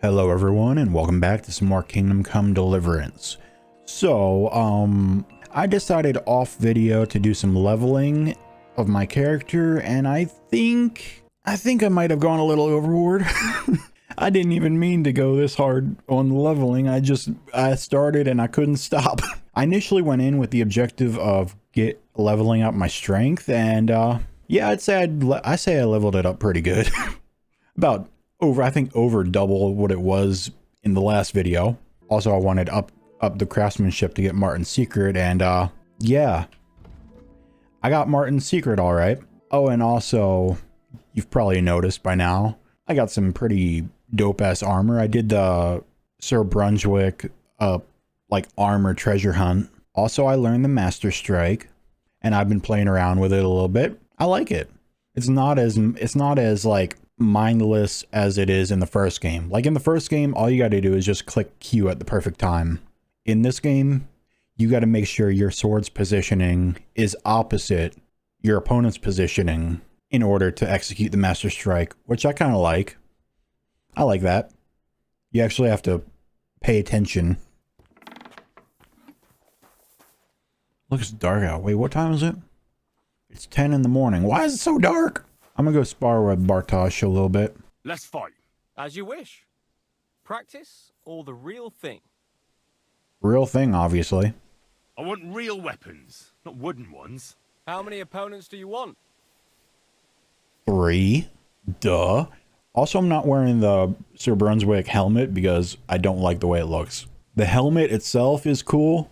Hello everyone and welcome back to some more Kingdom Come Deliverance. So, I decided off video to do some leveling of my character, and I think I might have gone a little overboard. I didn't even mean to go this hard on the leveling. I started and I couldn't stop. I initially went in with the objective of leveling up my strength, and yeah, I say I leveled it up pretty good. About over double what it was in the last video. Also, I wanted up the craftsmanship to get Martin's secret, and yeah, I got Martin's secret all right. Oh, and also, you've probably noticed by now, I got some pretty dope ass armor. I did the Sir Brunswick like armor treasure hunt. Also, I learned the Master Strike, and I've been playing around with it a little bit. I like it. It's not as like mindless as it is in the first game. Like in the first game, all you got to do is just click Q at the perfect time. In this game, you got to make sure your sword's positioning is opposite your opponent's positioning in order to execute the Master Strike, which I kind of like. I like that. You actually have to pay attention. Looks dark out. Wait, what time is it? It's 10 in the morning. Why is it so dark? I'm gonna go spar with Bartosz a little bit. Let's fight. As you wish. Practice or the real thing? Real thing, obviously. I want real weapons, not wooden ones. How many opponents do you want? 3. Duh. Also, I'm not wearing the Sir Brunswick helmet because I don't like the way it looks. The helmet itself is cool.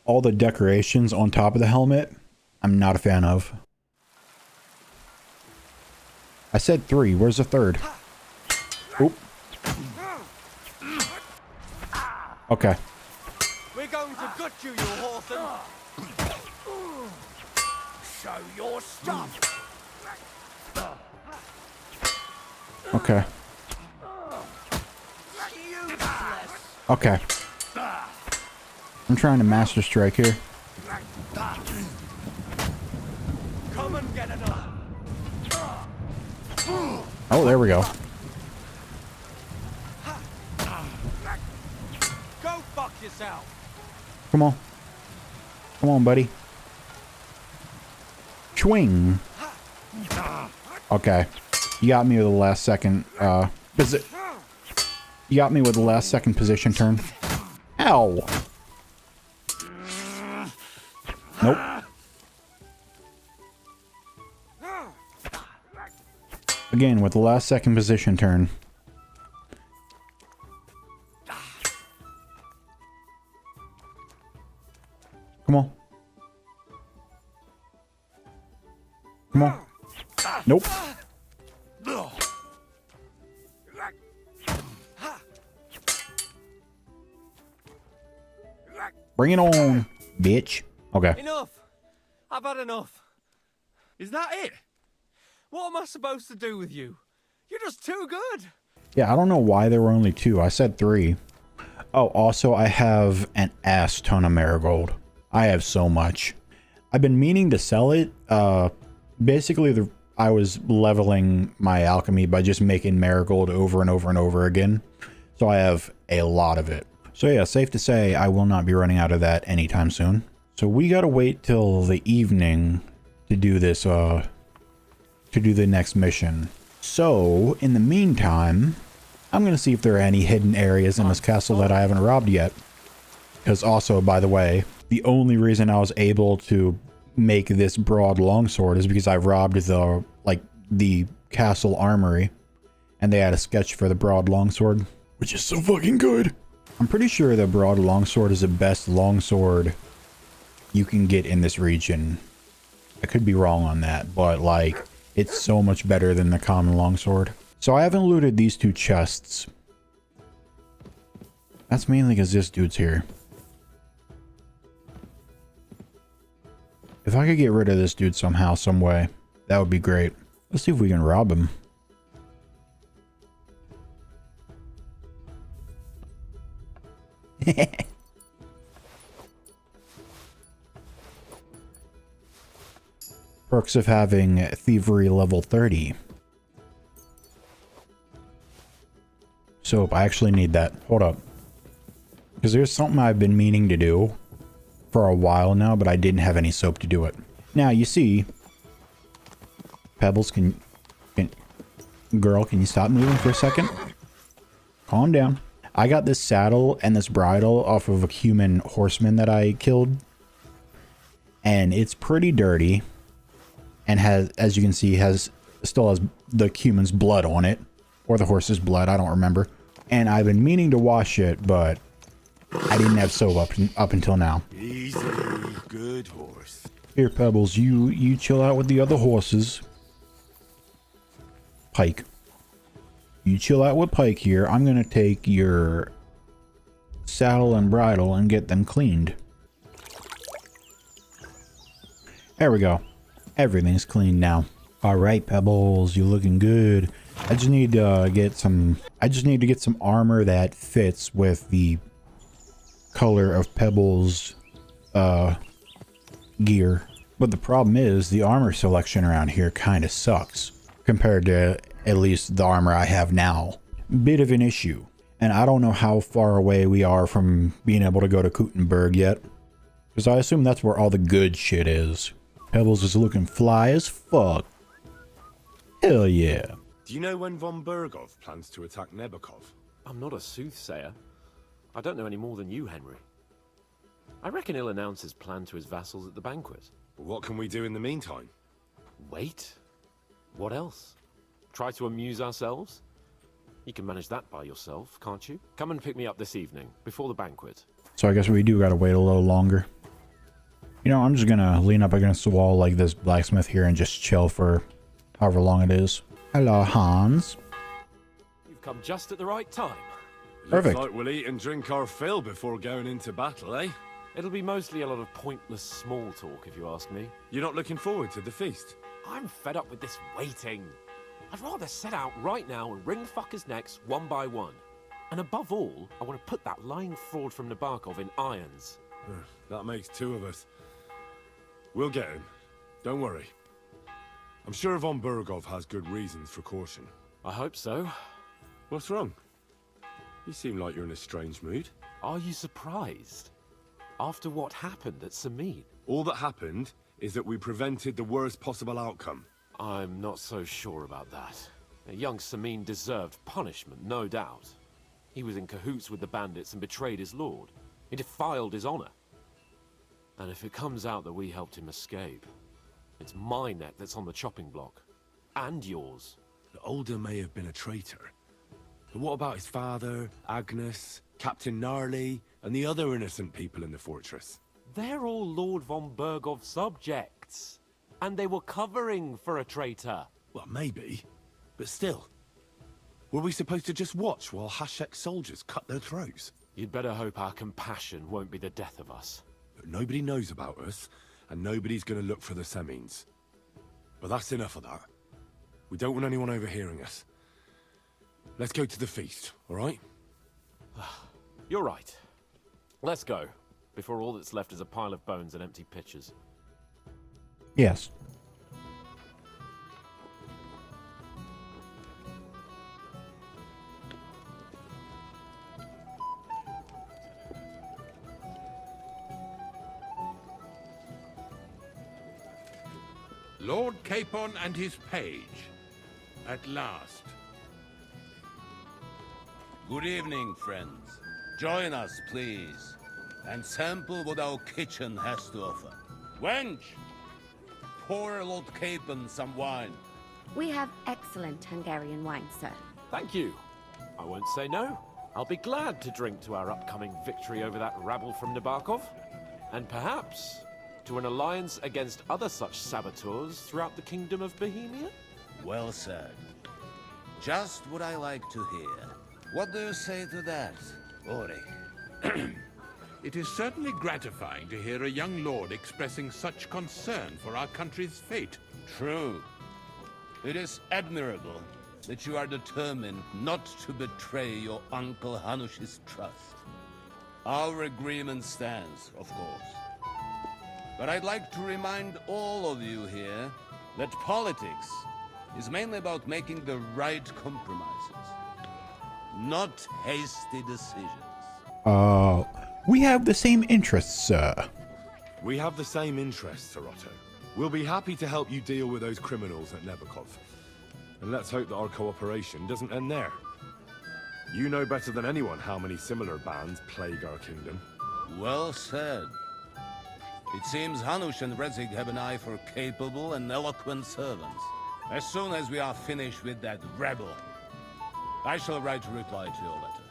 All the decorations on top of the helmet, I'm not a fan of. I said 3. Where's the third? Oop. Okay. We're going to gut you, you Hawthorne. Show your stuff. Okay. Okay. I'm trying to Master Strike here. Come and get another. Oh, there we go. Go fuck yourself. Come on. Come on, buddy. Swing. Okay. You got me with the last second, you got me with the last second position turn. Ow. Nope. Again, with the last second position turn. Come on. Come on. Nope. Bring it on, bitch. Okay. Enough. I've had enough. Is that it? What am I supposed to do with you? You're just too good. Yeah, I don't know why there were only 2. I said 3. Oh, also, I have an ass ton of marigold. I have so much. I've been meaning to sell it. Basically, I was leveling my alchemy by just making marigold over and over and over again. So I have a lot of it. So yeah, safe to say I will not be running out of that anytime soon. So we gotta wait till the evening to do this, to do the next mission. So, in the meantime, I'm gonna see if there are any hidden areas in this castle that I haven't robbed yet. Because also, by the way, the only reason I was able to make this broad longsword is because I robbed the castle armory, and they had a sketch for the broad longsword, which is so fucking good. I'm pretty sure the broad longsword is the best longsword you can get in this region. I could be wrong on that, but like, it's so much better than the common longsword. So I haven't looted these 2 chests. That's mainly because this dude's here. If I could get rid of this dude somehow, some way, that would be great. Let's see if we can rob him. Perks of having thievery level 30. Soap, I actually need that. Hold up. Because there's something I've been meaning to do for a while now, but I didn't have any soap to do it. Now, you see... Pebbles, girl, can you stop moving for a second? Calm down. I got this saddle and this bridle off of a human horseman that I killed. And it's pretty dirty. And has, as you can see, still has the human's blood on it. Or the horse's blood, I don't remember. And I've been meaning to wash it, but I didn't have soap up until now. Easy, good horse. Here, Pebbles, you chill out with the other horses. Pike. You chill out with Pike here. I'm going to take your saddle and bridle and get them cleaned. There we go. Everything's clean now. All right, Pebbles, you're looking good. I just need to get some armor that fits with the color of Pebbles' gear. But the problem is the armor selection around here kind of sucks compared to at least the armor I have now. Bit of an issue. And I don't know how far away we are from being able to go to Kuttenberg yet. Because I assume that's where all the good shit is. Pebbles is looking fly as fuck. Hell yeah. Do you know when von Bergov plans to attack Nebukov? I'm not a soothsayer. I don't know any more than you, Henry. I reckon he'll announce his plan to his vassals at the banquet. But what can we do in the meantime? Wait? What else? Try to amuse ourselves? You can manage that by yourself, can't you? Come and pick me up this evening, before the banquet. So I guess we do gotta wait a little longer. You know, I'm just gonna lean up against the wall like this blacksmith here and just chill for however long it is. Hello, Hans. You've come just at the right time. Perfect. Looks like we'll eat and drink our fill before going into battle, eh? It'll be mostly a lot of pointless small talk, if you ask me. You're not looking forward to the feast? I'm fed up with this waiting. I'd rather set out right now and wring fuckers' necks one by one. And above all, I want to put that lying fraud from Nabokov in irons. That makes two of us. We'll get him. Don't worry. I'm sure von Bergov has good reasons for caution. I hope so. What's wrong? You seem like you're in a strange mood. Are you surprised? After what happened at Samin? All that happened is that we prevented the worst possible outcome. I'm not so sure about that. Young Samin deserved punishment, no doubt. He was in cahoots with the bandits and betrayed his lord. He defiled his honor. And if it comes out that we helped him escape, it's my neck that's on the chopping block. And yours. The Older may have been a traitor. But what about his father, Agnes, Captain Gnarly, and the other innocent people in the fortress? They're all Lord von Bergov's subjects. And they were covering for a traitor. Well, maybe. But still. Were we supposed to just watch while Hashek's soldiers cut their throats? You'd better hope our compassion won't be the death of us. But nobody knows about us, and nobody's gonna look for the Semines. But that's enough of that. We don't want anyone overhearing us. Let's go to the feast, alright? You're right. Let's go, before all that's left is a pile of bones and empty pitchers. Yes. Lord Capon and his page. At last. Good evening, friends. Join us, please, and sample what our kitchen has to offer. Wench, pour Lord Capon some wine. We have excellent Hungarian wine, sir. Thank you. I won't say no. I'll be glad to drink to our upcoming victory over that rabble from Nabokov. And perhaps to an alliance against other such saboteurs throughout the Kingdom of Bohemia? Well said. Just what I like to hear. What do you say to that, Ulrich? It is certainly gratifying to hear a young lord expressing such concern for our country's fate. True. It is admirable that you are determined not to betray your Uncle Hanush's trust. Our agreement stands, of course. But I'd like to remind all of you here that politics is mainly about making the right compromises. not hasty decisions. We have the same interests, sir. We have the same interests, Sir Otto. We'll be happy to help you deal with those criminals at Nebukov. And let's hope that our cooperation doesn't end there. You know better than anyone how many similar bands plague our kingdom. Well said. It seems Hanush and Rezig have an eye for capable and eloquent servants. As soon as we are finished with that rebel, I shall write a reply to your letter.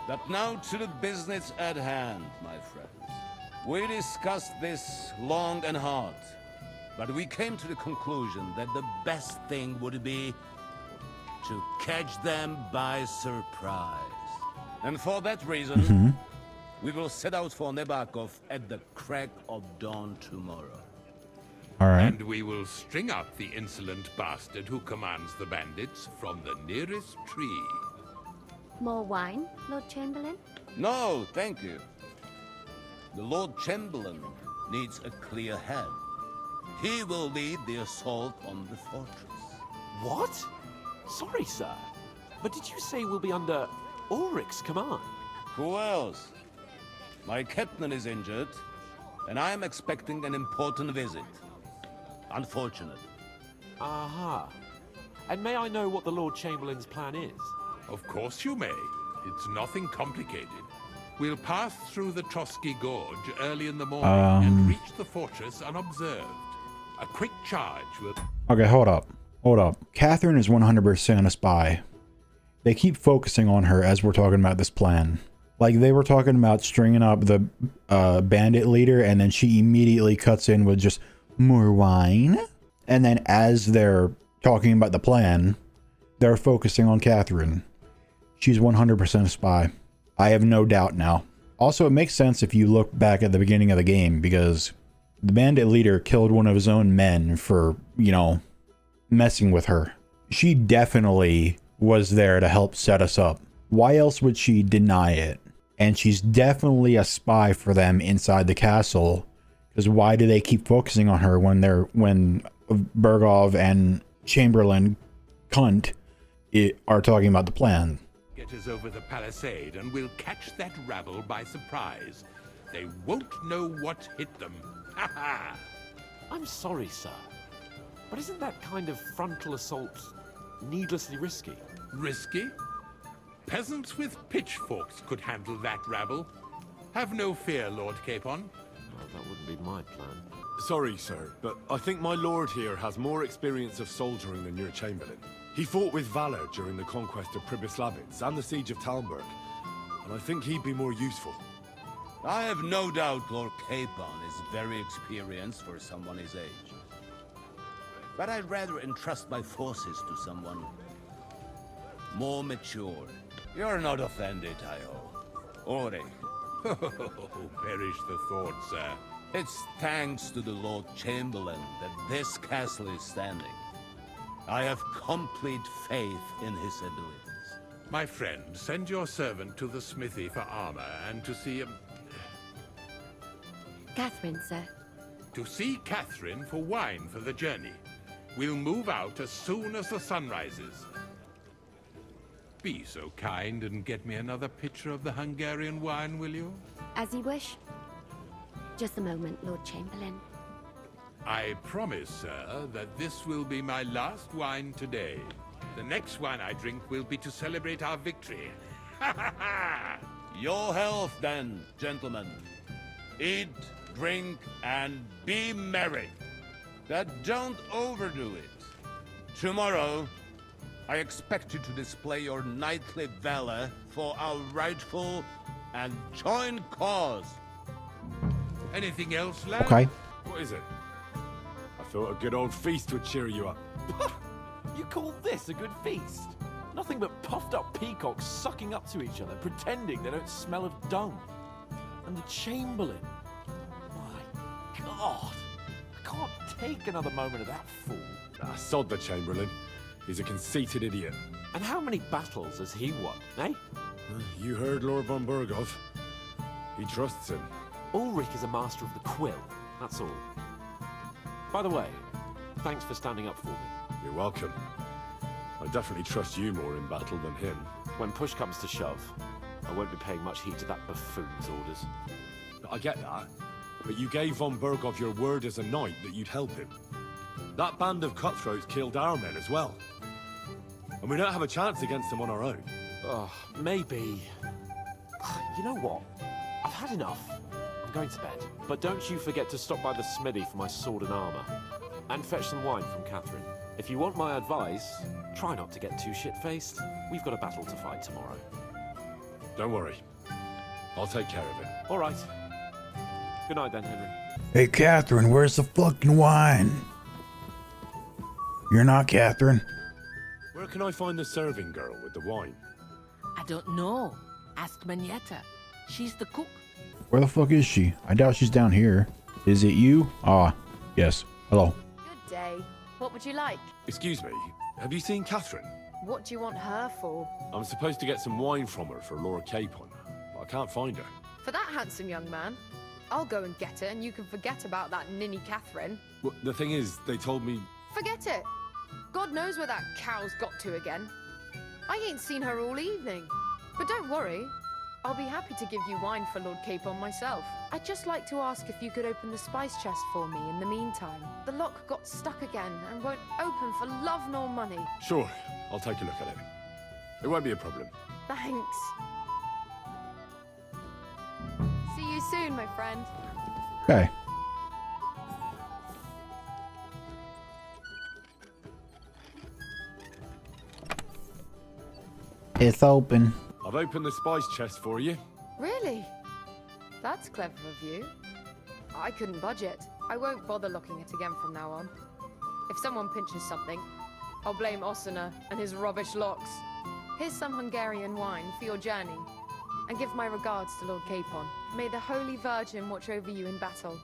But now to the business at hand, my friends. We discussed this long and hard, but we came to the conclusion that the best thing would be to catch them by surprise. And for that reason, we will set out for Nebukov at the crack of dawn tomorrow. All right. And we will string up the insolent bastard who commands the bandits from the nearest tree. More wine, Lord Chamberlain? No, thank you. The Lord Chamberlain needs a clear head. He will lead the assault on the fortress. What? Sorry, sir. But did you say we'll be under Ulrich's command? Who else? My captain is injured, and I am expecting an important visit. Unfortunate. Aha. And may I know what the Lord Chamberlain's plan is? Of course you may. It's nothing complicated. We'll pass through the Trotsky Gorge early in the morning and reach the fortress unobserved. A quick charge will... Okay, hold up. Hold up. Catherine is 100% a spy. They keep focusing on her as we're talking about this plan. Like, they were talking about stringing up the bandit leader, and then she immediately cuts in with just more wine. And then as they're talking about the plan, they're focusing on Catherine. She's 100% a spy. I have no doubt now. Also, it makes sense if you look back at the beginning of the game, because the bandit leader killed one of his own men for, you know, messing with her. She definitely was there to help set us up. Why else would she deny it? And she's definitely a spy for them inside the castle, because why do they keep focusing on her when Bergov and Chamberlain cunt are talking about the plan? Get us over the palisade and we'll catch that rabble by surprise. They won't know what hit them. Ha ha! I'm sorry, sir. But isn't that kind of frontal assault needlessly risky? Risky? Peasants with pitchforks could handle that rabble. Have no fear, Lord Capon. Well, that wouldn't be my plan. Sorry, sir, but I think my lord here has more experience of soldiering than your Chamberlain. He fought with valor during the conquest of Pribyslavitz and the siege of Talmberg, and I think he'd be more useful. I have no doubt Lord Capon is very experienced for someone his age. But I'd rather entrust my forces to someone more mature. You're not offended, I hope. Ore. Oh, perish the thought, sir. It's thanks to the Lord Chamberlain that this castle is standing. I have complete faith in his abilities. My friend, send your servant to the smithy for armor and to see Catherine, sir. To see Catherine for wine for the journey. We'll move out as soon as the sun rises. Be so kind and get me another pitcher of the Hungarian wine, will you? As you wish. Just a moment, Lord Chamberlain. I promise, sir, that this will be my last wine today. The next wine I drink will be to celebrate our victory. Ha ha ha! Your health, then, gentlemen. Eat, drink, and be merry. But don't overdo it. Tomorrow, I expect you to display your knightly valor for our rightful and joint cause. Anything else, lad? Okay. What is it? I thought a good old feast would cheer you up. You call this a good feast? Nothing but puffed up peacocks sucking up to each other, pretending they don't smell of dung. And the Chamberlain. My God. I can't take another moment of that fool. Ah, sod the Chamberlain. He's a conceited idiot. And how many battles has he won, eh? You heard Lord von Bergov. He trusts him. Ulrich is a master of the quill, that's all. By the way, thanks for standing up for me. You're welcome. I definitely trust you more in battle than him. When push comes to shove, I won't be paying much heed to that buffoon's orders. I get that, but you gave von Berghoff your word as a knight that you'd help him. That band of cutthroats killed our men as well. And we don't have a chance against them on our own. Oh, maybe. You know what? I've had enough. I'm going to bed. But don't you forget to stop by the smithy for my sword and armor. And fetch some wine from Catherine. If you want my advice, try not to get too shit-faced. We've got a battle to fight tomorrow. Don't worry. I'll take care of it. All right. Good night then, Henry. Hey, Catherine, where's the fucking wine? You're not Catherine. Where can I find the serving girl with the wine? I don't know. Ask Manietta. She's the cook. Where the fuck is she? I doubt she's down here. Is it you? Ah, yes. Hello. Good day. What would you like? Excuse me, have you seen Catherine? What do you want her for? I'm supposed to get some wine from her for Lord Capon. I can't find her. For that handsome young man? I'll go and get her, and you can forget about that ninny Catherine. Well, the thing is, they told me... Forget it! God knows where that cow's got to again. I ain't seen her all evening. But don't worry, I'll be happy to give you wine for Lord Capon myself. I'd just like to ask if you could open the spice chest for me in the meantime. The lock got stuck again and won't open for love nor money. Sure, I'll take a look at it. It won't be a problem. Thanks. See you soon, my friend. Okay. It's open. I've opened the spice chest for you. Really? That's clever of you. I couldn't budget. I won't bother locking it again from now on. If someone pinches something, I'll blame Osina and his rubbish locks. Here's some Hungarian wine for your journey. And give my regards to Lord Capon. May the Holy Virgin watch over you in battle.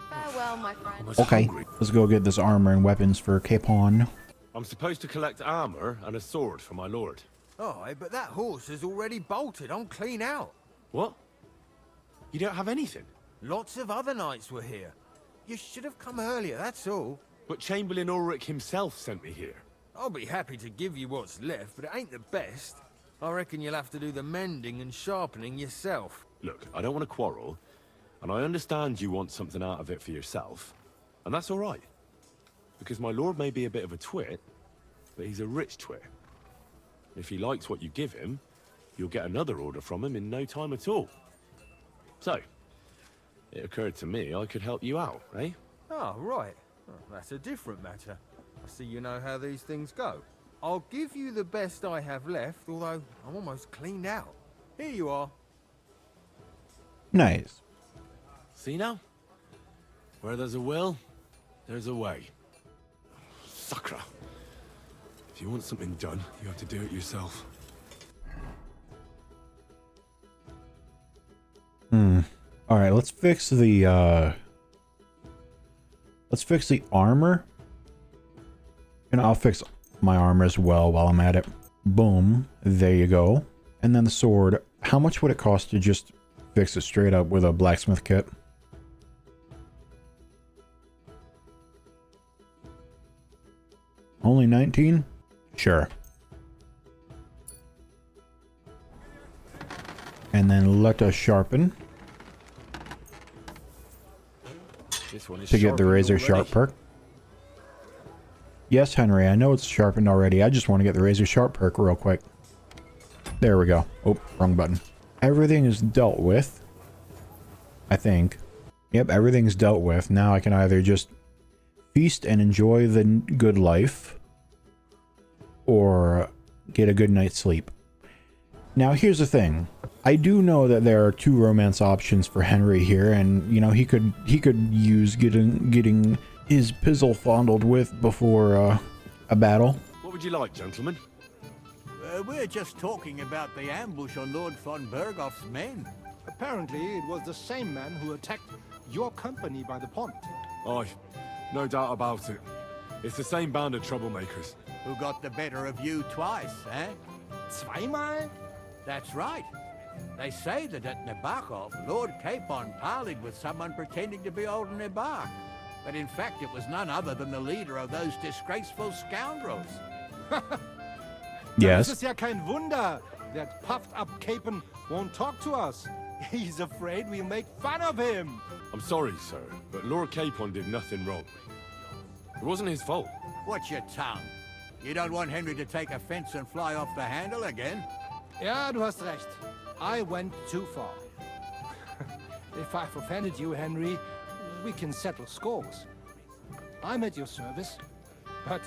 Farewell, my friend. Okay, let's go get this armor and weapons for Capon. I'm supposed to collect armor and a sword for my lord. Aye, but that horse is already bolted. I'm clean out. What? You don't have anything? Lots of other knights were here. You should have come earlier, that's all. But Chamberlain Ulrich himself sent me here. I'll be happy to give you what's left, but it ain't the best. I reckon you'll have to do the mending and sharpening yourself. Look, I don't want to quarrel, and I understand you want something out of it for yourself, and that's all right. Because my lord may be a bit of a twit, but he's a rich twit. If he likes what you give him, you'll get another order from him in no time at all. So, it occurred to me I could help you out, eh? Oh, right. Oh, that's a different matter. I see you know how these things go. I'll give you the best I have left, although I'm almost cleaned out. Here you are. Nice. See now? Where there's a will, there's a way. Sakra. If you want something done, you have to do it yourself. Alright, let's fix the armor. And I'll fix my armor as well while I'm at it. Boom. There you go. And then the sword. How much would it cost to just fix it straight up with a blacksmith kit? Only 19? Sure. And then let us sharpen This one is to get the razor sharp perk. Yes, Henry, I know it's sharpened already. I just want to get the razor sharp perk real quick. There we go. Oh, wrong button. Everything is dealt with. I think. Yep, everything's dealt with. Now I can either just feast and enjoy the good life, or get a good night's sleep. Now here's the thing. I do know that there are 2 romance options for Henry here, and you know he could use getting his pizzle fondled with before a battle. What would you like, gentlemen? We're just talking about the ambush on Lord von Berghoff's men. Apparently, it was the same man who attacked your company by the pond. Aye, no doubt about it. It's the same band of troublemakers. Who got the better of you twice, eh? Zweimal? That's right. They say that at Nebachov, Lord Capon parleyed with someone pretending to be old Nebach. But in fact, it was none other than the leader of those disgraceful scoundrels. Yes. Es ist ja kein Wunder. That puffed-up Capon won't talk to us. He's afraid we'll make fun of him. I'm sorry, sir, but Lord Capon did nothing wrong. It wasn't his fault. Watch your tongue. You don't want Henry to take offense and fly off the handle again? Ja, du hast recht. I went too far. If I've offended you, Henry, we can settle scores. I'm at your service. But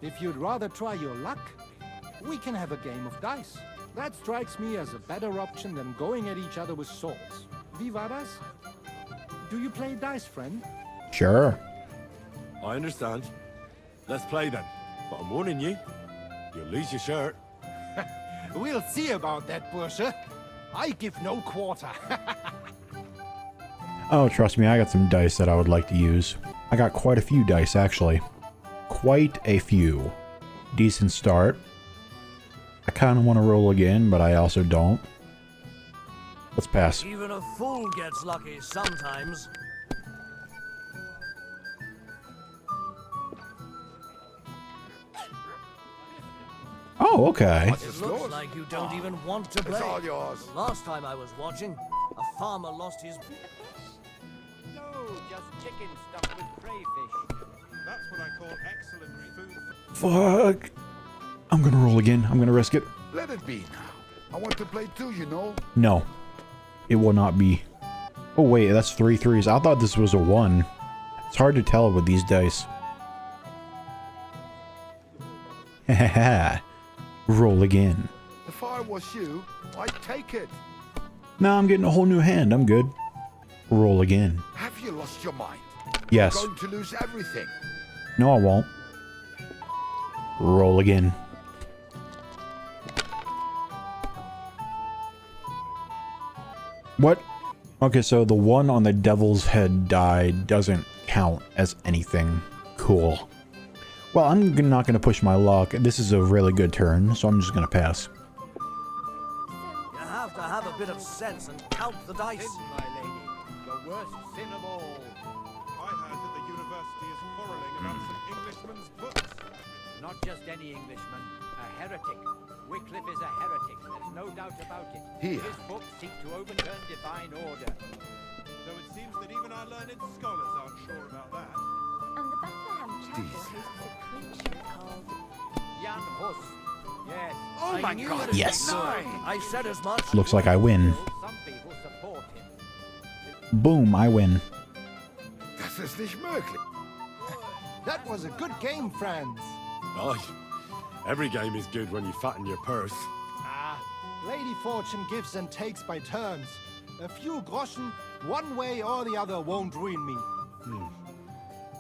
if you'd rather try your luck, we can have a game of dice. That strikes me as a better option than going at each other with swords. Wie war das? Do you play dice, friend? Sure. I understand. Let's play then. But I'm warning you, you'll lose your shirt. We'll see about that, Bursche. I give no quarter. Oh, trust me, I got some dice that I would like to use. I got quite a few dice, actually. Quite a few. Decent start. I kind of want to roll again, but I also don't. Let's pass. Even a fool gets lucky sometimes. Oh, okay. It looks like you don't even want to play. It's all yours. Last time I was watching, a farmer lost his... No, just chicken stuffed with crayfish. That's what I call excellent food. Fuck. I'm gonna roll again. I'm gonna risk it. Let it be now. I want to play too, you know. No. It will not be. Oh, wait, that's 3 threes. I thought this was a 1. It's hard to tell with these dice. Haha. Roll again. If I was you, I'd take it. Now I'm getting a whole new hand. I'm good. Roll again. Have you lost your mind? Yes. You're going to lose everything. No, I won't. Roll again. What? Okay, so the one on the devil's head die doesn't count as anything. Cool. Well, I'm not going to push my luck. This is a really good turn, so I'm just going to pass. You have to have a bit of sense and count the dice. Sin, my lady. The worst sin of all. I heard that the university is quarreling about some Englishman's books. Not just any Englishman. A heretic. Wycliffe is a heretic. There's no doubt about it. Here. His books seek to overturn divine order. Though it seems that even our learned scholars aren't sure about that. And the Bethlehem Chapel hosts a creature called... Jan Hus. Yes. Oh my knew God. it. Yes. I said as much. Looks like I win. Some people support him. Boom, I win. Das ist nicht möglich. That was a good game, friends. Aye. Every game is good when you fatten your purse. Ah, Lady Fortune gives and takes by turns. A few groschen, one way or the other, won't ruin me.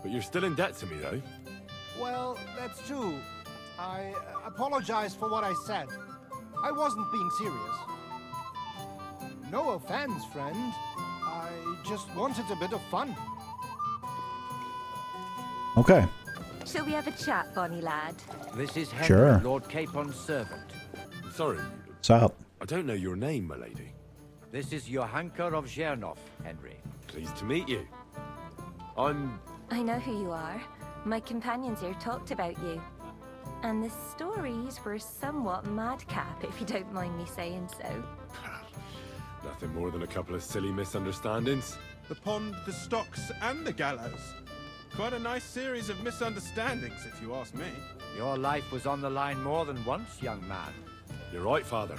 But you're still in debt to me, though. Well, that's true. I apologize for what I said. I wasn't being serious. No offense, friend. I just wanted a bit of fun. Okay. Shall we have a chat, bonny lad? This is Henry, Sure. Lord Capon's servant. Sorry, What's up? I don't know your name, my lady. This is Johanka of Zhernov, Henry. Pleased to meet you. I'm... I know who you are. My companions here talked about you. And the stories were somewhat madcap, if you don't mind me saying so. nothing more than a couple of silly misunderstandings. The pond, the stocks, and the gallows. Quite a nice series of misunderstandings, if you ask me. Your life was on the line more than once, young man. You're right, Father.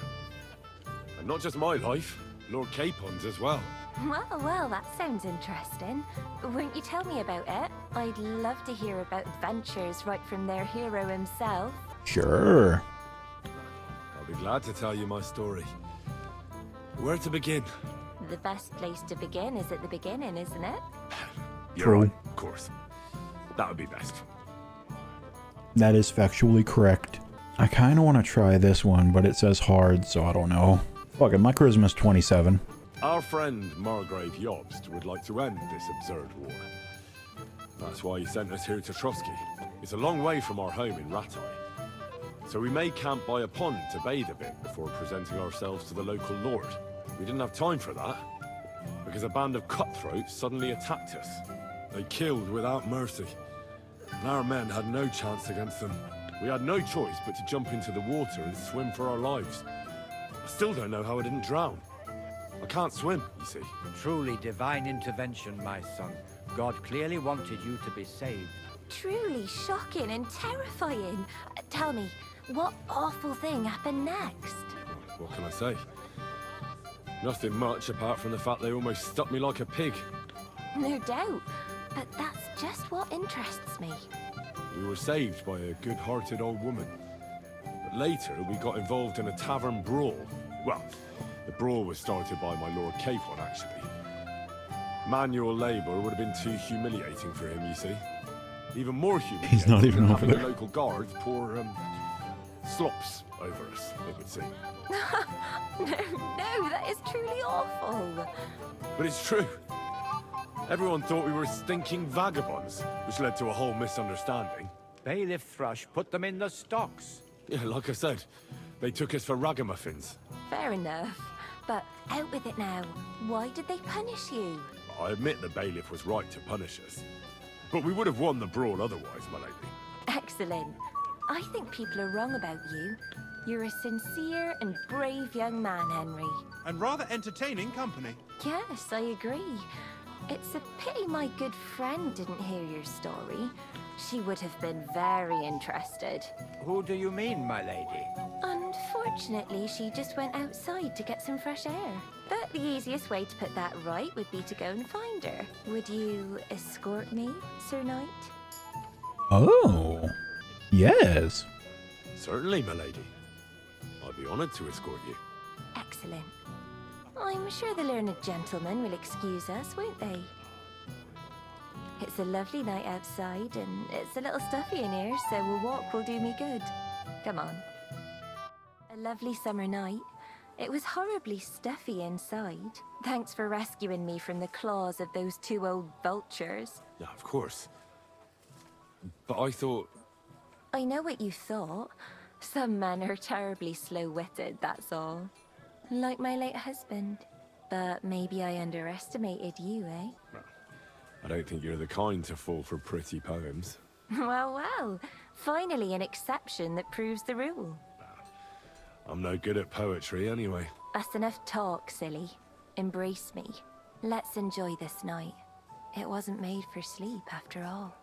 And not just my life, Lord Capon's as well. Well, that sounds interesting. Won't you tell me about it? I'd love to hear about adventures right from their hero himself. Sure. I'll be glad to tell you my story. Where to begin? The best place to begin is at the beginning, isn't it? You're True. right, of course. That would be best. That is factually correct. I kind of want to try this one, but it says hard, so I don't know. Fuck it, my charisma's 27. Our friend Margrave Jobst would like to end this absurd war. That's why he sent us here to Trotsky. It's a long way from our home in Ratai. So we made camp by a pond to bathe a bit before presenting ourselves to the local lord. We didn't have time for that, because a band of cutthroats suddenly attacked us. They killed without mercy, and our men had no chance against them. We had no choice but to jump into the water and swim for our lives. I still don't know how I didn't drown. I can't swim, you see. Truly divine intervention, my son. God clearly wanted you to be saved. Truly shocking and terrifying. Tell me, what awful thing happened next? What can I say? Nothing much apart from the fact they almost stuck me like a pig. No doubt, but that's just what interests me. We were saved by a good-hearted old woman. But later, we got involved in a tavern brawl. Well, the brawl was started by my Lord Capon, actually. Manual labor would have been too humiliating for him, you see. Even more humiliating. He's not even over having there. The local guards pour slops over us, it would seem. No, that is truly awful. But it's true. Everyone thought we were stinking vagabonds, which led to a whole misunderstanding. Bailiff Thrush put them in the stocks. Yeah, like I said, they took us for ragamuffins. Fair enough. But out with it now. Why did they punish you? I admit the bailiff was right to punish us. But we would have won the brawl otherwise, my lady. Excellent. I think people are wrong about you. You're a sincere and brave young man, Henry. And rather entertaining company. Yes, I agree. It's a pity my good friend didn't hear your story. She would have been very interested. Who do you mean, my lady? Unfortunately, she just went outside to get some fresh air. But the easiest way to put that right would be to go and find her. Would you escort me, Sir Knight? Oh, yes. Certainly, my lady. I'd be honored to escort you. Excellent. I'm sure the learned gentlemen will excuse us, won't they? It's a lovely night outside, and it's a little stuffy in here, so a walk will do me good. Come on. A lovely summer night. It was horribly stuffy inside. Thanks for rescuing me from the claws of those two old vultures. Yeah, of course. But I thought... I know what you thought. Some men are terribly slow-witted, that's all. Like my late husband. But maybe I underestimated you, eh? I don't think you're the kind to fall for pretty poems. Well, well. Finally an exception that proves the rule. I'm no good at poetry anyway. That's enough talk, silly. Embrace me. Let's enjoy this night. It wasn't made for sleep, after all.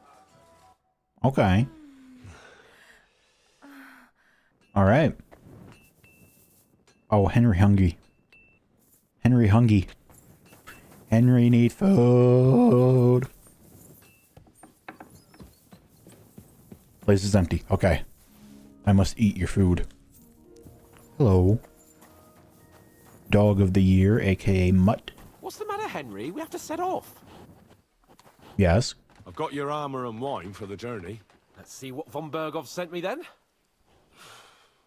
Okay. All right. Oh, Henry hungry. Henry hungry. Henry need food. Place is empty. Okay. I must eat your food. Hello. Dog of the year, aka Mutt. What's the matter, Henry? We have to set off. Yes. I've got your armor and wine for the journey. Let's see what von Berghoff sent me then.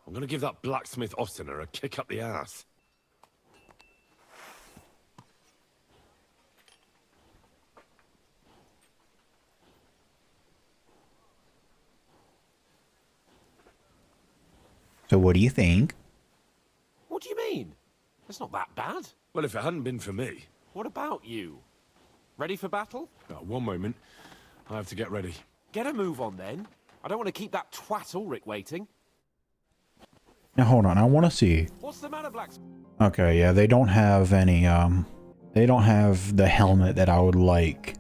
I'm gonna give that blacksmith Ostener a kick up the ass. So what do you think? What do you mean? It's not that bad. Well, if it hadn't been for me... What about you? Ready for battle? One moment. I have to get ready. Get a move on then. I don't want to keep that twat Ulrich waiting. Now hold on, I want to see. What's the matter, Blacksmith? Okay, yeah, they don't have any, they don't have the helmet that I would like.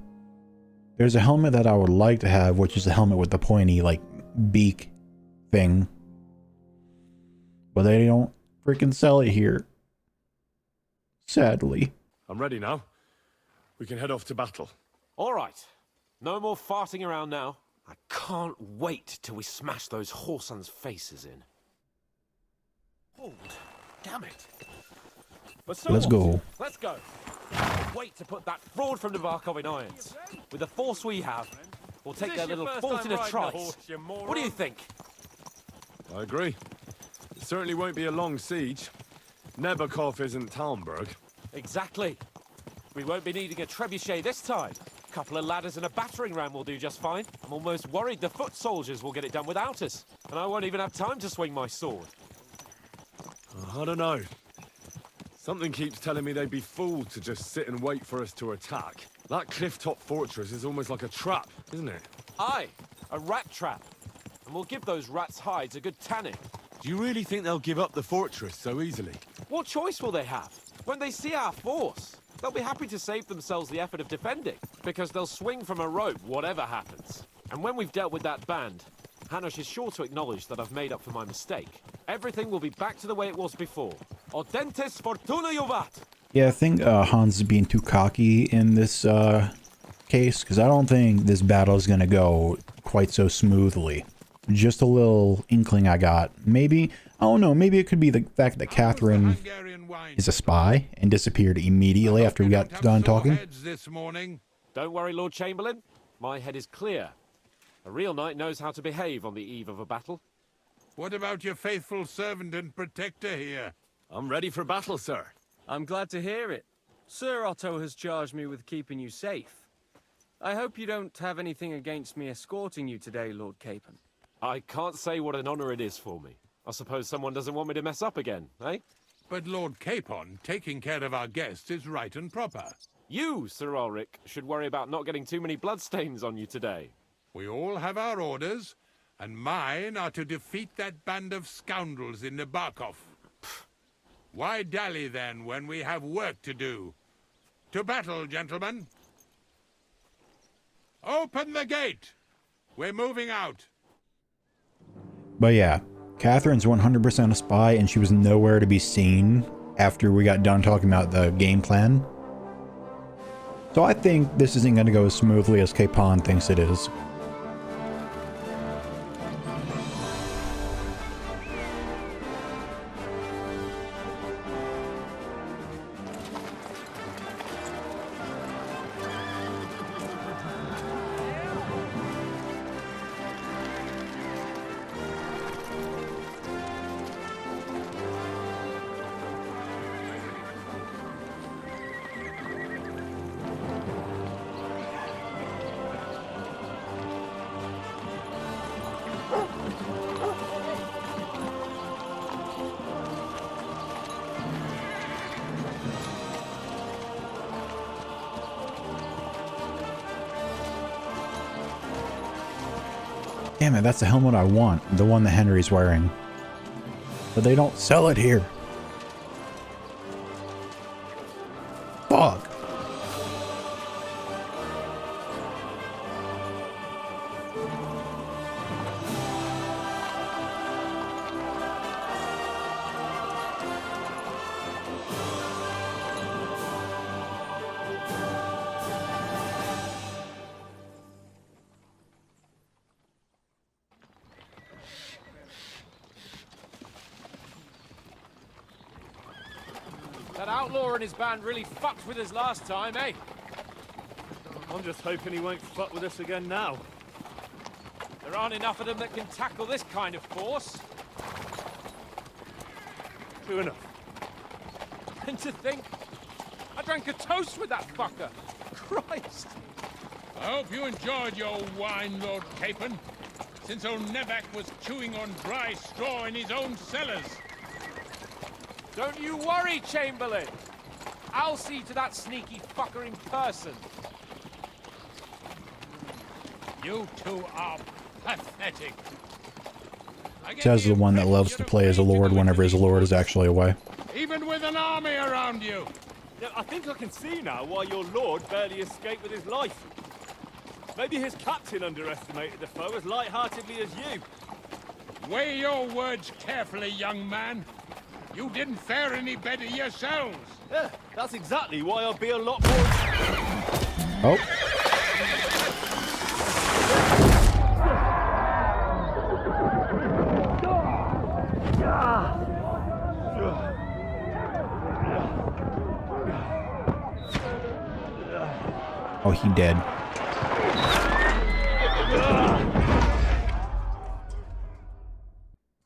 There's a helmet that I would like to have, which is the helmet with the pointy, like, beak thing. But they don't freaking sell it here. Sadly. I'm ready now. We can head off to battle. All right. No more farting around now. I can't wait till we smash those whoresons' faces in. Hold. Damn it. But so Let's go. Let's go. Wait to put that fraud from Navarkov in irons. With the force we have, we'll take their little fort in a trice. What do you think? I agree. It certainly won't be a long siege. Nebakov isn't Talmberg. Exactly. We won't be needing a trebuchet this time. A couple of ladders and a battering ram will do just fine. I'm almost worried the foot soldiers will get it done without us. And I won't even have time to swing my sword. I don't know. Something keeps telling me they'd be fooled to just sit and wait for us to attack. That cliff-top fortress is almost like a trap, isn't it? Aye, a rat trap. And and we'll give those rats' hides a good tanning. Do you really think they'll give up the fortress so easily? What choice will they have? When they see our force, they'll be happy to save themselves the effort of defending, because they'll swing from a rope whatever happens. And when we've dealt with that band, Hanush is sure to acknowledge that I've made up for my mistake. Everything will be back to the way it was before. Audentes fortuna juvat! Yeah, I think Hans is being too cocky in this case, because I don't think this battle is going to go quite so smoothly. Just a little inkling I got. Maybe, I don't know, maybe it could be the fact that Catherine is a spy and disappeared immediately after we got done talking. Don't worry, Lord Chamberlain. My head is clear. A real knight knows how to behave on the eve of a battle. What about your faithful servant and protector here? I'm ready for battle, sir. I'm glad to hear it. Sir Otto has charged me with keeping you safe. I hope you don't have anything against me escorting you today, Lord Capon. I can't say what an honor it is for me. I suppose someone doesn't want me to mess up again, eh? But Lord Capon, taking care of our guests is right and proper. You, Sir Ulrich, should worry about not getting too many bloodstains on you today. We all have our orders, and mine are to defeat that band of scoundrels in Nabokov. Why dally then when we have work to do? To battle, gentlemen! Open the gate! We're moving out. But yeah, Catherine's 100% a spy, and she was nowhere to be seen after we got done talking about the game plan. So I think this isn't going to go as smoothly as Capon thinks it is. Damn it, that's the helmet I want. The one that Henry's wearing. But they don't sell it here. Fuck. That outlaw and his band really fucked with us last time, eh? I'm just hoping he won't fuck with us again now. There aren't enough of them that can tackle this kind of force. True enough. And to think, I drank a toast with that fucker. Christ! I hope you enjoyed your wine, Lord Capon, since old Nevak was chewing on dry straw in his own cellars. Don't you worry, Chamberlain. I'll see to that sneaky fucker in person. You two are pathetic. Says the one that loves to play as a lord whenever his lord is actually away. Even with an army around you. Yeah, I think I can see now why your lord barely escaped with his life. Maybe his captain underestimated the foe as light-heartedly as you. Weigh your words carefully, young man. You didn't fare any better yourselves. Yeah, that's exactly why I'll be a lot more... Oh. Oh, he dead.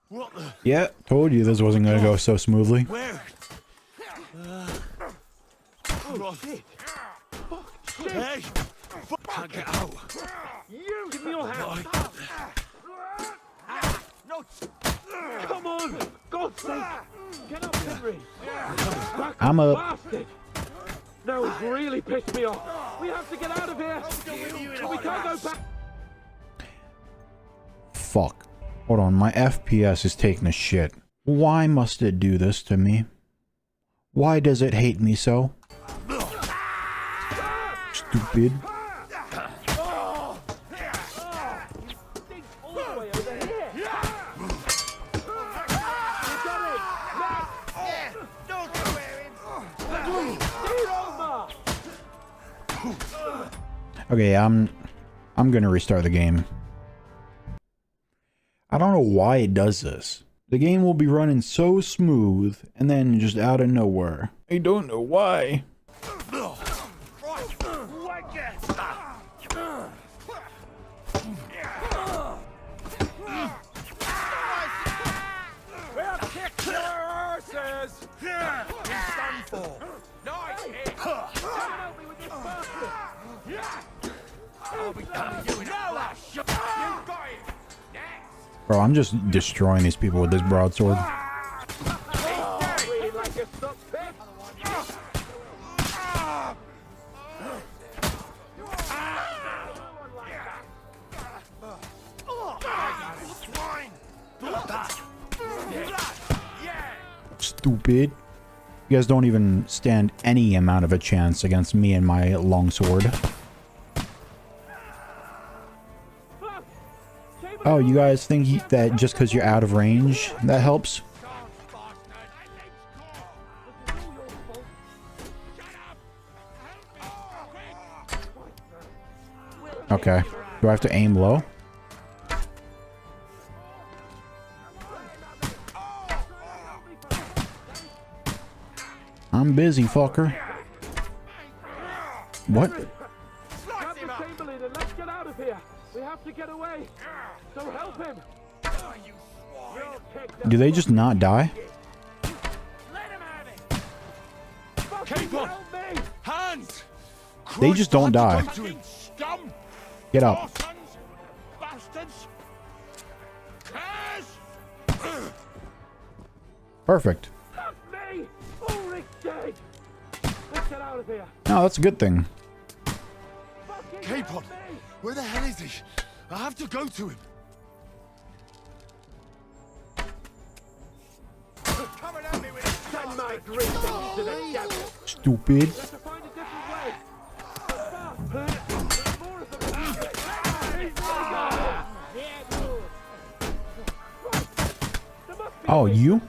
What the... Yeah, told you this wasn't gonna go so smoothly. Where? Oh, shit. Hey! Can't get out. You give me your hand. No! Come on! God's sake! Get up, Henry! I'm up. Bastard! No, it's really pissed me off. We have to get out of here. We can't go back. Fuck. Hold on, my FPS is taking a shit. Why must it do this to me? Why does it hate me so? Stupid. Okay, I'm gonna restart the game. I don't know why it does this. The game will be running so smooth, and then just out of nowhere. I don't know why. Bro, I'm just destroying these people with this broadsword. Stupid. You guys don't even stand any amount of a chance against me and my longsword. Oh, you guys think that just because you're out of range, that helps? Okay. Do I have to aim low? I'm busy, fucker. What? Grab the Chamberlain and let's get out of here. We have to get away. So help him. Do they just not die? Keep on. Hands! They just don't die. Get up. Perfect. No, that's a good thing. Capon, where the hell is he? I have to go to him. Stupid. Oh, you?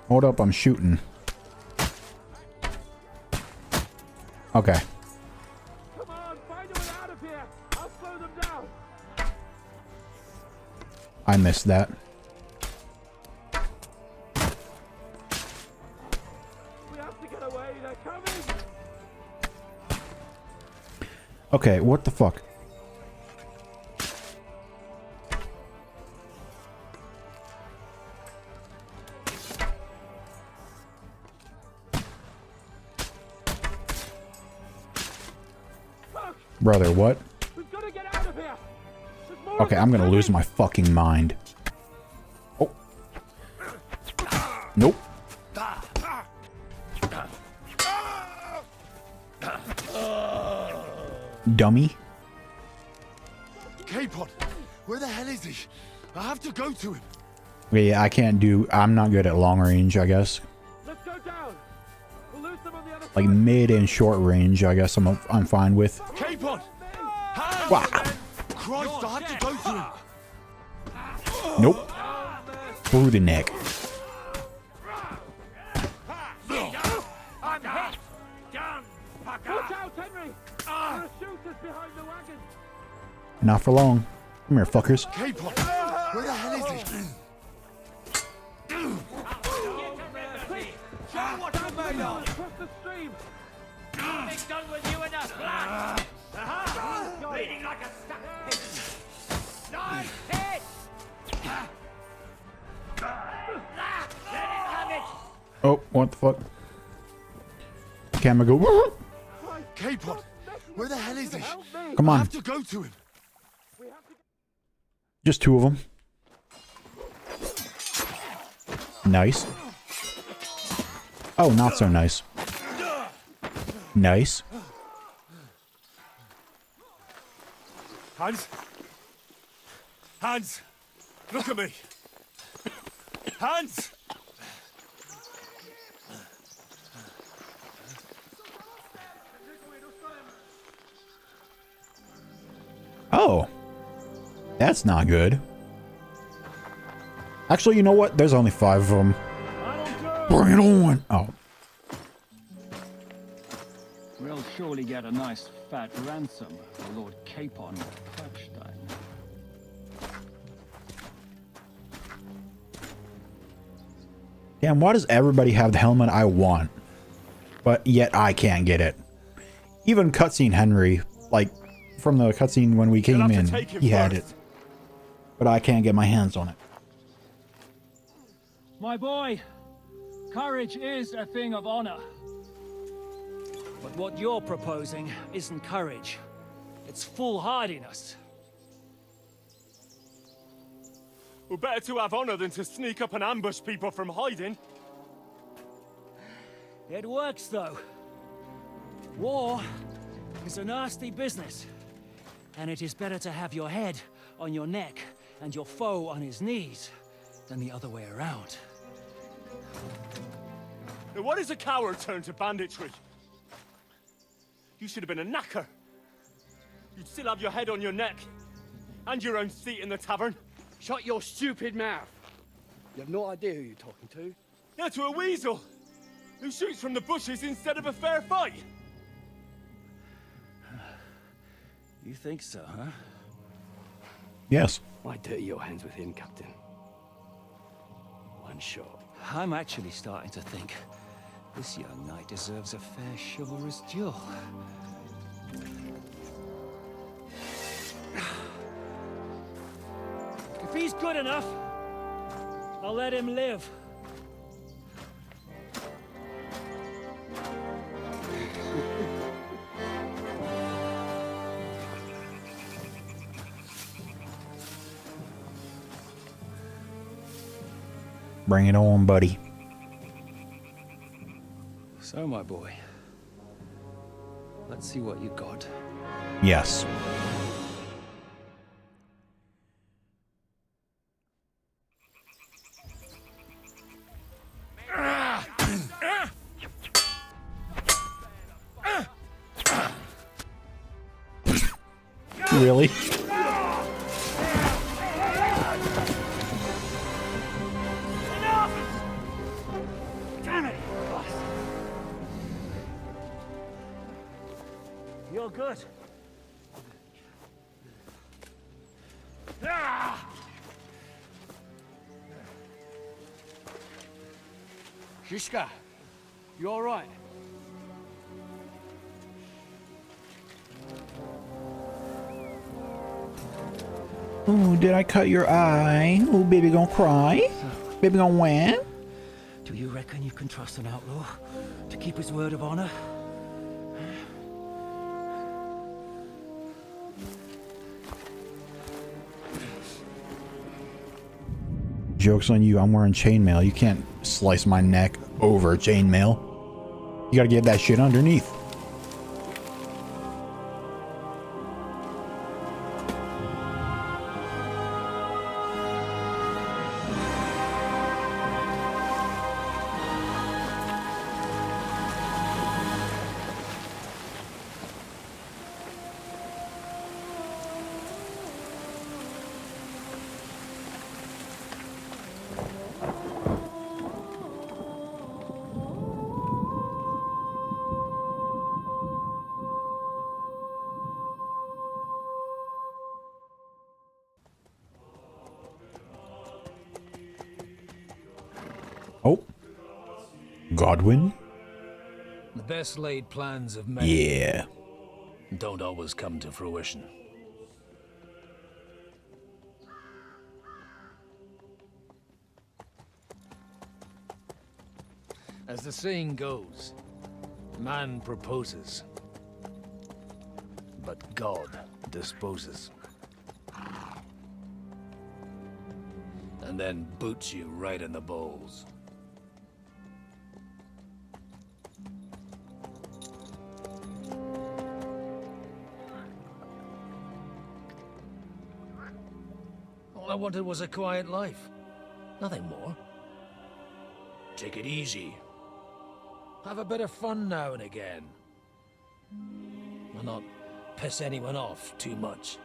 Hold up, I'm shooting. Okay. Come on, find a way out of here. I'll slow them down. I missed that. We have to get away. They're coming. Okay, what the fuck? Brother, what? Okay, I'm gonna lose my fucking mind. Oh. Nope. Dummy. Capon, where the hell is he? I have to go to him. Yeah, I can't do... I'm not good at long range, I guess. Let's go down. We'll lose them on the other Like mid and short range, I guess I'm fine with. Capon! Wow. Christ, I have to go to him. Nope. Through the neck. I'm hit. Done. Watch out, Henry. There are shooters behind the wagon. Not for long. Come here, fuckers. Capon, where the hell is he? Show what you're made of. Across the stream. Nothing's done with you enough, lad. Bleeding like a stuck pig. Nice hit. Let him have it. Oh, what the fuck? Camera go. Capon, where the hell is he? Come on. I have to go to him. Just two of them. Oh, not so nice. Nice. Hans? Hans! Look at me! Hans! Oh. That's not good. Actually, you know what? There's only 5 of them. Bring it on! Oh. We'll surely get a nice fat ransom for Lord Capon Perchstein. Damn, why does everybody have the helmet I want? But yet I can't get it. Even Cutscene Henry, like, from the cutscene when we came in, he had it. But I can't get my hands on it. My boy, courage is a thing of honor. But what you're proposing isn't courage. It's foolhardiness. Well, better to have honor than to sneak up and ambush people from hiding. It works, though. War is a nasty business. And it is better to have your head on your neck and your foe on his knees than the other way around. Now, what is a coward turned to banditry? You should have been a knacker. You'd still have your head on your neck. And your own seat in the tavern. Shut your stupid mouth. You have no idea who you're talking to. Yeah, to a weasel. Who shoots from the bushes instead of a fair fight. You think so, huh? Yes. Why dirty your hands with him, Captain? One shot. I'm actually starting to think this young knight deserves a fair chivalrous duel. If he's good enough, I'll let him live. Bring it on, buddy. So, my boy, let's see what you got. Yes. Really? Damn it! You're good. Shishka, you all right? Oh, did I cut your eye? Oh, baby gonna cry? Baby gonna win? Do you reckon you can trust an outlaw to keep his word of honor? Joke's on you, I'm wearing chainmail. You can't slice my neck over chainmail. You gotta get that shit underneath. Oh. Godwin? The best laid plans of men Yeah. don't always come to fruition. As the saying goes, man proposes, but God disposes. And then boots you right in the balls. I wanted was a quiet life. Nothing more. Take it easy. Have a bit of fun now and again. And not piss anyone off too much.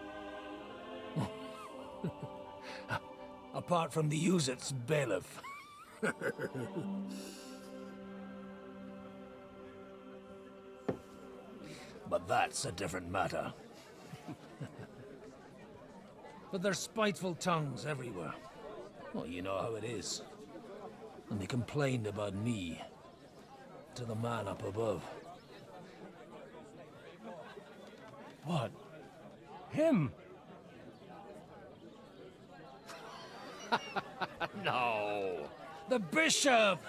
Apart from the use-its bailiff. But that's a different matter. But there's spiteful tongues everywhere. Well, you know how it is. And they complained about me to the man up above. What? Him? No! The bishop!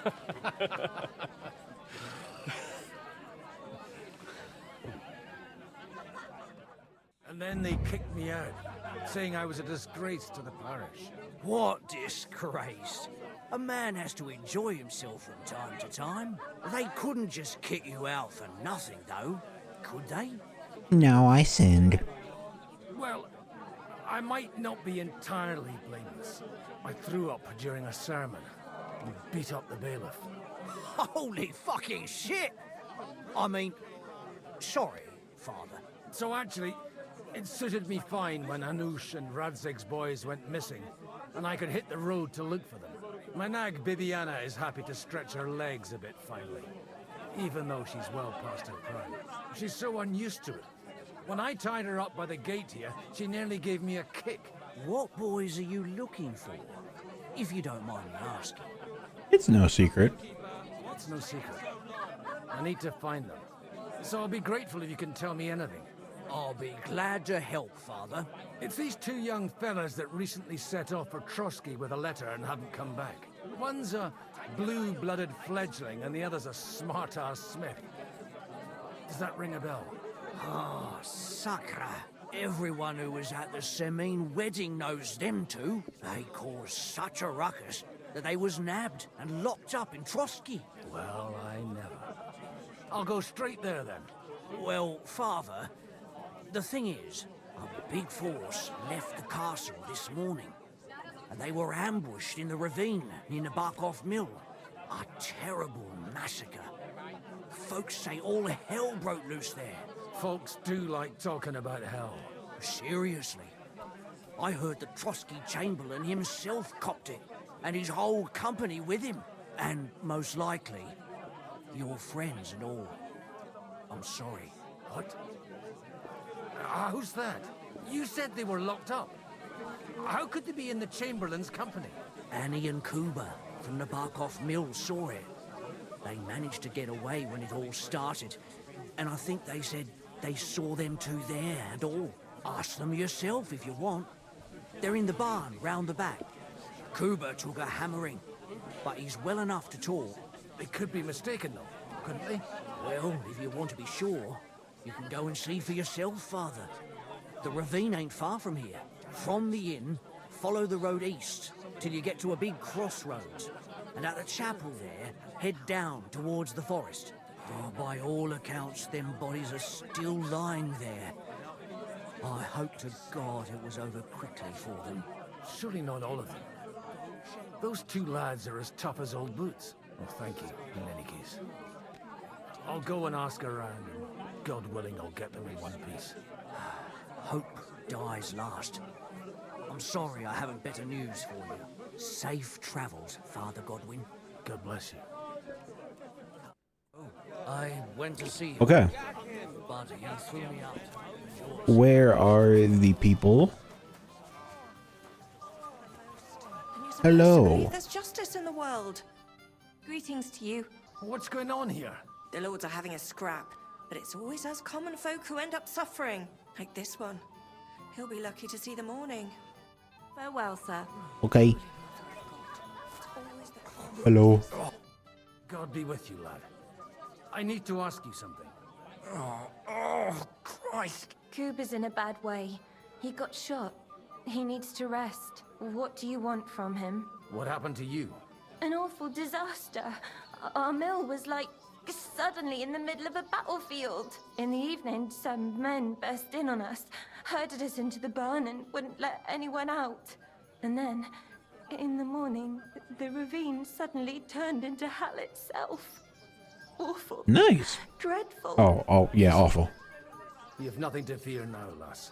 And then they kicked me out, saying I was a disgrace to the parish. What disgrace? A man has to enjoy himself from time to time. They couldn't just kick you out for nothing, though, could they? No, I sinned. Well, I might not be entirely blameless. I threw up during a sermon and beat up the bailiff. Holy fucking shit! I mean, sorry, Father. So actually, it suited me fine when Anush and Radzig's boys went missing, and I could hit the road to look for them. My nag Bibiana is happy to stretch her legs a bit finally, even though she's well past her prime. She's so unused to it. When I tied her up by the gate here, she nearly gave me a kick. What boys are you looking for? If you don't mind me asking. It's no secret. It's no secret. I need to find them. So I'll be grateful if you can tell me anything. I'll be glad to help, Father. It's these two young fellas that recently set off for Trotsky with a letter and haven't come back. One's a blue-blooded fledgling and the other's a smart-ass smith. Does that ring a bell? Ah, Sakra. Everyone who was at the Semine wedding knows them two. They caused such a ruckus that they was nabbed and locked up in Trotsky. Well, I never. I'll go straight there then. Well, Father, the thing is, a big force left the castle this morning, and they were ambushed in the ravine near the Barkov Mill. A terrible massacre. Folks say all hell broke loose there. Folks do like talking about hell. Seriously. I heard that Trotsky Chamberlain himself copped it, and his whole company with him. And most likely, your friends and all. I'm sorry. What? How's that? You said they were locked up. How could they be in the Chamberlain's company? Annie and Kuba from the Barkov Mill saw it. They managed to get away when it all started, and I think they said they saw them two there and all. Ask them yourself if you want. They're in the barn round the back. Kuba took a hammering, but he's well enough to talk. They could be mistaken though, couldn't they? Well, if you want to be sure, you can go and see for yourself, Father. The ravine ain't far from here. From the inn, follow the road east till you get to a big crossroads. And at the chapel there, head down towards the forest. Oh, by all accounts, them bodies are still lying there. I hope to God it was over quickly for them. Surely not all of them. Those two lads are as tough as old boots. Oh, thank you, in any case. I'll go and ask around, and God willing, I'll get them in one piece. Hope dies last. I'm sorry I haven't better news for you. Safe travels, Father Godwin. God bless you. I went to see him. Okay. But he threw me out. Where are the people? Hello. There's justice in the world. Greetings to you. What's going on here? The lords are having a scrap, but it's always us common folk who end up suffering. Like this one. He'll be lucky to see the morning. Farewell, sir. Okay. Hello. God be with you, lad. I need to ask you something. Oh, Christ. Kuba's in a bad way. He got shot. He needs to rest. What do you want from him? What happened to you? An awful disaster. Our mill was like suddenly in the middle of a battlefield. In the evening, some men burst in on us, herded us into the barn and wouldn't let anyone out. And then, in the morning, the ravine suddenly turned into hell itself. Awful. Nice. Dreadful. Oh, yeah, awful. You have nothing to fear now, lass.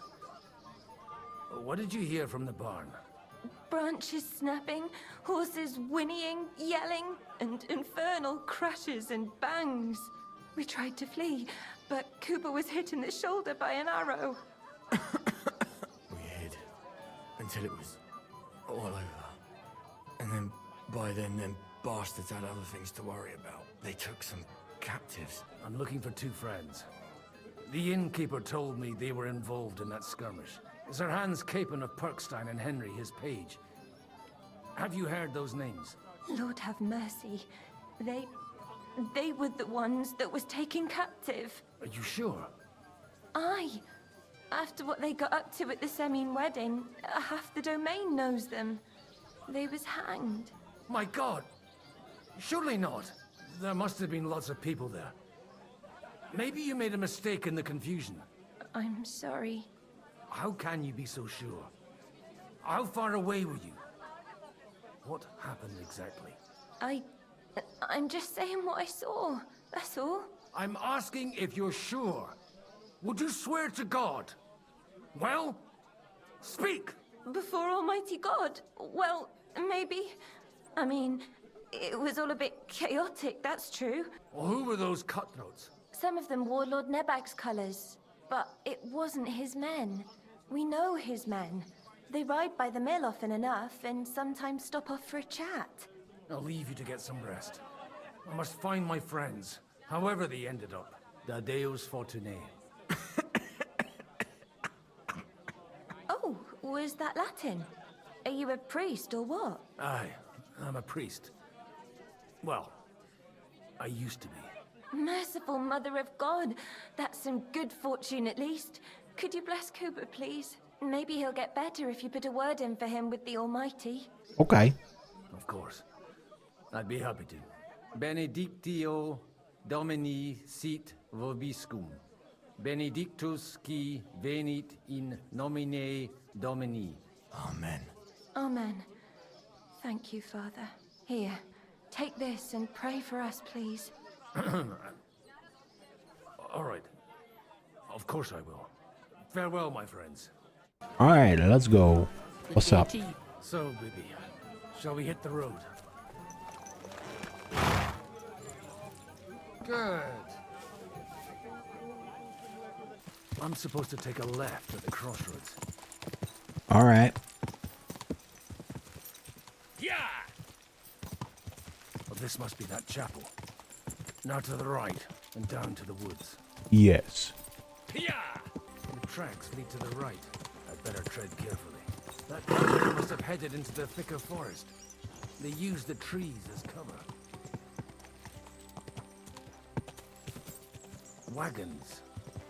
What did you hear from the barn? Branches snapping, horses whinnying, yelling, and infernal crashes and bangs. We tried to flee, but Cooper was hit in the shoulder by an arrow. We hid until it was all over. And then, by then, them bastards had other things to worry about. They took some captives. I'm looking for two friends. The innkeeper told me they were involved in that skirmish. Sir Hans Capon of Perkstein and Henry, his page. Have you heard those names? Lord have mercy. They were the ones that was taken captive. Are you sure? Aye. After what they got up to at the Semine wedding, half the domain knows them. They was hanged. My God! Surely not. There must have been lots of people there. Maybe you made a mistake in the confusion. I'm sorry. How can you be so sure? How far away were you? What happened exactly? I'm just saying what I saw. That's all. I'm asking if you're sure. Would you swear to God? Well, speak! Before Almighty God? Well, maybe. I mean, it was all a bit chaotic, that's true. Well, who were those cutthroats? Some of them wore Lord Nebag's colours, but it wasn't his men. We know his men. They ride by the mill often enough, and sometimes stop off for a chat. I'll leave you to get some rest. I must find my friends, however they ended up. Da Deus Fortunae. Oh, was that Latin? Are you a priest or what? Aye, I'm a priest. Well, I used to be. Merciful Mother of God, that's some good fortune at least. Could you bless Cooper, please? Maybe he'll get better if you put a word in for him with the Almighty. Okay. Of course. I'd be happy to. Benedictio Domini sit vobiscum. Benedictus qui venit in nomine Domini. Amen. Amen. Thank you, Father. Here, take this and pray for us, please. All right. Of course I will. Farewell, my friends. All right, let's go. What's up? So, baby, shall we hit the road? Good. I'm supposed to take a left at the crossroads. All right. Yeah. Well, this must be that chapel. Now to the right and down to the woods. Yes. Yeah. The tracks lead to the right. I'd better tread carefully. That country must have headed into the thicker forest. They used the trees as cover. Wagons.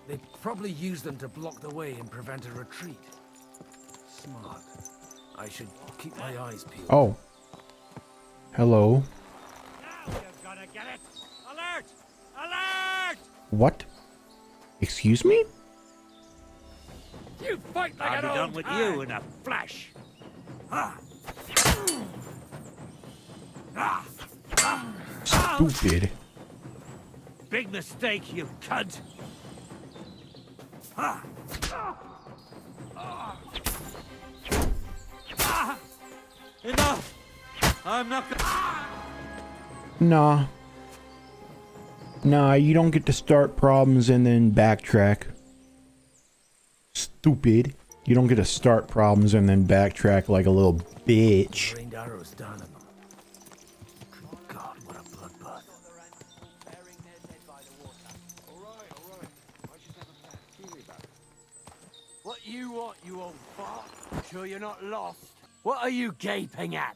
They probably used them to block the way and prevent a retreat. Smart. I should keep my eyes peeled. Oh. Hello. Now you're gonna get it! Alert! Alert! What? Excuse me? You fight like I'll an be old done with hag. you in a flash. Stupid. Big mistake, you cunt. Enough! I'm not gonna... Nah. Nah, you don't get to start problems and then backtrack. Stupid. You don't get to start problems and then backtrack like a little bitch. Rained arrows down on them. Good God, what a bloodbath. What you want, you old fart? Sure you're not lost? What are you gaping at?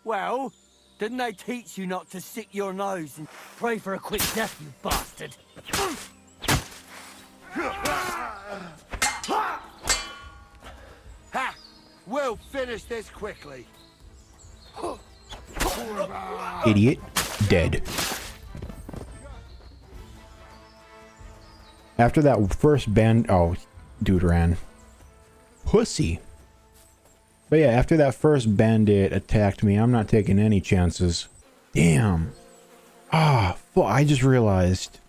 Well, didn't they teach you not to stick your nose and pray for a quick death, you bastard? Ha! We'll finish this quickly. Idiot. Dead. After that first band... Oh, dude ran. Pussy. But yeah, after that first bandit attacked me, I'm not taking any chances. Damn. Ah, I just realized.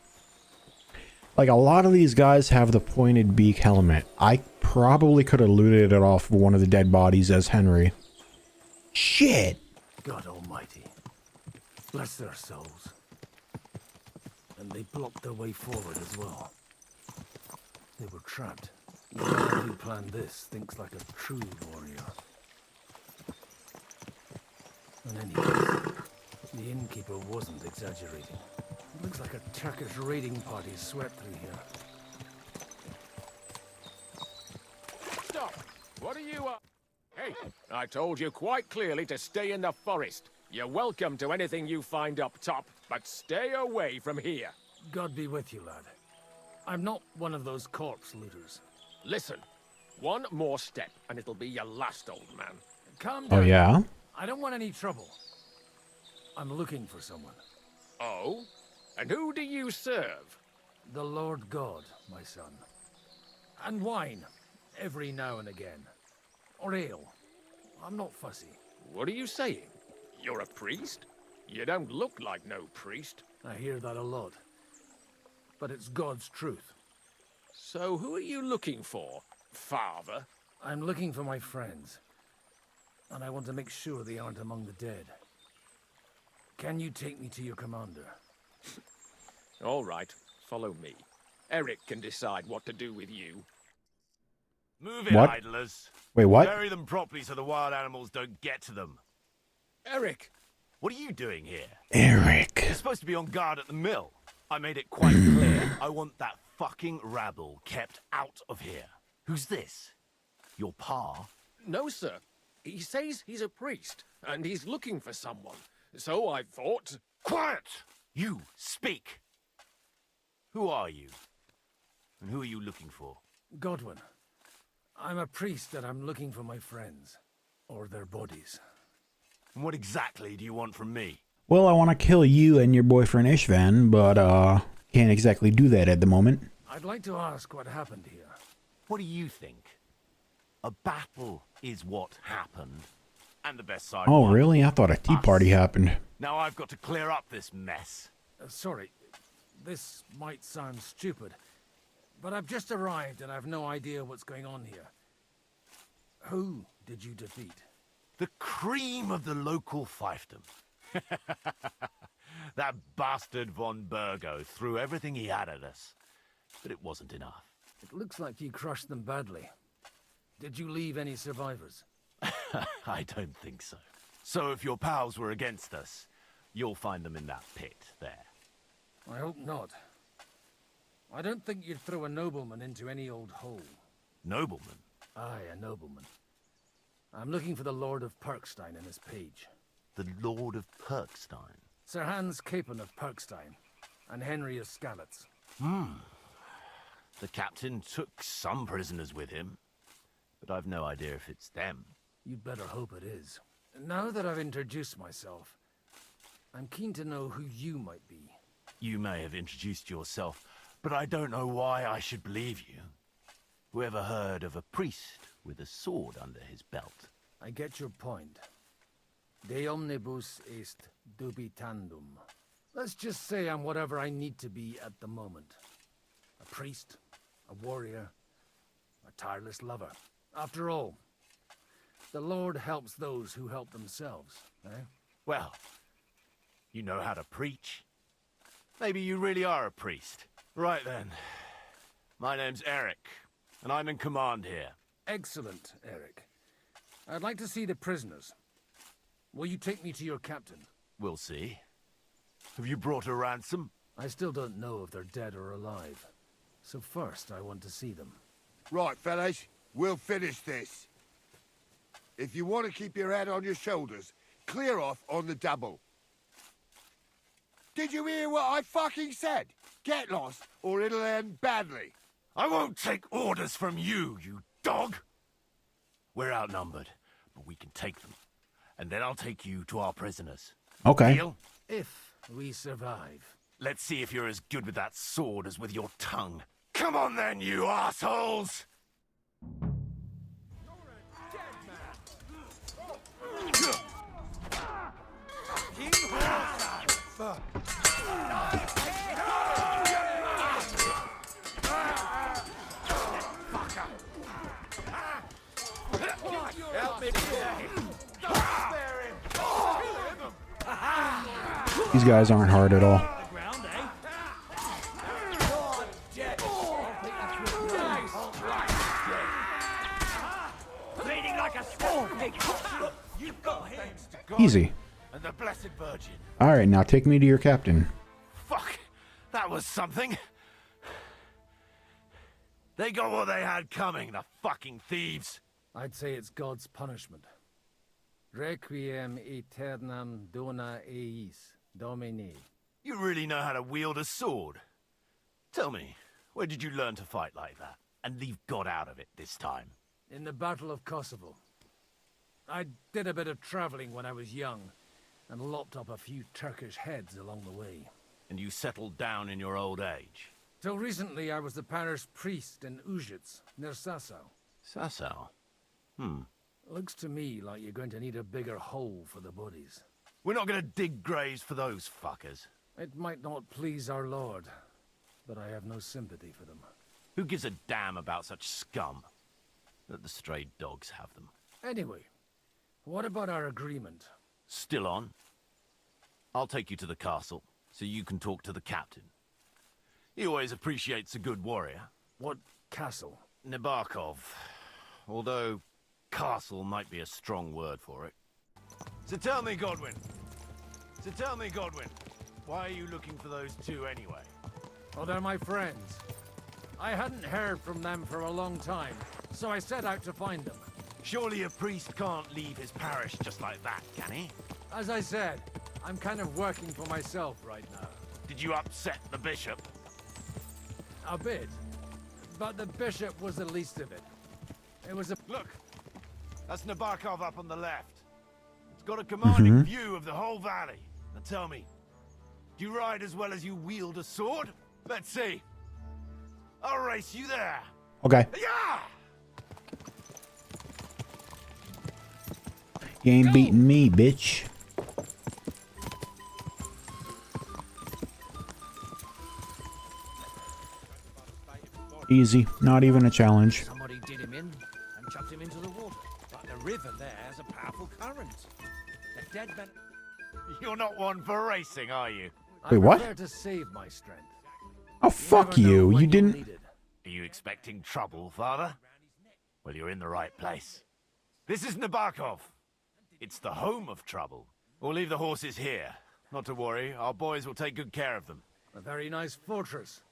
Like, a lot of these guys have the pointed beak helmet. I probably could have looted it off one of the dead bodies as Henry. Shit! God almighty. Bless their souls. And they blocked their way forward as well. They were trapped. Whoever who planned this thinks like a true warrior. In any case, the innkeeper wasn't exaggerating. It looks like a Turkish raiding party swept through here. Stop! What are you up? Hey, I told you quite clearly to stay in the forest. You're welcome to anything you find up top, but stay away from here. God be with you, lad. I'm not one of those corpse looters. Listen, one more step and it'll be your last, old man. Calm down. Oh, yeah? I don't want any trouble. I'm looking for someone. Oh? And who do you serve? The Lord God, my son. And wine, every now and again. Or ale. I'm not fussy. What are you saying? You're a priest? You don't look like no priest. I hear that a lot. But it's God's truth. So who are you looking for, Father? I'm looking for my friends. And I want to make sure they aren't among the dead. Can you take me to your commander? All right, follow me. Eric can decide what to do with you. Move it, What? idlers. Wait, what? Bury them properly so the wild animals don't get to them. Eric! What are you doing here? Eric. You're supposed to be on guard at the mill. I made it quite clear. I want that fucking rabble kept out of here. Who's this? Your pa? No, sir. He says he's a priest, and he's looking for someone. So I thought... Quiet! You, speak! Who are you? And who are you looking for? Godwin. I'm a priest and I'm looking for my friends. Or their bodies. And what exactly do you want from me? Well, I want to kill you and your boyfriend Ishvan, but, can't exactly do that at the moment. I'd like to ask what happened here. What do you think? A battle is what happened. And the best side Oh, won. really? I thought a tea party happened. Now I've got to clear up this mess. Sorry, this might sound stupid, but I've just arrived and I've no idea what's going on here. Who did you defeat? The cream of the local fiefdom. That bastard von Burgo threw everything he had at us, but it wasn't enough. It looks like you crushed them badly. Did you leave any survivors? I don't think so. So if your pals were against us, you'll find them in that pit there. I hope not. I don't think you'd throw a nobleman into any old hole. Nobleman? Aye, a nobleman. I'm looking for the Lord of Perkstein and his page. The Lord of Perkstein? Sir Hans Capon of Perkstein, and Henry of Skalitz. The captain took some prisoners with him, but I've no idea if it's them. You'd better hope it is. Now that I've introduced myself, I'm keen to know who you might be. You may have introduced yourself, but I don't know why I should believe you. Whoever heard of a priest with a sword under his belt? I get your point. De omnibus est dubitandum. Let's just say I'm whatever I need to be at the moment. A priest, a warrior, a tireless lover. After all, the Lord helps those who help themselves, eh? Well, you know how to preach. Maybe you really are a priest. Right then. My name's Eric, and I'm in command here. Excellent, Eric. I'd like to see the prisoners. Will you take me to your captain? We'll see. Have you brought a ransom? I still don't know if they're dead or alive. So first, I want to see them. Right, fellas. We'll finish this. If you want to keep your head on your shoulders, clear off on the double. Did you hear what I fucking said? Get lost, or it'll end badly. I won't take orders from you, you dog! We're outnumbered, but we can take them. And then I'll take you to our prisoners. Okay. Deal? If we survive. Let's see if you're as good with that sword as with your tongue. Come on then, you assholes! These guys aren't hard at all. Easy. And the Blessed Virgin. All right, now take me to your captain. Fuck, that was something. They got what they had coming, the fucking thieves. I'd say it's God's punishment. Requiem aeternam dona eis, Domini. You really know how to wield a sword. Tell me, where did you learn to fight like that? And leave God out of it this time? In the Battle of Kosovo. I did a bit of traveling when I was young, and lopped up a few Turkish heads along the way. And you settled down in your old age? Till recently, I was the parish priest in Užice, near Sasau. Sasau? Looks to me like you're going to need a bigger hole for the bodies. We're not gonna dig graves for those fuckers. It might not please our Lord, but I have no sympathy for them. Who gives a damn about such scum? Let the stray dogs have them. Anyway, what about our agreement? Still on. I'll take you to the castle, so you can talk to the captain. He always appreciates a good warrior. What castle? Nabokov. Although, castle might be a strong word for it. So tell me, Godwin. Why are you looking for those two anyway? Oh, they're my friends. I hadn't heard from them for a long time, so I set out to find them. Surely a priest can't leave his parish just like that, can he? As I said, I'm kind of working for myself right now. Did you upset the bishop? A bit. But the bishop was the least of it. It was a... Look! That's Nabokov up on the left. It's got a commanding view of the whole valley. Now tell me, do you ride as well as you wield a sword? Let's see. I'll race you there. Okay. Yeah! You ain't beating me, bitch. Easy. Not even a challenge. Somebody did him in and chucked him into the water. But the river there has a powerful current. The dead man... You're not one for racing, are you? Wait, what? I prefer to save my strength. Oh, fuck you. You didn't... Are you expecting trouble, Father? Well, you're in the right place. This is Nabokov. It's the home of trouble. We'll leave the horses here. Not to worry, our boys will take good care of them. A very nice fortress.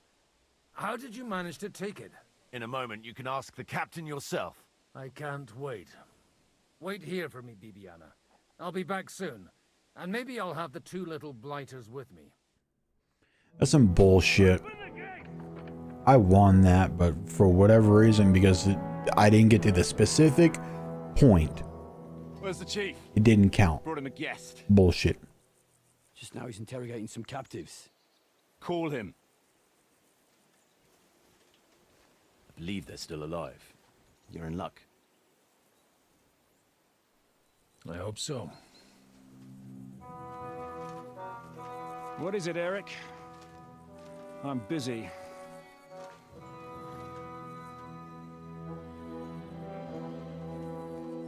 How did you manage to take it? In a moment, you can ask the captain yourself. I can't wait. Wait here for me, Bibiana. I'll be back soon. And maybe I'll have the two little blighters with me. That's some bullshit. I won that, but for whatever reason, because I didn't get to the specific point, Where's the chief? it didn't count. Brought him a guest. Bullshit. Just now he's interrogating some captives. Call him. I believe they're still alive. You're in luck. I hope so. What is it, Eric? I'm busy.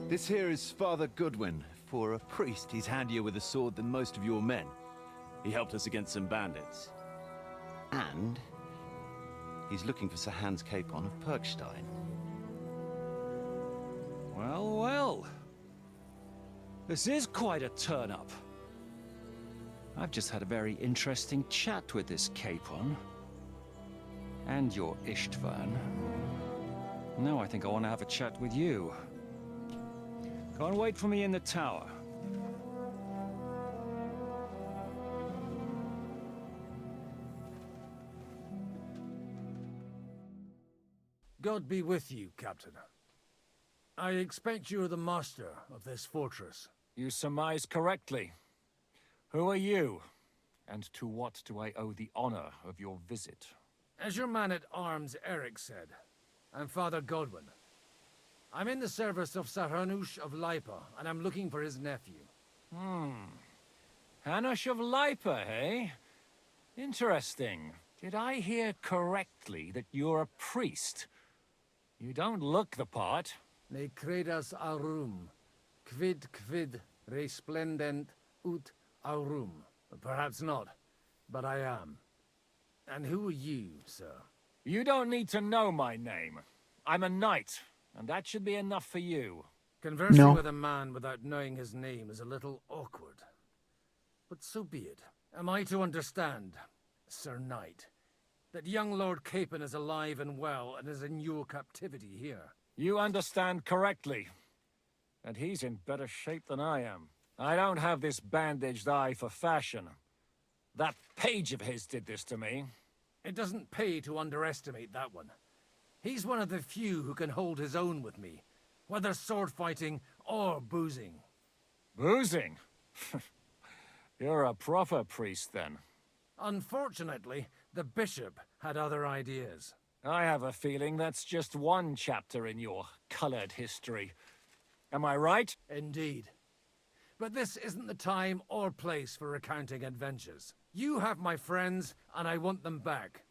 This here is Father Goodwin. For a priest, he's handier with a sword than most of your men. He helped us against some bandits. And he's looking for Sir Hans Capon of Perkstein. Well, well. This is quite a turn-up. I've just had a very interesting chat with this Capon. And your Istvan. Now I think I want to have a chat with you. Go and wait for me in the tower. God be with you, Captain. I expect you're the master of this fortress. You surmise correctly. Who are you? And to what do I owe the honor of your visit? As your man-at-arms Eric said, I'm Father Godwin. I'm in the service of Sir Hanush of Lipa, and I'm looking for his nephew. Hanush of Lipa, eh? Interesting. Did I hear correctly that you're a priest? You don't look the part. Ne credas aurum, quid resplendent ut aurum. Perhaps not, but I am. And who are you, sir? You don't need to know my name. I'm a knight, and that should be enough for you. Conversing with a man without knowing his name is a little awkward. But so be it. Am I to understand, Sir Knight, that young Lord Capon is alive and well and is in your captivity here? You understand correctly. And he's in better shape than I am. I don't have this bandaged eye for fashion. That page of his did this to me. It doesn't pay to underestimate that one. He's one of the few who can hold his own with me, whether sword fighting or boozing. Boozing? You're a proper priest, then. Unfortunately, the bishop had other ideas. I have a feeling that's just one chapter in your colored history. Am I right? Indeed. But this isn't the time or place for recounting adventures. You have my friends, and I want them back.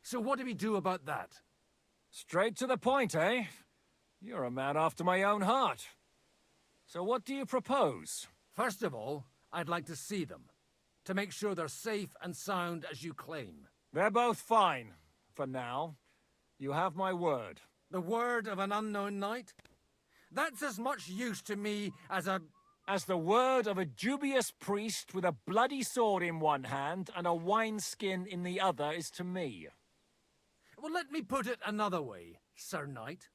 So what do we do about that? Straight to the point, eh? You're a man after my own heart. So what do you propose? First of all, I'd like to see them, to make sure they're safe and sound as you claim. They're both fine, for now. You have my word. The word of an unknown knight? That's as much use to me as the word of a dubious priest with a bloody sword in one hand and a wineskin in the other is to me. Well, let me put it another way, Sir Knight.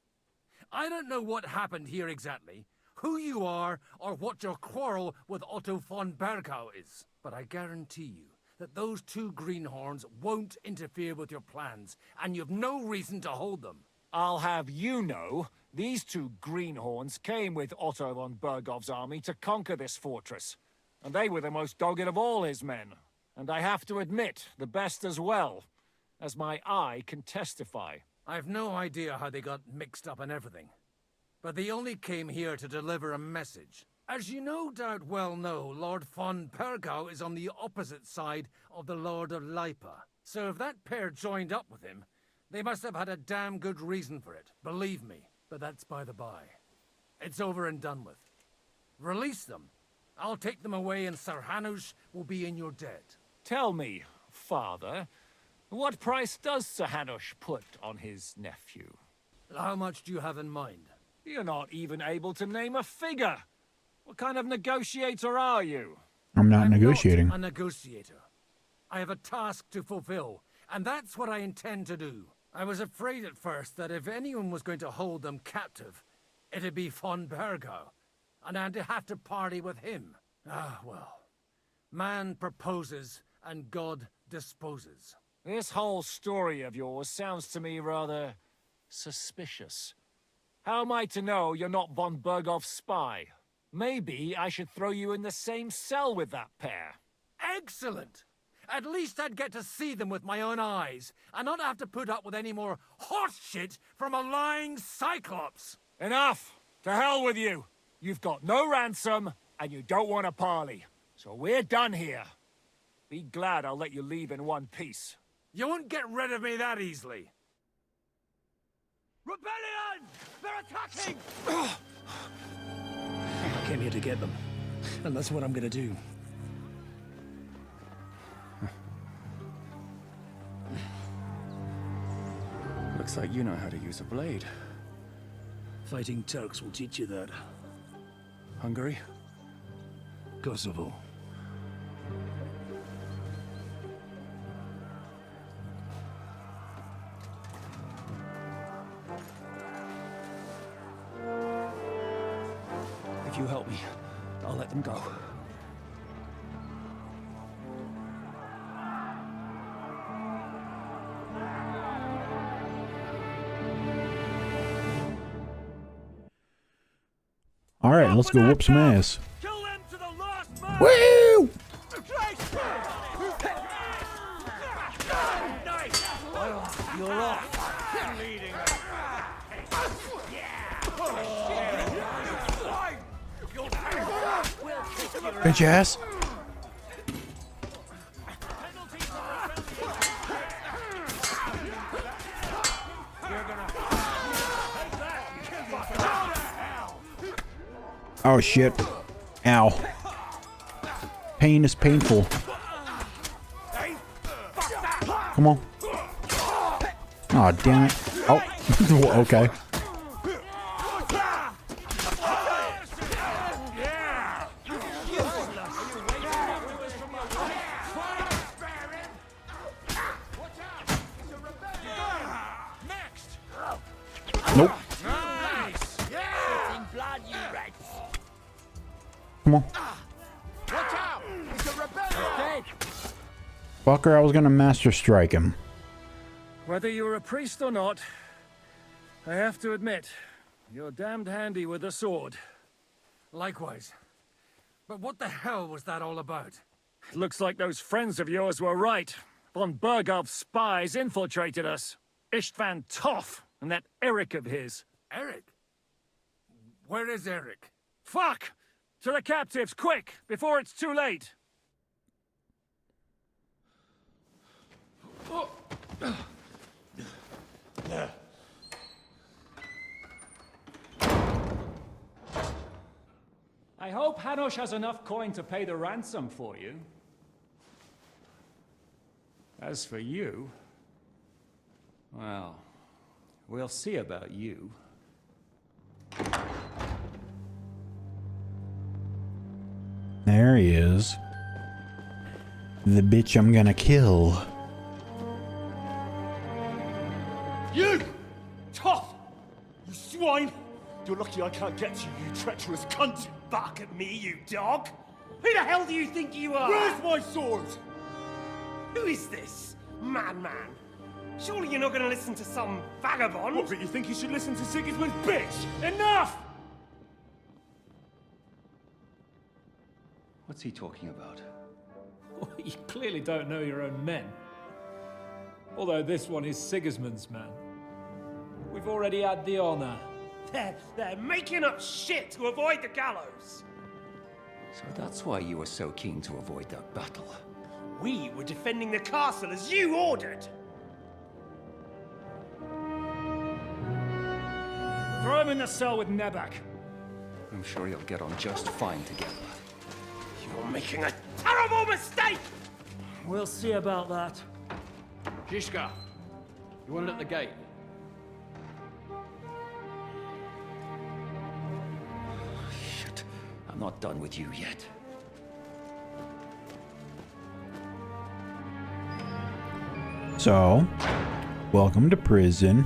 I don't know what happened here exactly, who you are, or what your quarrel with Otto von Bergau is. But I guarantee you that those two greenhorns won't interfere with your plans, and you've no reason to hold them. I'll have you know, these two greenhorns came with Otto von Bergov's army to conquer this fortress. And they were the most dogged of all his men. And I have to admit, the best as well, as my eye can testify. I've no idea how they got mixed up in everything. But they only came here to deliver a message. As you no doubt well know, Lord von Bergau is on the opposite side of the Lord of Lipa. So if that pair joined up with him, they must have had a damn good reason for it, believe me. But that's by the by. It's over and done with. Release them. I'll take them away and Sir Hanush will be in your debt. Tell me, Father, what price does Sir Hanush put on his nephew? How much do you have in mind? You're not even able to name a figure. What kind of negotiator are you? I'm not negotiating. Not a negotiator. I have a task to fulfill, and that's what I intend to do. I was afraid at first that if anyone was going to hold them captive, it'd be von Bergau, and I'd have to party with him. Ah, well. Man proposes, and God disposes. This whole story of yours sounds to me rather suspicious. How am I to know you're not von Bergov's spy? Maybe I should throw you in the same cell with that pair. Excellent! At least I'd get to see them with my own eyes, and not have to put up with any more horse shit from a lying cyclops! Enough! To hell with you! You've got no ransom, and you don't want a parley. So we're done here. Be glad I'll let you leave in one piece. You won't get rid of me that easily. Rebellion! They're attacking! I came here to get them, and that's what I'm gonna do. Looks like you know how to use a blade. Fighting Turks will teach you that. Hungary? Kosovo. If you help me, I'll let them go. All right, let's go whoop some ass. Kill them to the last man! Woo! Nice! You're off. Leading. Bitch ass. Oh shit. Ow. Pain is painful. Come on. Oh, damn it. Oh, okay. Nope. Come on. Fucker, I was gonna master strike him. Whether you're a priest or not, I have to admit, you're damned handy with a sword. Likewise. But what the hell was that all about? It looks like those friends of yours were right. Von Bergov's spies infiltrated us. Istvan Toth and that Eric of his. Eric? Where is Eric? Fuck! To the captives, quick, before it's too late! I hope Hanush has enough coin to pay the ransom for you. As for you, well, we'll see about you. There he is. The bitch I'm gonna kill. You! Tough! You swine! You're lucky I can't get to you, you treacherous cunt! Bark at me, you dog! Who the hell do you think you are? Where's my sword? Who is this? Madman! Surely you're not gonna listen to some vagabond? What, but you think you should listen to Sigismund's bitch? Enough! What's he talking about? You clearly don't know your own men. Although this one is Sigismund's man. We've already had the honor. They're making up shit to avoid the gallows! So that's why you were so keen to avoid that battle. We were defending the castle as you ordered! Throw him in the cell with Nebak. I'm sure you'll get on just fine together. You're making a terrible mistake! We'll see about that. Zizka, you want it at the gate? Shit, I'm not done with you yet. So, welcome to prison.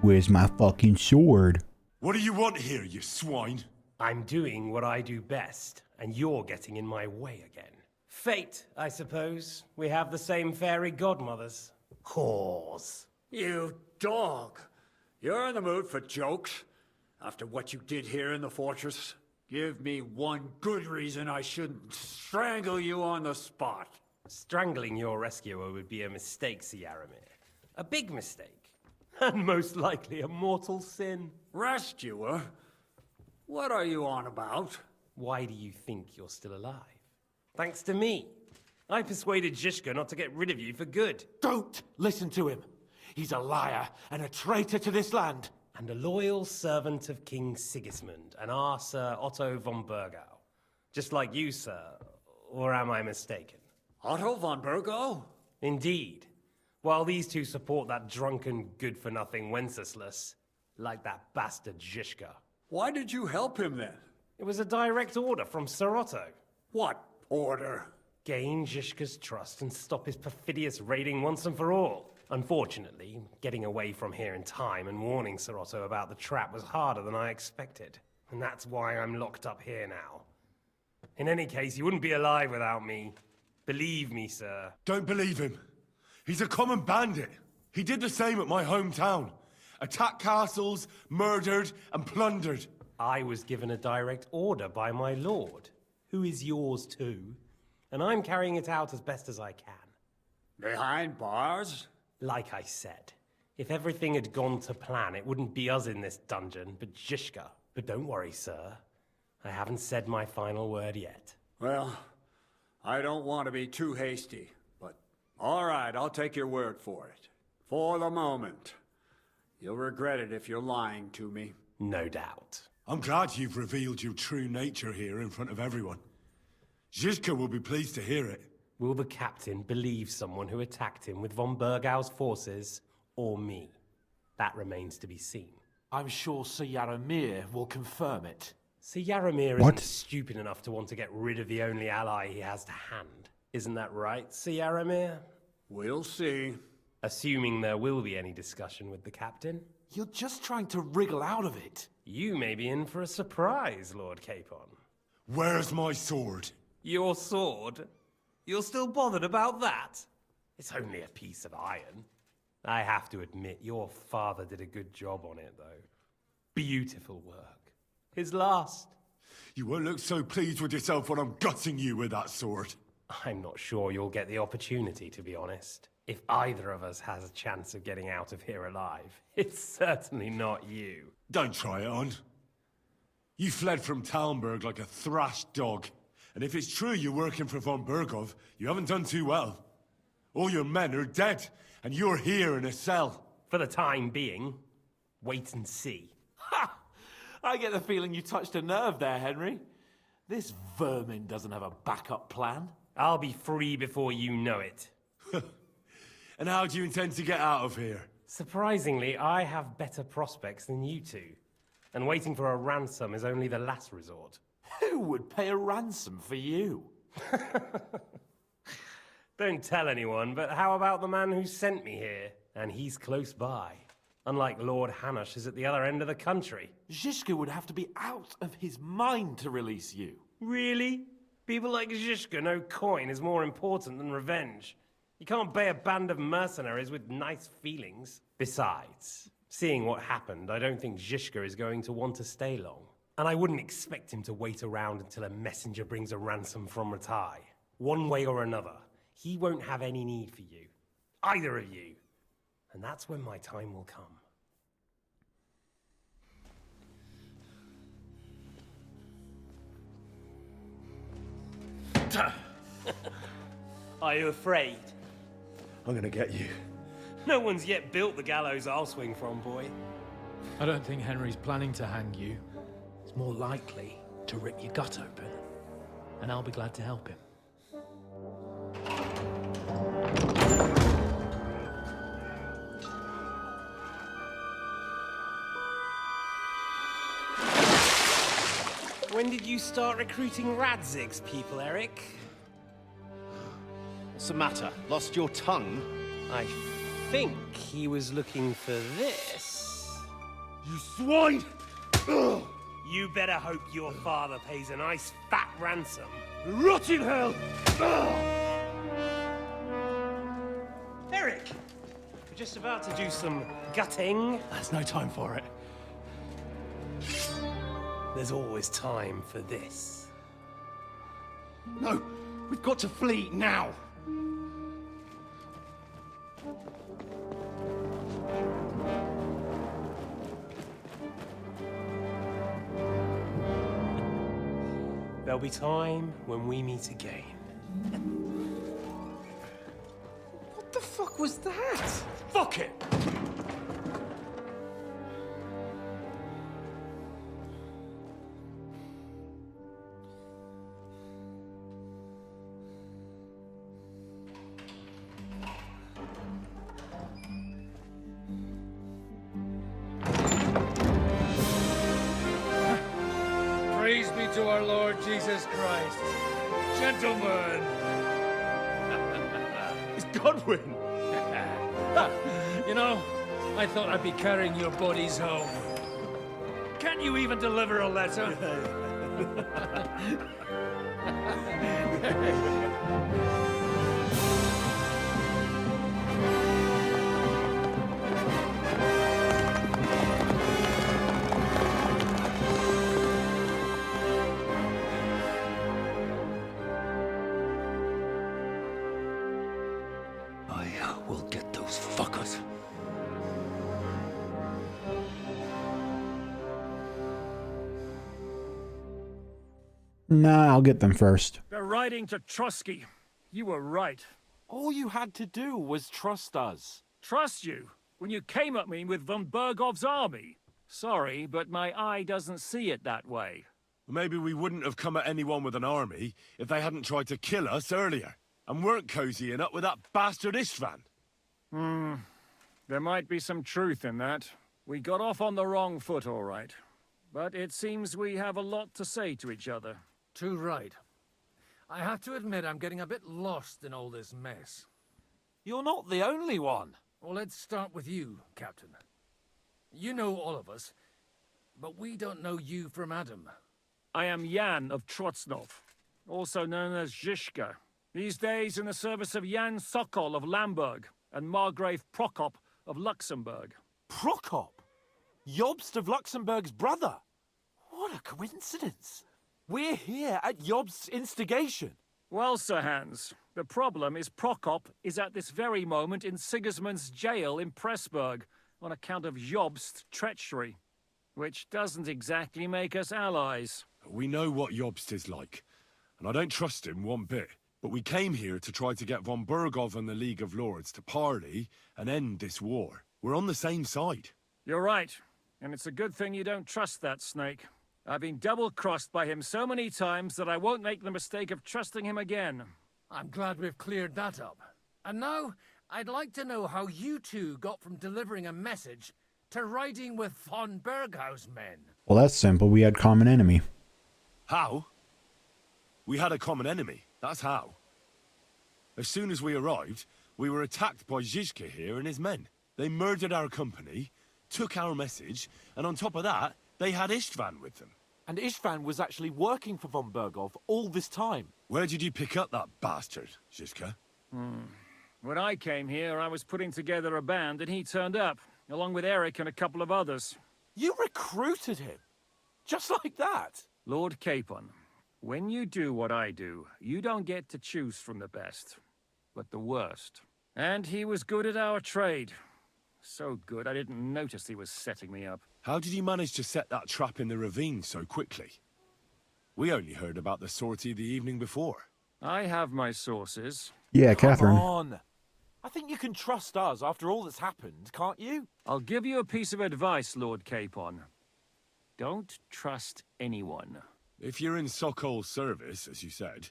Where's my fucking sword? What do you want here, you swine? I'm doing what I do best, and you're getting in my way again. Fate, I suppose. We have the same fairy godmothers. Whores. You dog! You're in the mood for jokes? After what you did here in the fortress? Give me one good reason I shouldn't strangle you on the spot. Strangling your rescuer would be a mistake, Sierramir. A big mistake. And most likely a mortal sin. Rescuer? What are you on about? Why do you think you're still alive? Thanks to me. I persuaded Zizka not to get rid of you for good. Don't listen to him. He's a liar and a traitor to this land. And a loyal servant of King Sigismund and our Sir Otto von Bergau. Just like you, sir. Or am I mistaken? Otto von Bergau? Indeed. While these two support that drunken, good-for-nothing Wenceslas, like that bastard Zizka. Why did you help him then? It was a direct order from Sir Otto. What order? Gain Zizka's trust and stop his perfidious raiding once and for all. Unfortunately, getting away from here in time and warning Sir Otto about the trap was harder than I expected. And that's why I'm locked up here now. In any case, you wouldn't be alive without me. Believe me, sir. Don't believe him. He's a common bandit. He did the same at my hometown. Attacked castles, murdered, and plundered. I was given a direct order by my lord, who is yours too, and I'm carrying it out as best as I can. Behind bars? Like I said, if everything had gone to plan, it wouldn't be us in this dungeon, but Zizka. But don't worry, sir. I haven't said my final word yet. Well, I don't want to be too hasty, but all right, I'll take your word for it. For the moment. You'll regret it if you're lying to me. No doubt. I'm glad you've revealed your true nature here in front of everyone. Zizka will be pleased to hear it. Will the captain believe someone who attacked him with von Bergau's forces, or me? That remains to be seen. I'm sure Sir Yaramir will confirm it. Sir Yaramir isn't stupid enough to want to get rid of the only ally he has to hand. Isn't that right, Sir Yaramir? We'll see. Assuming there will be any discussion with the captain. You're just trying to wriggle out of it. You may be in for a surprise, Lord Capon. Where's my sword? Your sword? You're still bothered about that? It's only a piece of iron. I have to admit, your father did a good job on it, though. Beautiful work. His last. You won't look so pleased with yourself when I'm gutting you with that sword. I'm not sure you'll get the opportunity, to be honest. If either of us has a chance of getting out of here alive, it's certainly not you. Don't try it on. You fled from Talmberg like a thrashed dog. And if it's true you're working for von Bergov, you haven't done too well. All your men are dead, and you're here in a cell. For the time being, wait and see. Ha! I get the feeling you touched a nerve there, Henry. This vermin doesn't have a backup plan. I'll be free before you know it. And how do you intend to get out of here? Surprisingly, I have better prospects than you two. And waiting for a ransom is only the last resort. Who would pay a ransom for you? Don't tell anyone, but how about the man who sent me here? And he's close by. Unlike Lord Hanush is at the other end of the country. Zhishka would have to be out of his mind to release you. Really? People like Zhishka know coin is more important than revenge. You can't pay a band of mercenaries with nice feelings. Besides, seeing what happened, I don't think Zhishka is going to want to stay long. And I wouldn't expect him to wait around until a messenger brings a ransom from Ratai. One way or another, he won't have any need for you. Either of you. And that's when my time will come. Are you afraid? I'm gonna get you. No one's yet built the gallows I'll swing from, boy. I don't think Henry's planning to hang you. He's more likely to rip your gut open. And I'll be glad to help him. When did you start recruiting Radzig's people, Eric? What's the matter? Lost your tongue? I think he was looking for this. You swine! Ugh. You better hope your father pays a nice fat ransom. Rot in hell! Eric! We're just about to do some gutting. There's no time for it. There's always time for this. No, we've got to flee now. There'll be time when we meet again. What the fuck was that? Fuck it! Praise be to our Lord Jesus Christ. Gentlemen! It's Godwin! You know, I thought I'd be carrying your bodies home. Can't you even deliver a letter? I will get those fuckers. Nah, I'll get them first. They're riding to Trusky. You were right. All you had to do was trust us. Trust you? When you came at me with von Bergov's army? Sorry, but my eye doesn't see it that way. Maybe we wouldn't have come at anyone with an army if they hadn't tried to kill us earlier, and weren't cozying up with that bastard Istvan. There might be some truth in that. We got off on the wrong foot, all right. But it seems we have a lot to say to each other. Too right. I have to admit I'm getting a bit lost in all this mess. You're not the only one. Well, let's start with you, Captain. You know all of us, but we don't know you from Adam. I am Jan of Trotsnov, also known as Zhishka. These days in the service of Jan Sokol of Lamberg and Margrave Prokop of Luxembourg. Prokop? Jobst of Luxembourg's brother? What a coincidence. We're here at Jobst's instigation. Well, Sir Hans, the problem is Prokop is at this very moment in Sigismund's jail in Pressburg on account of Jobst's treachery, which doesn't exactly make us allies. We know what Jobst is like, and I don't trust him one bit. But we came here to try to get von Bergov and the League of Lords to parley and end this war. We're on the same side. You're right, and it's a good thing you don't trust that snake. I've been double-crossed by him so many times that I won't make the mistake of trusting him again. I'm glad we've cleared that up. And now, I'd like to know how you two got from delivering a message to riding with von Bergau's men. Well, that's simple. We had common enemy. How? We had a common enemy. That's how. As soon as we arrived, we were attacked by Zhizka here and his men. They murdered our company, took our message, and on top of that, they had Istvan with them. And Istvan was actually working for von Bergov all this time. Where did you pick up that bastard, Zhizka? When I came here, I was putting together a band and he turned up, along with Eric and a couple of others. You recruited him? Just like that? Lord Capon, when you do what I do, you don't get to choose from the best, but the worst. And he was good at our trade. So good, I didn't notice he was setting me up. How did you manage to set that trap in the ravine so quickly? We only heard about the sortie the evening before. I have my sources. Yeah, Catherine. Come on. I think you can trust us after all that's happened, can't you? I'll give you a piece of advice, Lord Capon. Don't trust anyone. If you're in Sokol's service, as you said,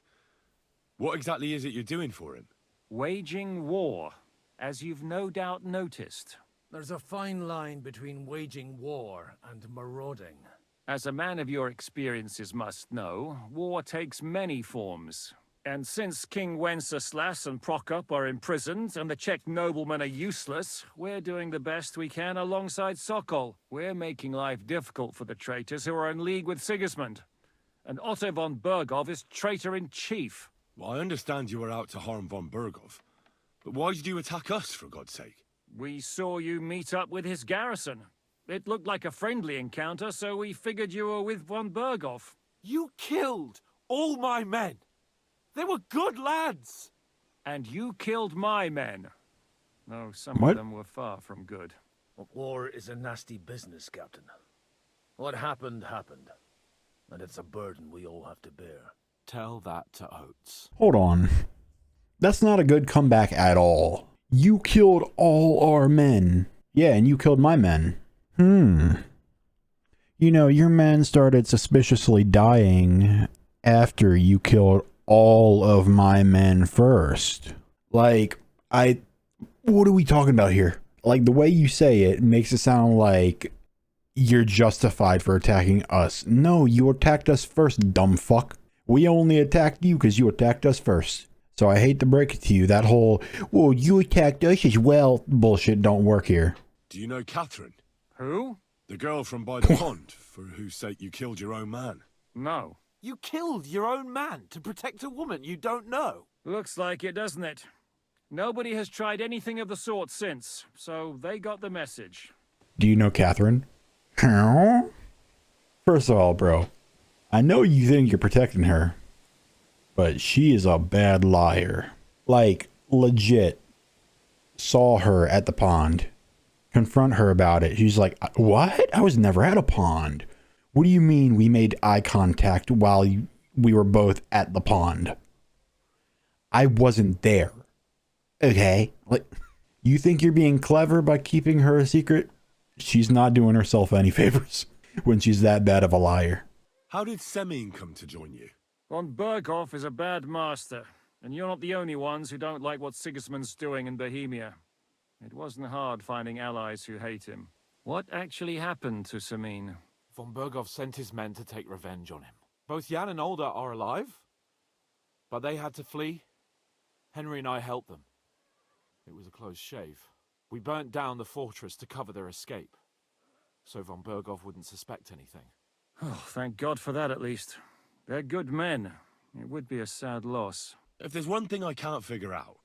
what exactly is it you're doing for him? Waging war, as you've no doubt noticed. There's a fine line between waging war and marauding. As a man of your experiences must know, war takes many forms. And since King Wenceslas and Prokop are imprisoned and the Czech noblemen are useless, we're doing the best we can alongside Sokol. We're making life difficult for the traitors who are in league with Sigismund. And Otto von Bergov is traitor-in-chief. Well, I understand you were out to harm von Bergov. But why did you attack us, for God's sake? We saw you meet up with his garrison. It looked like a friendly encounter, so we figured you were with von Bergov. You killed all my men. They were good lads. And you killed my men. Though some What? of them were far from good. War is a nasty business, Captain. What happened, happened. And it's a burden we all have to bear. Tell that to Oates. Hold on. That's not a good comeback at all. You killed all our men. Yeah, and you killed my men. You know, your men started suspiciously dying after you killed all of my men first. Like, what are we talking about here? Like, the way you say it makes it sound like you're justified for attacking us. No, you attacked us first, dumb fuck. We only attacked you because you attacked us first. So I hate to break it to you, that whole, well, you attacked us as well, bullshit don't work here. Do you know Catherine? Who? The girl from by the pond, for whose sake you killed your own man. No. You killed your own man to protect a woman you don't know. Looks like it, doesn't it? Nobody has tried anything of the sort since, so they got the message. Do you know Catherine? First of all, bro, I know you think you're protecting her, but she is a bad liar. Like, legit. Saw her at the pond. Confront her about it. She's like, what? I was never at a pond. What do you mean we made eye contact while we were both at the pond? I wasn't there. Okay? Like, you think you're being clever by keeping her a secret? she's not doing herself any favors when she's that bad of a liar. How did Semine come to join you? Von Berghoff is a bad master, and you're not the only ones who don't like what Sigismund's doing in Bohemia. It wasn't hard finding allies who hate him. What actually happened to Semine? Von Berghoff sent his men to take revenge on him. Both Jan and Olda are alive, but they had to flee. Henry and I helped them. It was a close shave. We burnt down the fortress to cover their escape, so Von Berghoff wouldn't suspect anything. Oh, thank God for that at least. They're good men. It would be a sad loss. If there's one thing I can't figure out,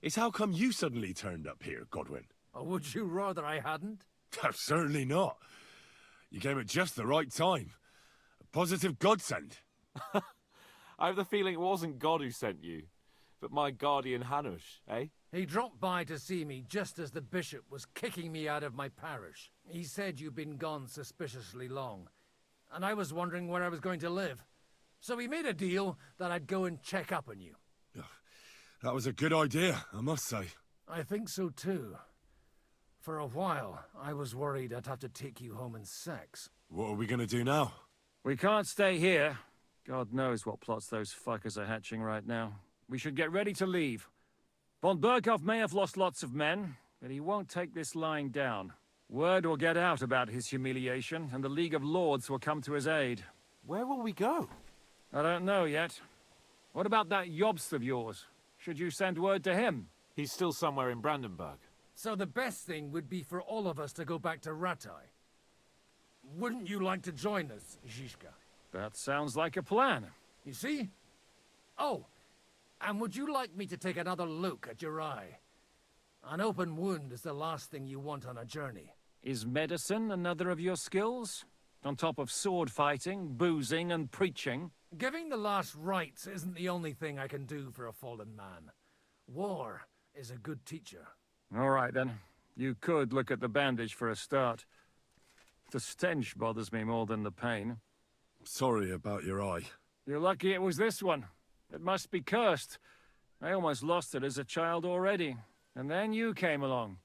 it's how come you suddenly turned up here, Godwin? Or would you rather I hadn't? Certainly not. You came at just the right time. A positive godsend. I have the feeling it wasn't God who sent you, but my guardian Hanush, eh? He dropped by to see me just as the bishop was kicking me out of my parish. He said you'd been gone suspiciously long, and I was wondering where I was going to live. So we made a deal that I'd go and check up on you. That was a good idea, I must say. I think so too. For a while, I was worried I'd have to take you home in sex. What are we gonna do now? We can't stay here. God knows what plots those fuckers are hatching right now. We should get ready to leave. Von Berghoff may have lost lots of men, but he won't take this lying down. Word will get out about his humiliation, and the League of Lords will come to his aid. Where will we go? I don't know yet. What about that Jobst of yours? Should you send word to him? He's still somewhere in Brandenburg. So the best thing would be for all of us to go back to Ratai. Wouldn't you like to join us, Zizka? That sounds like a plan. You see? Oh, and would you like me to take another look at your eye? An open wound is the last thing you want on a journey. Is medicine another of your skills? On top of sword fighting, boozing, and preaching? Giving the last rites isn't the only thing I can do for a fallen man. War is a good teacher. All right, then. You could look at the bandage for a start. The stench bothers me more than the pain. Sorry about your eye. You're lucky it was this one. It must be cursed. I almost lost it as a child already. And then you came along.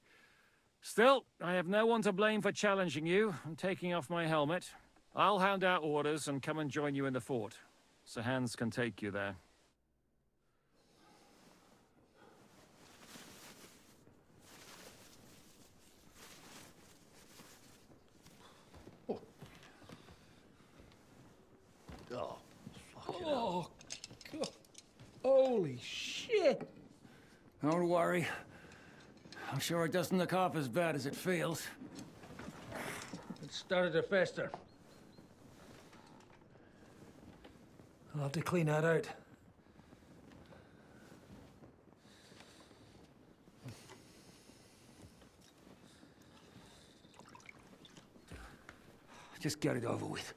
Still, I have no one to blame for challenging you and taking off my helmet. I'll hand out orders and come and join you in the fort. Sir Hans can take you there. Oh, God. Holy shit! Don't worry. I'm sure it doesn't look half as bad as it feels. It started to fester. I'll have to clean that out. Just get it over with.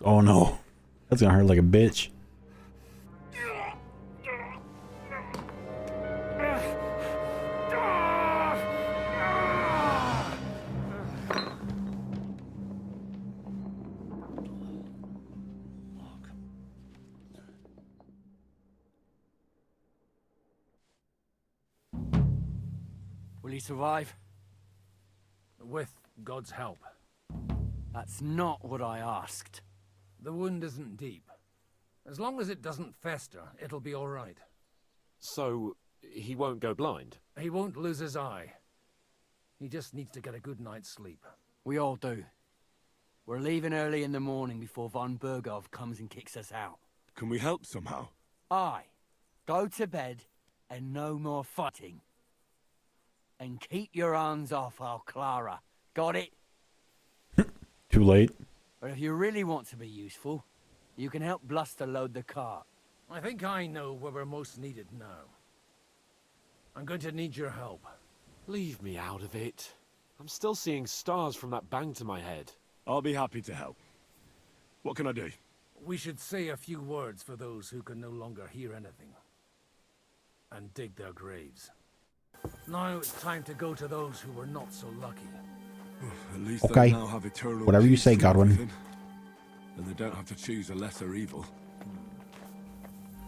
Oh no. That's gonna hurt like a bitch. Will he survive? With God's help. That's not what I asked. The wound isn't deep. As long as it doesn't fester, it'll be all right. So, he won't go blind? He won't lose his eye. He just needs to get a good night's sleep. We all do. We're leaving early in the morning before Von Berghoff comes and kicks us out. Can we help somehow? Aye. Go to bed and no more fighting. And keep your hands off our Clara. Got it? Too late. But if you really want to be useful, you can help Bluster load the cart. I think I know where we're most needed now. I'm going to need your help. Leave me out of it. I'm still seeing stars from that bang to my head. I'll be happy to help. What can I do? We should say a few words for those who can no longer hear anything. And dig their graves. Now it's time to go to those who were not so lucky. At least Okay. they now have eternal Whatever you peace say, through Godwin. everything, and they don't have to choose a lesser evil.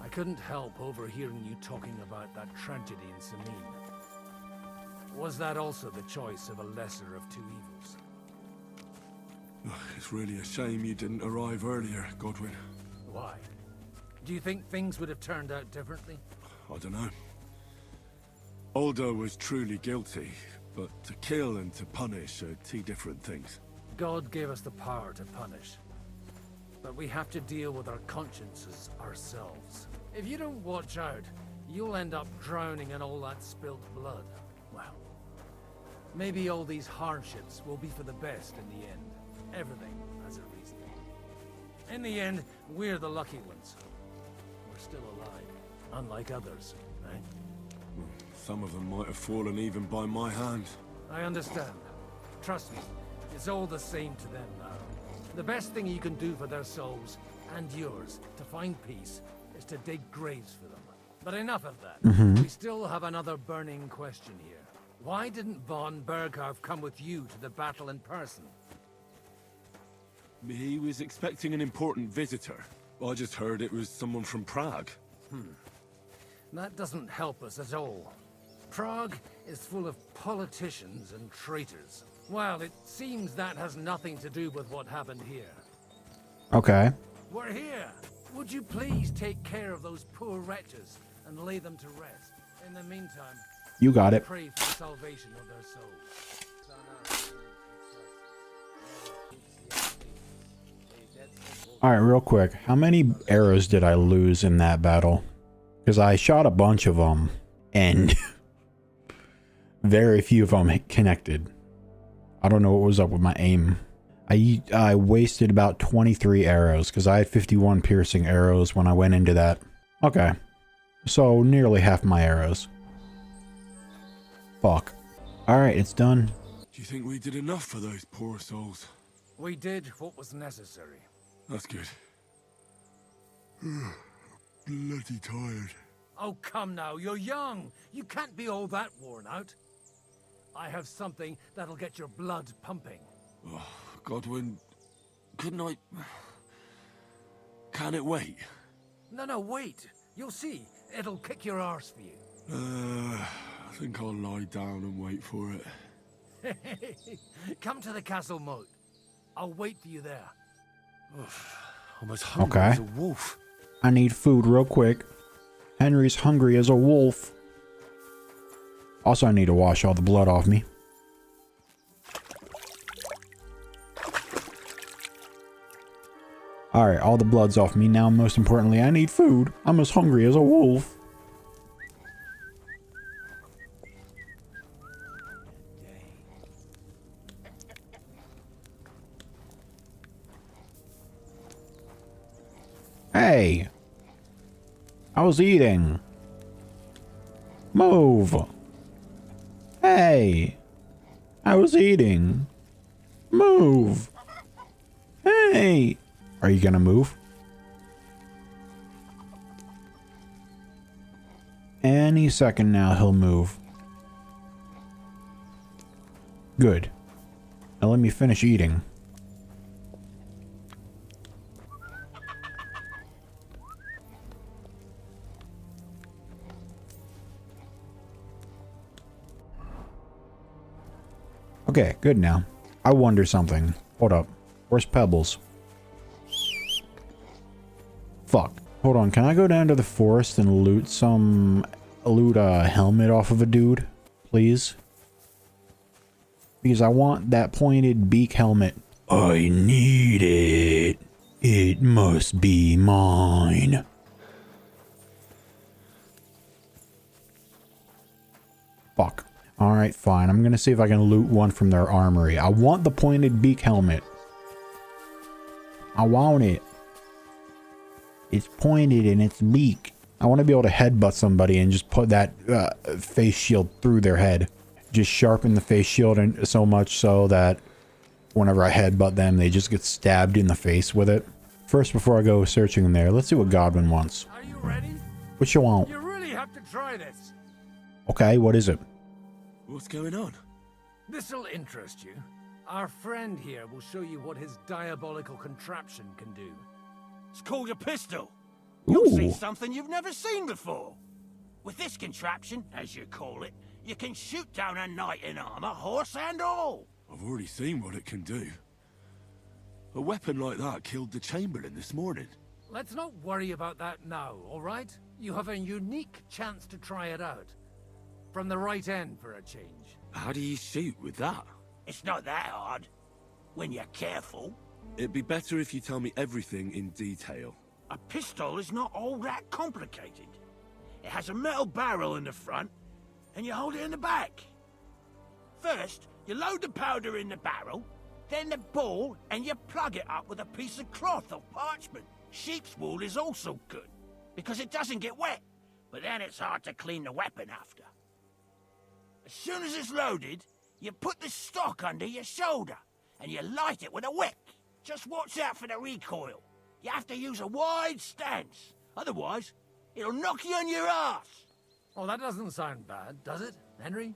I couldn't help overhearing you talking about that tragedy in Samin. Was that also the choice of a lesser of two evils? It's really a shame you didn't arrive earlier, Godwin. Why? Do you think things would have turned out differently? I don't know. Aldo was truly guilty, but to kill and to punish are two different things. God gave us the power to punish. But we have to deal with our consciences ourselves. If you don't watch out, you'll end up drowning in all that spilt blood. Well, maybe all these hardships will be for the best in the end. Everything has a reason. In the end, we're the lucky ones. We're still alive, unlike others, right? Some of them might have fallen even by my hand. I understand. Trust me, it's all the same to them now. The best thing you can do for their souls, and yours, to find peace, is to dig graves for them. But enough of that. We still have another burning question here. Why didn't von Berghoff come with you to the battle in person? He was expecting an important visitor. I just heard it was someone from Prague. That doesn't help us at all. Prague is full of politicians and traitors. Well, it seems that has nothing to do with what happened here. Okay. We're here. Would you please take care of those poor wretches and lay them to rest? In the meantime, You got it. pray for the salvation of their souls. Alright, real quick. How many arrows did I lose in that battle? Because I shot a bunch of them, and very few of them connected. I don't know what was up with my aim. I wasted about 23 arrows, because I had 51 piercing arrows when I went into that. Okay. So, nearly half my arrows. Fuck. Alright, it's done. Do you think we did enough for those poor souls? We did what was necessary. That's good. Bloody tired. Oh, come now, you're young. You can't be all that worn out. I have something that'll get your blood pumping. Oh, Godwin, couldn't I... Can it wait? No, wait. You'll see. It'll kick your arse for you. I think I'll lie down and wait for it. Come to the castle moat. I'll wait for you there. I'm as hungry as a wolf. I need food real quick. Henry's hungry as a wolf. Also, I need to wash all the blood off me. Alright, all the blood's off me. Now, most importantly, I need food. I'm as hungry as a wolf. Hey! I was eating. Move! Hey! I was eating. Move! Hey! Are you gonna move? Any second now he'll move. Good. Now let me finish eating. Okay, good now. I wonder something. Hold up. Where's Pebbles? Fuck. Hold on, can I go down to the forest and loot a helmet off of a dude? Please? Because I want that pointed beak helmet. I need it. It must be mine. Fuck. Alright, fine. I'm gonna see if I can loot one from their armory. I want the pointed beak helmet. I want it. It's pointed in its beak. I want to be able to headbutt somebody and just put that face shield through their head. Just sharpen the face shield so much so that whenever I headbutt them, they just get stabbed in the face with it. First, before I go searching in there, let's see what Godwin wants. Are you ready? What you want? You really have to try this. Okay, what is it? What's going on? This'll interest you. Our friend here will show you what his diabolical contraption can do. It's called a pistol. You'll see Ooh. something you've never seen before. With this contraption, as you call it, you can shoot down a knight in armor, horse and all. I've already seen what it can do. A weapon like that killed the Chamberlain this morning. Let's not worry about that now, all right? You have a unique chance to try it out. From the right end for a change. How do you shoot with that? It's not that hard, when you're careful. It'd be better if you tell me everything in detail. A pistol is not all that complicated. It has a metal barrel in the front, and you hold it in the back. First, you load the powder in the barrel, then the ball, and you plug it up with a piece of cloth or parchment. Sheep's wool is also good, because it doesn't get wet, but then it's hard to clean the weapon after. As soon as it's loaded, you put the stock under your shoulder, and you light it with a wick. Just watch out for the recoil. You have to use a wide stance, otherwise it'll knock you on your ass. Oh, that doesn't sound bad, does it, Henry?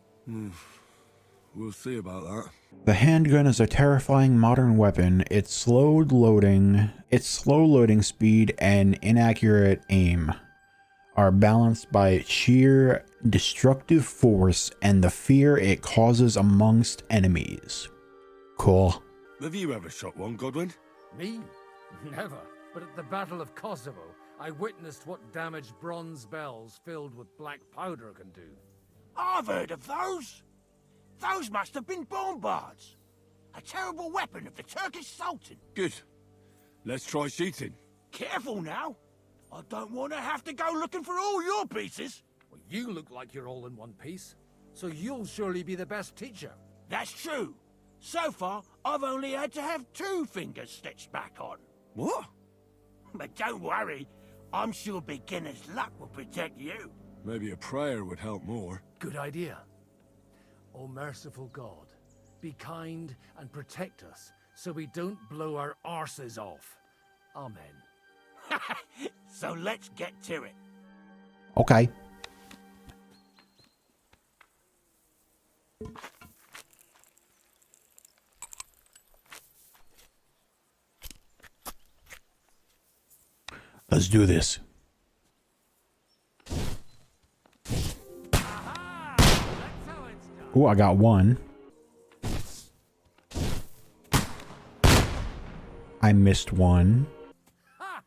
We'll see about that. The handgun is a terrifying modern weapon. Its slow loading speed and inaccurate aim are balanced by its sheer destructive force and the fear it causes amongst enemies. Cool. Have you ever shot one, Godwin? Me? Never. But at the Battle of Kosovo, I witnessed what damage bronze bells filled with black powder can do. I've heard of those. Those must have been bombards. A terrible weapon of the Turkish Sultan. Good. Let's try shooting. Careful now. I don't want to have to go looking for all your pieces. Well, you look like you're all in one piece, so you'll surely be the best teacher. That's true. So far, I've only had to have 2 fingers stitched back on. What? But don't worry. I'm sure beginner's luck will protect you. Maybe a prayer would help more. Good idea. O merciful God, be kind and protect us so we don't blow our arses off. Amen. So let's get to it. Okay. Let's do this. Oh, I got one. I missed one. Ha!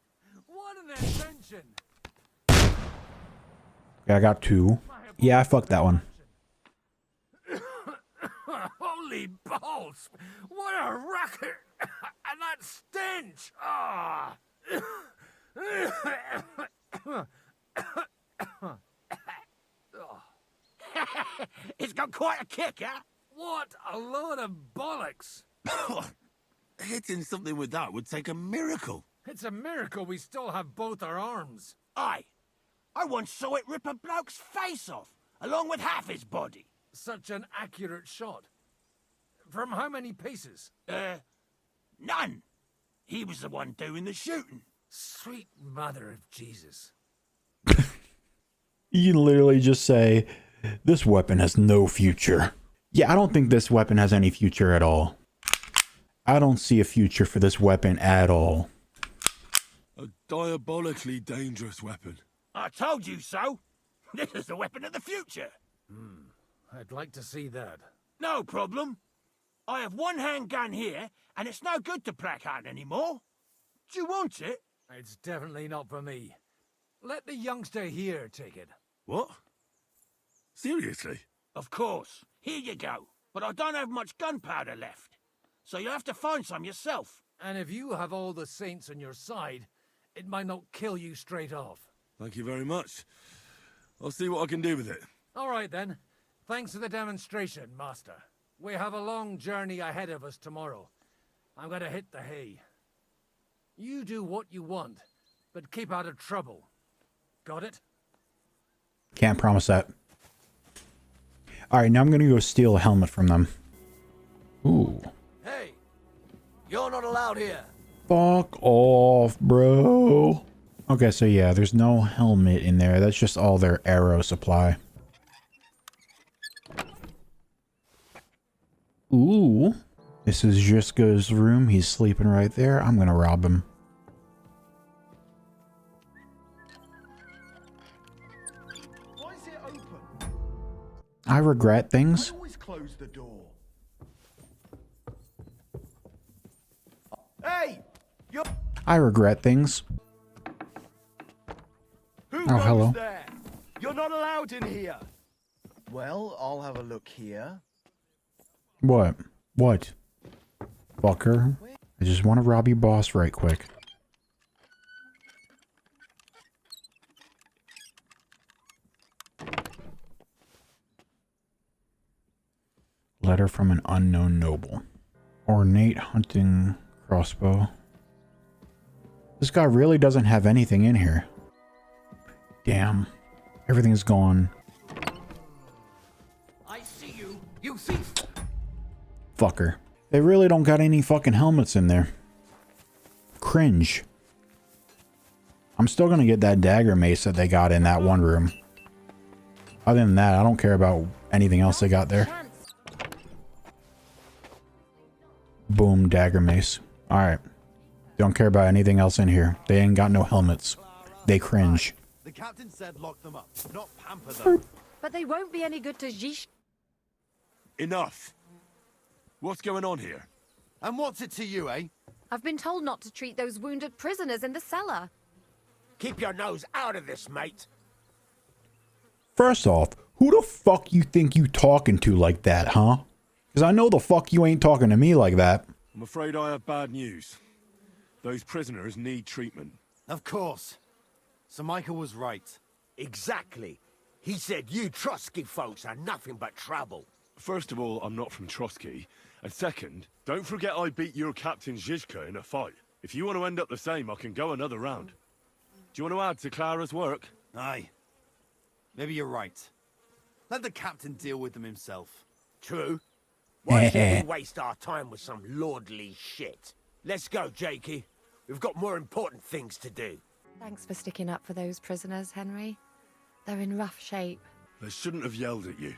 What an invention! Okay, I got 2. Yeah, I fucked that one. Holy balls! What a racket! And that stench! Ah! It's got quite a kick, huh? What a load of bollocks! Hitting something with that would take a miracle. It's a miracle we still have both our arms. Aye. I once saw it rip a bloke's face off, along with half his body. Such an accurate shot. From how many paces? None. He was the one doing the shooting. Sweet mother of Jesus. You can literally just say, this weapon has no future. Yeah, I don't think this weapon has any future at all. I don't see a future for this weapon at all. A diabolically dangerous weapon. I told you so. This is the weapon of the future. I'd like to see that. No problem. I have one handgun here, and it's no good to placard anymore. Do you want it? It's definitely not for me. Let the youngster here take it. What? Seriously? Of course. Here you go. But I don't have much gunpowder left. So you'll have to find some yourself. And if you have all the saints on your side, it might not kill you straight off. Thank you very much. I'll see what I can do with it. All right, then. Thanks for the demonstration, Master. We have a long journey ahead of us tomorrow. I'm going to hit the hay. You do what you want, but keep out of trouble. Got it? Can't promise that. Alright, now I'm going to go steal a helmet from them. Ooh. Hey, you're not allowed here. Fuck off, bro. Okay, so yeah, there's no helmet in there. That's just all their arrow supply. Ooh. This is Jiska's room. He's sleeping right there. I'm gonna rob him. Why is it open? I regret things. I always close the door. Hey! You're... I regret things. Who Oh, goes hello. there? You're not allowed in here. Well, I'll have a look here. What? What? Fucker. I just want to rob your boss right quick. Letter from an unknown noble. Ornate hunting crossbow. This guy really doesn't have anything in here. Damn. Everything's gone. I see you, you thief! Fucker. They really don't got any fucking helmets in there. Cringe. I'm still gonna get that dagger mace that they got in that one room. Other than that, I don't care about anything else they got there. Boom, dagger mace. Alright. Don't care about anything else in here. They ain't got no helmets. They cringe. The captain said lock them up, not pamper them. But they won't be any good to Jish. Enough. What's going on here? And what's it to you, eh? I've been told not to treat those wounded prisoners in the cellar. Keep your nose out of this, mate. First off, who the fuck you think you talking to like that, huh? Because I know the fuck you ain't talking to me like that. I'm afraid I have bad news. Those prisoners need treatment. Of course. Sir Michael was right. Exactly. He said you Trotsky folks are nothing but trouble. First of all, I'm not from Trotsky. And second, don't forget I beat your Captain Zizka in a fight. If you want to end up the same, I can go another round. Do you want to add to Clara's work? Aye. Maybe you're right. Let the captain deal with them himself. True. Why should we waste our time with some lordly shit? Let's go, Jakey. We've got more important things to do. Thanks for sticking up for those prisoners, Henry. They're in rough shape. They shouldn't have yelled at you.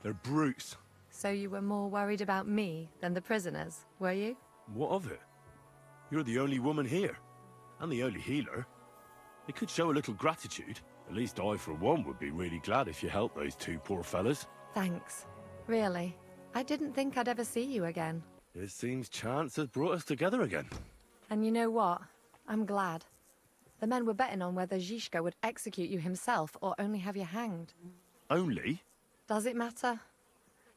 They're brutes. So you were more worried about me than the prisoners, were you? What of it? You're the only woman here. And the only healer. They could show a little gratitude. At least I, for one, would be really glad if you helped those two poor fellas. Thanks. Really. I didn't think I'd ever see you again. It seems chance has brought us together again. And you know what? I'm glad. The men were betting on whether Zizka would execute you himself or only have you hanged. Only? Does it matter?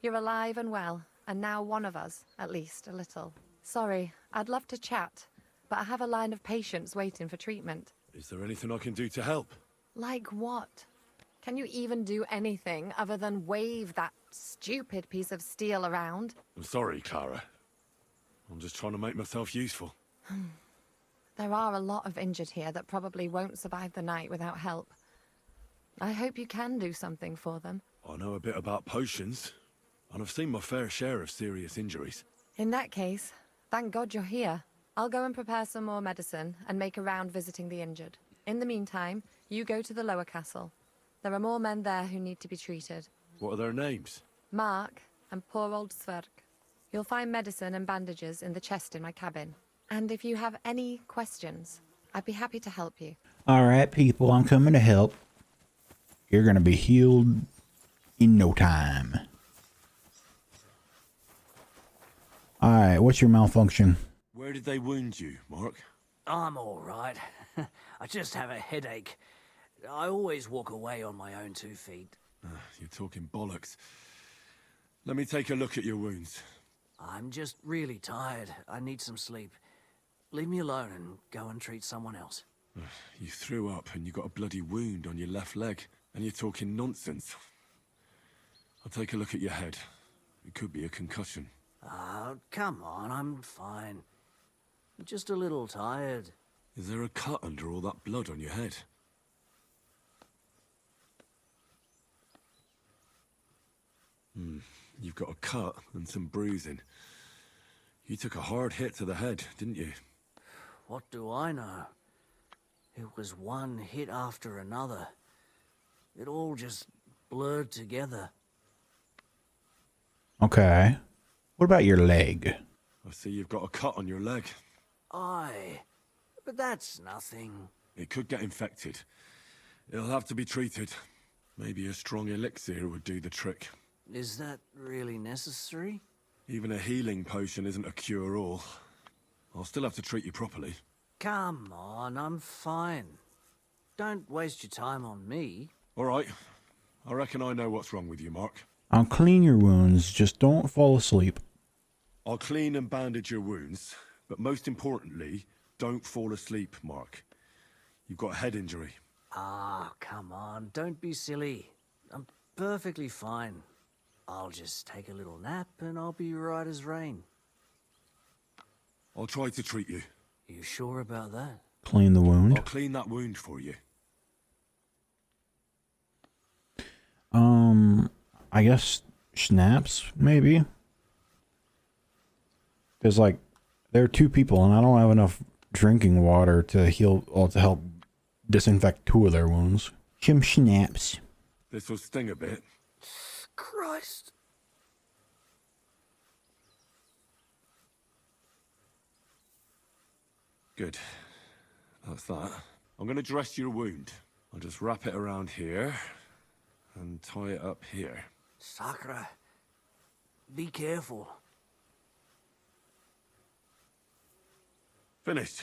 You're alive and well, and now one of us, at least, a little. Sorry, I'd love to chat, but I have a line of patients waiting for treatment. Is there anything I can do to help? Like what? Can you even do anything other than wave that stupid piece of steel around? I'm sorry, Clara. I'm just trying to make myself useful. There are a lot of injured here that probably won't survive the night without help. I hope you can do something for them. I know a bit about potions, and I've seen my fair share of serious injuries. In that case, thank God you're here. I'll go and prepare some more medicine and make a round visiting the injured. In the meantime, you go to the lower castle. There are more men there who need to be treated. What are their names? Mark and poor old Sverk. You'll find medicine and bandages in the chest in my cabin. And if you have any questions, I'd be happy to help you. Alright, people, I'm coming to help. You're gonna be healed in no time. Alright, what's your malfunction? Where did they wound you, Mark? I'm all right. I just have a headache. I always walk away on my own 2 feet. You're talking bollocks. Let me take a look at your wounds. I'm just really tired. I need some sleep. Leave me alone and go and treat someone else. You threw up and you got a bloody wound on your left leg, and you're talking nonsense. I'll take a look at your head. It could be a concussion. Oh, come on, I'm fine. I'm just a little tired. Is there a cut under all that blood on your head? You've got a cut and some bruising. You took a hard hit to the head, didn't you? What do I know? It was one hit after another. It all just blurred together. Okay. What about your leg? I see you've got a cut on your leg. Aye, but that's nothing. It could get infected. It'll have to be treated. Maybe a strong elixir would do the trick. Is that really necessary? Even a healing potion isn't a cure-all. I'll still have to treat you properly. Come on, I'm fine. Don't waste your time on me. All right. I reckon I know what's wrong with you, Mark. I'll clean your wounds, just don't fall asleep. I'll clean and bandage your wounds, but most importantly, don't fall asleep, Mark. You've got a head injury. Ah, come on, don't be silly. I'm perfectly fine. I'll just take a little nap and I'll be right as rain. I'll try to treat you. You sure about that? Clean the wound. I'll clean that wound for you. I guess schnapps, maybe? Because, like, there are 2 people and I don't have enough drinking water to heal, or to help disinfect 2 of their wounds. Some schnapps. This will sting a bit. Christ. Good. That's that. I'm going to dress your wound. I'll just wrap it around here and tie it up here. Sakra, be careful. Finished.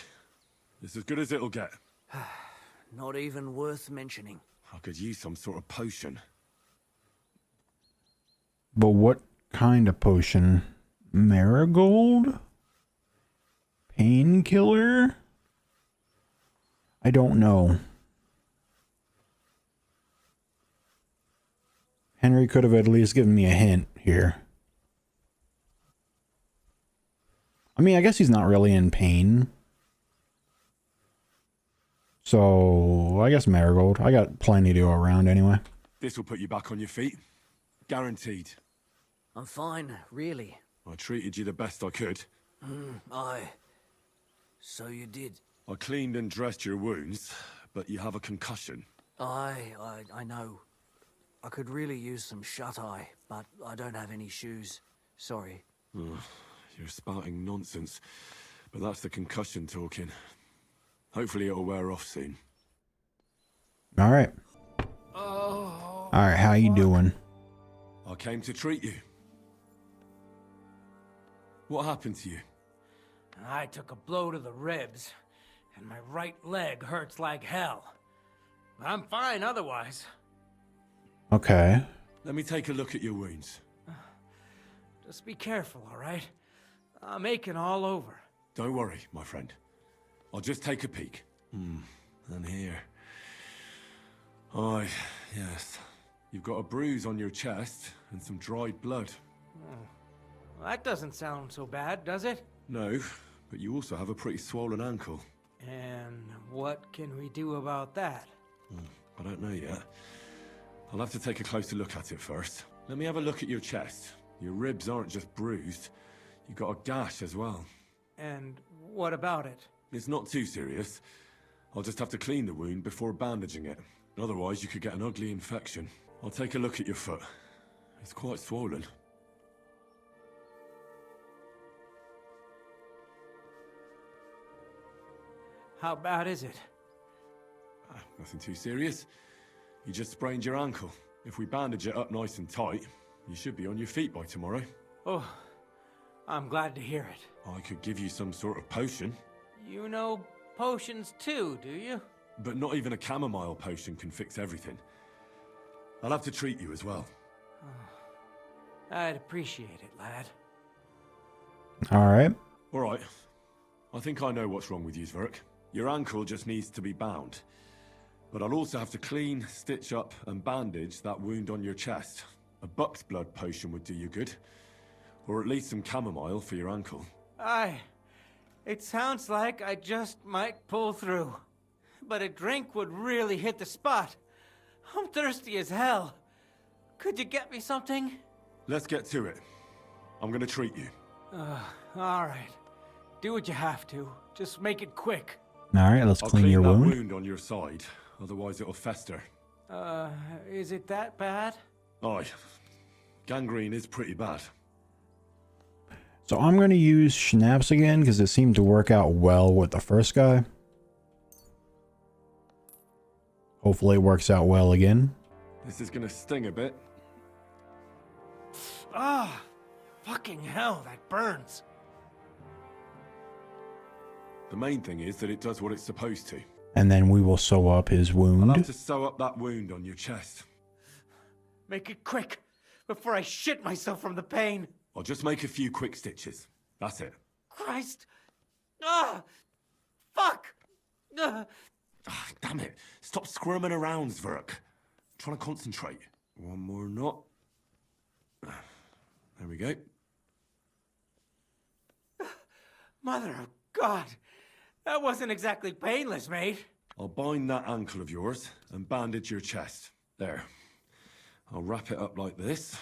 It's as good as it'll get. Not even worth mentioning. I could use some sort of potion. But what kind of potion? Marigold? Painkiller? I don't know. Henry could have at least given me a hint here. I mean, I guess he's not really in pain. So, I guess Marigold. I got plenty to go around anyway. This will put you back on your feet. Guaranteed. I'm fine, really. I treated you the best I could. Aye. So you did. I cleaned and dressed your wounds, but you have a concussion. Aye, I know. I could really use some shut-eye, but I don't have any shoes. Sorry. You're spouting nonsense, but that's the concussion talking. Hopefully it'll wear off soon. Alright. Oh. Alright, how you doing? I came to treat you. What happened to you? I took a blow to the ribs, and my right leg hurts like hell. I'm fine otherwise. Okay. Let me take a look at your wounds. Just be careful, all right? I'm aching all over. Don't worry, my friend. I'll just take a peek. And here. Aye, yes. You've got a bruise on your chest and some dried blood. Well, that doesn't sound so bad, does it? No, but you also have a pretty swollen ankle. And what can we do about that? I don't know yet. I'll have to take a closer look at it first. Let me have a look at your chest. Your ribs aren't just bruised. You've got a gash as well. And what about it? It's not too serious. I'll just have to clean the wound before bandaging it. Otherwise, you could get an ugly infection. I'll take a look at your foot. It's quite swollen. How bad is it? Nothing too serious. You just sprained your ankle. If we bandage it up nice and tight, you should be on your feet by tomorrow. Oh, I'm glad to hear it. I could give you some sort of potion. You know potions too, do you? But not even a chamomile potion can fix everything. I'll have to treat you as well. I'd appreciate it, lad. Alright. Alright. I think I know what's wrong with you, Zverk. Your ankle just needs to be bound. But I'll also have to clean, stitch up, and bandage that wound on your chest. A buck's blood potion would do you good. Or at least some chamomile for your ankle. Aye. It sounds like I just might pull through. But a drink would really hit the spot. I'm thirsty as hell. Could you get me something? Let's get to it. I'm gonna treat you. All right. Do what you have to. Just make it quick. Alright, let's clean your I'll clean wound. that wound on your side. Otherwise it'll fester. Is it that bad? Aye. Gangrene is pretty bad. So I'm going to use schnapps again because it seemed to work out well with the first guy. Hopefully it works out well again. This is gonna sting a bit. Ah, fucking hell, that burns. The main thing is that it does what it's supposed to. And then we will sew up his wound. I'll have to sew up that wound on your chest. Make it quick, before I shit myself from the pain. I'll just make a few quick stitches. That's it. Christ! Ah! Fuck! Ah. Ah, damn it. Stop squirming around, Zverk. I'm trying to concentrate. One more knot. There we go. Mother of God! That wasn't exactly painless, mate. I'll bind that ankle of yours and bandage your chest. There. I'll wrap it up like this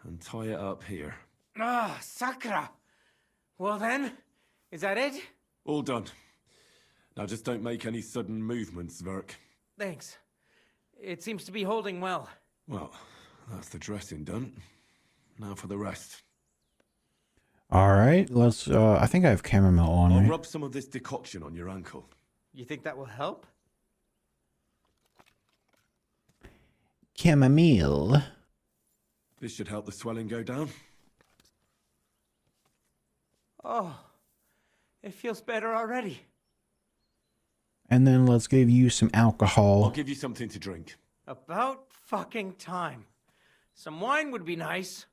and tie it up here. Ah, Sakra! Well then, is that it? All done. Now just don't make any sudden movements, Zverk. Thanks. It seems to be holding well. Well, that's the dressing done. Now for the rest. Alright, let's, I think I have chamomile on I'll me. rub some of this decoction on your ankle. You think that will help? Chamomile. This should help the swelling go down. Oh, it feels better already. And then let's give you some alcohol. I'll give you something to drink. About fucking time. Some wine would be nice.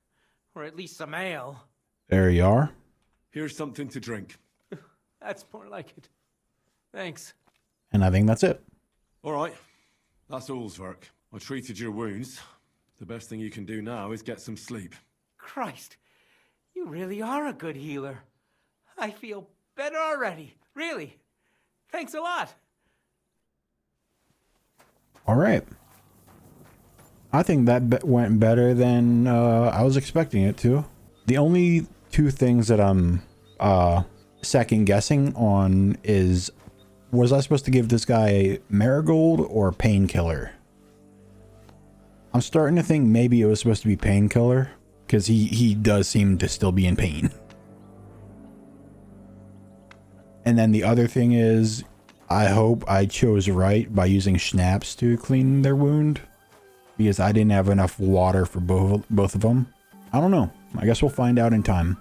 Or at least some ale. There you are. Here's something to drink. That's more like it. Thanks. And I think that's it. All right. That's all, Zverk. I treated your wounds. The best thing you can do now is get some sleep. Christ, you really are a good healer. I feel better already. Really. Thanks a lot. All right. I think that went better than I was expecting it to. The only two things that I'm second guessing on is, was I supposed to give this guy marigold or painkiller? I'm starting to think maybe it was supposed to be painkiller because he does seem to still be in pain. And then the other thing is, I hope I chose right by using schnapps to clean their wound, because I didn't have enough water for both of them. I don't know. I guess we'll find out in time.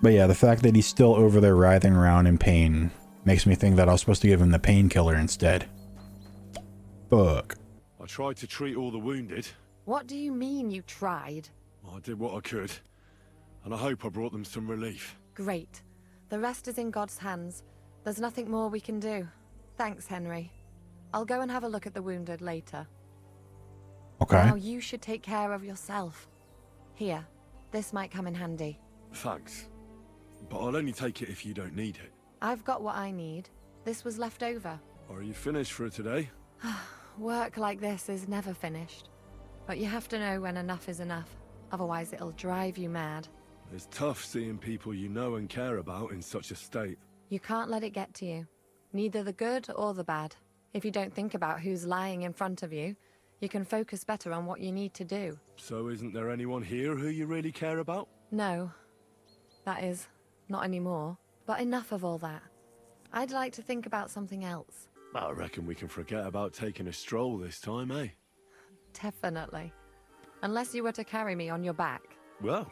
But yeah, the fact that he's still over there writhing around in pain makes me think that I was supposed to give him the painkiller instead. Fuck. I tried to treat all the wounded. What do you mean you tried? I did what I could, and I hope I brought them some relief. Great. The rest is in God's hands. There's nothing more we can do. Thanks, Henry. I'll go and have a look at the wounded later. Okay. Now you should take care of yourself. Here, this might come in handy. Thanks. But I'll only take it if you don't need it. I've got what I need. This was left over. Are you finished for today? Work like this is never finished. But you have to know when enough is enough. Otherwise it'll drive you mad. It's tough seeing people you know and care about in such a state. You can't let it get to you. Neither the good or the bad. If you don't think about who's lying in front of you, you can focus better on what you need to do. So isn't there anyone here who you really care about? No. That is, not anymore. But enough of all that. I'd like to think about something else. I reckon we can forget about taking a stroll this time, eh? Definitely. Unless you were to carry me on your back. Well,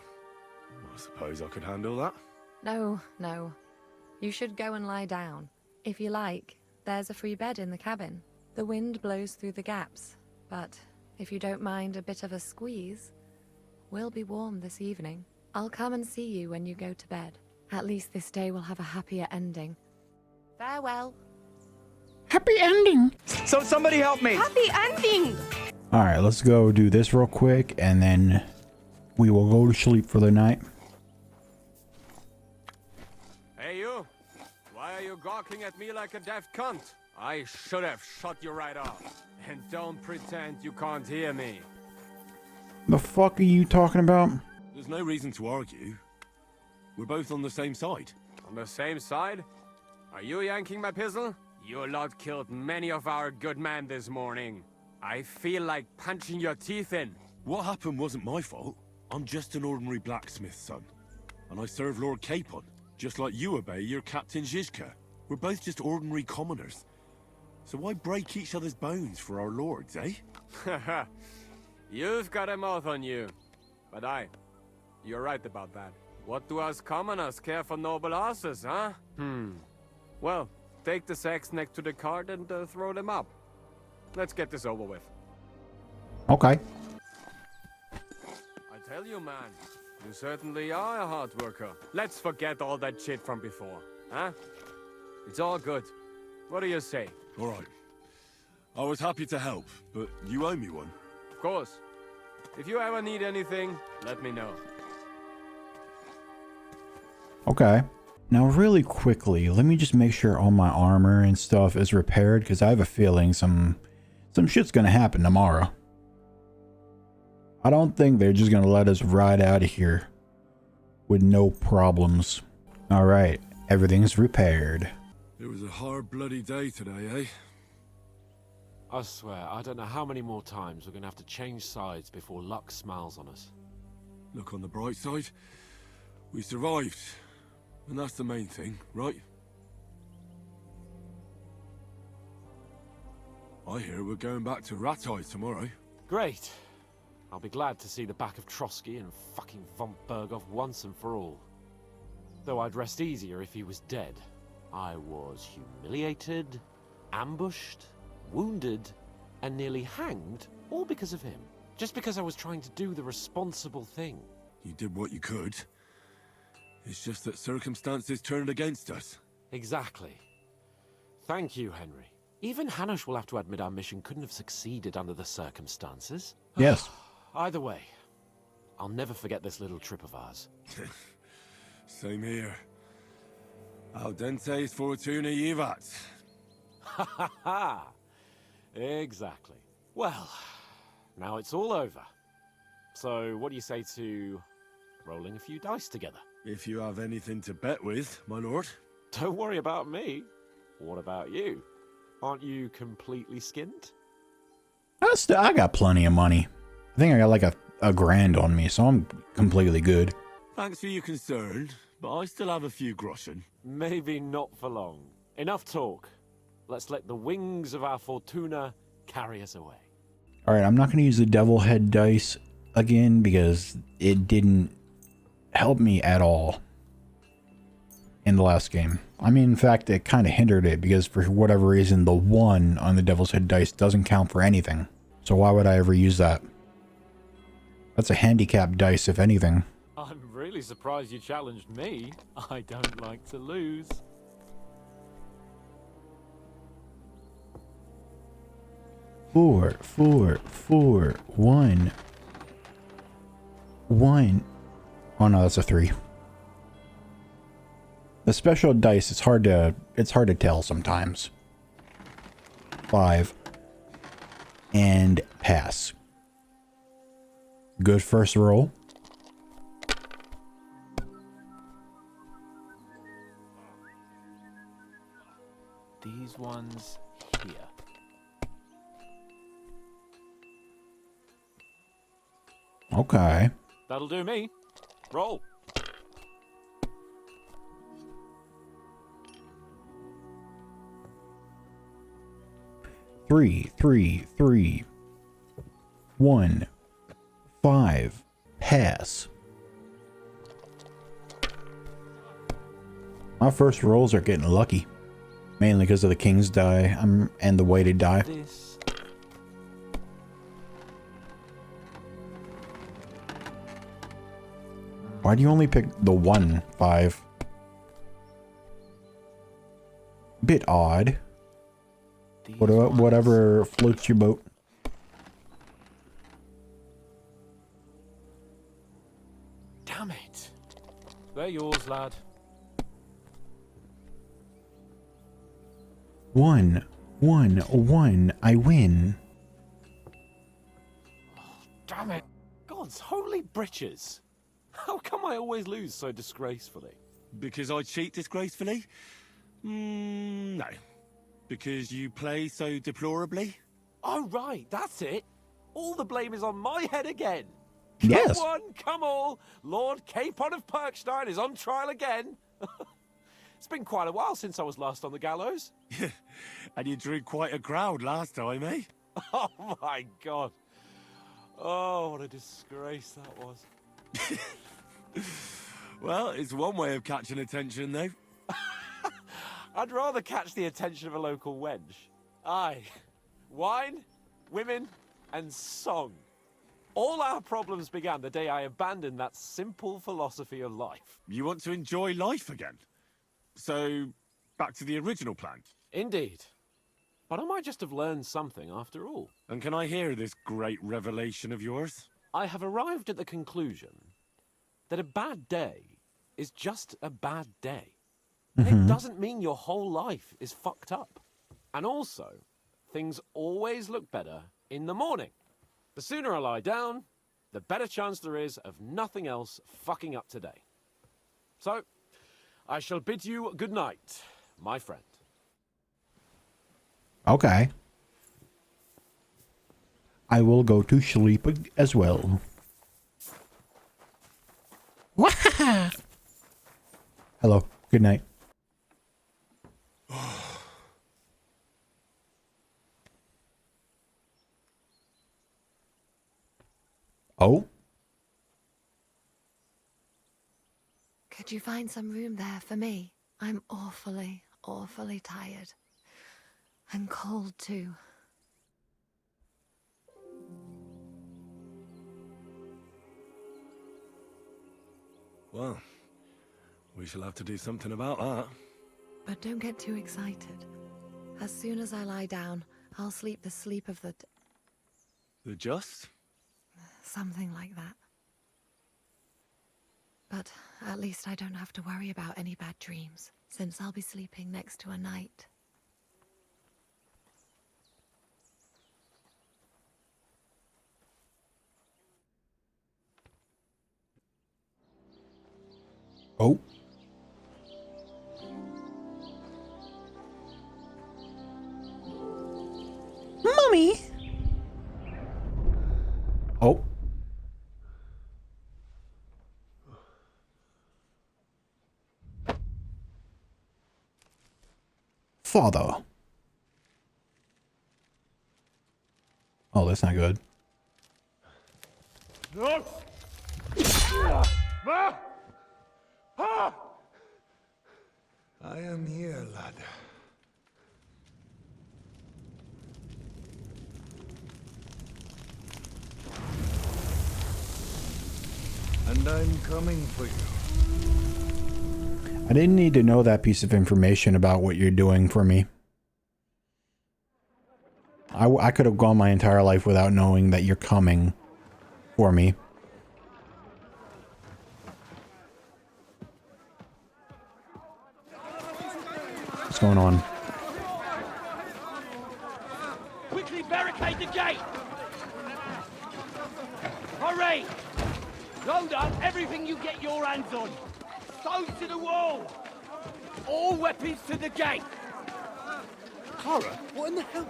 I suppose I could handle that. No, no. You should go and lie down. If you like, there's a free bed in the cabin. The wind blows through the gaps, but if you don't mind a bit of a squeeze, we'll be warm this evening. I'll come and see you when you go to bed. At least this day will have a happier ending. Farewell. Happy ending! So somebody help me! Happy ending! Alright, let's go do this real quick, and then we will go to sleep for the night. Hey you! Why are you gawking at me like a daft cunt? I should have shot you right off. And don't pretend you can't hear me. The fuck are you talking about? There's no reason to argue. We're both on the same side. On the same side? Are you yanking my pistol? Your lot killed many of our good men this morning. I feel like punching your teeth in. What happened wasn't my fault. I'm just an ordinary blacksmith's son. And I serve Lord Capon, just like you obey your Captain Zizka. We're both just ordinary commoners. So why break each other's bones for our lords, eh? Haha. You've got a mouth on you. But you're right about that. What do us commoners care for noble horses, huh? Well, take the sacks next to the cart and throw them up. Let's get this over with. Okay. I tell you, man, you certainly are a hard worker. Let's forget all that shit from before, huh? It's all good. What do you say? All right. I was happy to help, but you owe me one. Of course. If you ever need anything, let me know. Okay. Now really quickly, let me just make sure all my armor and stuff is repaired, because I have a feeling some shit's gonna happen tomorrow. I don't think they're just gonna let us ride out of here with no problems. All right, everything's repaired. It was a hard bloody day today, eh? I swear, I don't know how many more times we're gonna have to change sides before luck smiles on us. Look on the bright side. We survived. And that's the main thing, right? I hear we're going back to Rattay tomorrow. Great. I'll be glad to see the back of Trotsky and fucking von Berghoff once and for all. Though I'd rest easier if he was dead. I was humiliated, ambushed, wounded, and nearly hanged, all because of him. Just because I was trying to do the responsible thing. You did what you could. It's just that circumstances turned against us. Exactly. Thank you, Henry. Even Hanush will have to admit our mission couldn't have succeeded under the circumstances. Yes. Either way, I'll never forget this little trip of ours. Same here. Al dente's fortuna jivat. Ha ha ha! Exactly. Well, now it's all over. So, what do you say to rolling a few dice together? If you have anything to bet with, my lord. Don't worry about me. What about you? Aren't you completely skinned? I got plenty of money. I think I got like a grand on me, so I'm completely good. Thanks for your concern, but I still have a few groschen. Maybe not for long. Enough talk. Let's let the wings of our fortuna carry us away. All right, I'm not going to use the devil head dice again because it didn't help me at all in the last game. I mean, in fact, it kind of hindered it because for whatever reason, the 1 on the devil's head dice doesn't count for anything. So why would I ever use that? That's a handicap dice, if anything. I'm really surprised you challenged me. I don't like to lose. Four, 1. 1. Oh no, that's a 3. The special dice, it's hard to tell sometimes. 5. And pass. Good first roll. These ones here. Okay. That'll do me. Roll. Three. 1. 5. Pass. My first rolls are getting lucky. Mainly because of the king's die and the weighted die. This. Why do you only pick the 1, 5? Bit odd. Whatever floats your boat. Damn it. They're yours, lad. 1. 1. I win. Damn it. God's holy britches. How come I always lose so disgracefully? Because I cheat disgracefully? No. Because you play so deplorably? Oh, right, that's it. All the blame is on my head again. Yes. Come one, come all. Lord Capon of Perkstein is on trial again. It's been quite a while since I was last on the gallows. And you drew quite a crowd last time, eh? Oh my god. Oh, what a disgrace that was. Well, it's one way of catching attention, though. I'd rather catch the attention of a local wench. Aye. Wine, women, and song. All our problems began the day I abandoned that simple philosophy of life. You want to enjoy life again? So, back to the original plan? Indeed. But I might just have learned something after all. And can I hear this great revelation of yours? I have arrived at the conclusion that a bad day is just a bad day. It doesn't mean your whole life is fucked up. And also, things always look better in the morning. The sooner I lie down, the better chance there is of nothing else fucking up today. So, I shall bid you good night, my friend. Okay. I will go to sleep as well. Hello. Good night. Oh? Could you find some room there for me? I'm awfully, awfully tired. And cold, too. Well, we shall have to do something about that. But don't get too excited. As soon as I lie down, I'll sleep the sleep of the... The just? Something like that. But at least I don't have to worry about any bad dreams, since I'll be sleeping next to a knight. Oh. Mommy. Oh. Father. Oh, that's not good. No! I am here, lad. And I'm coming for you. I didn't need to know that piece of information about what you're doing for me. I could have gone my entire life without knowing that you're coming for me. What's going on? Quickly barricade the gate! Hurry! Load up everything you get your hands on. Stones to the wall! All weapons to the gate! Clara, what in the hell?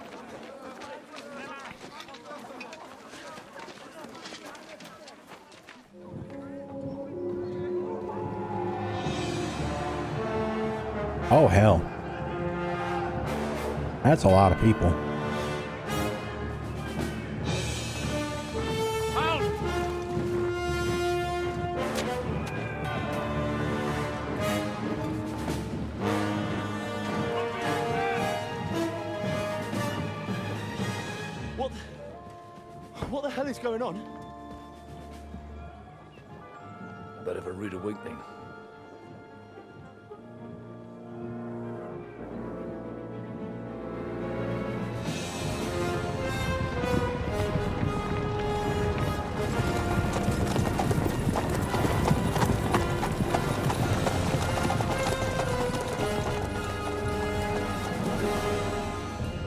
Oh, hell. That's a lot of people. What the hell is going on? A bit of a rude awakening.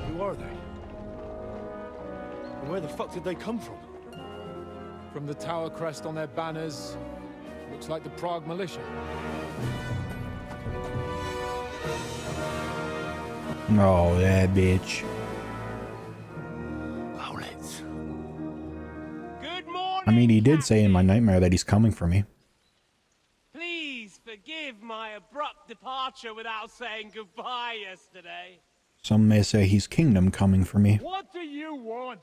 Who are they? And where the fuck did they come from? From the tower crest on their banners, looks like the Prague militia. Oh, that bitch. Good morning! I mean, he did say in my nightmare that he's coming for me. Please forgive my abrupt departure without saying goodbye yesterday. Some may say he's kingdom coming for me. What do you want?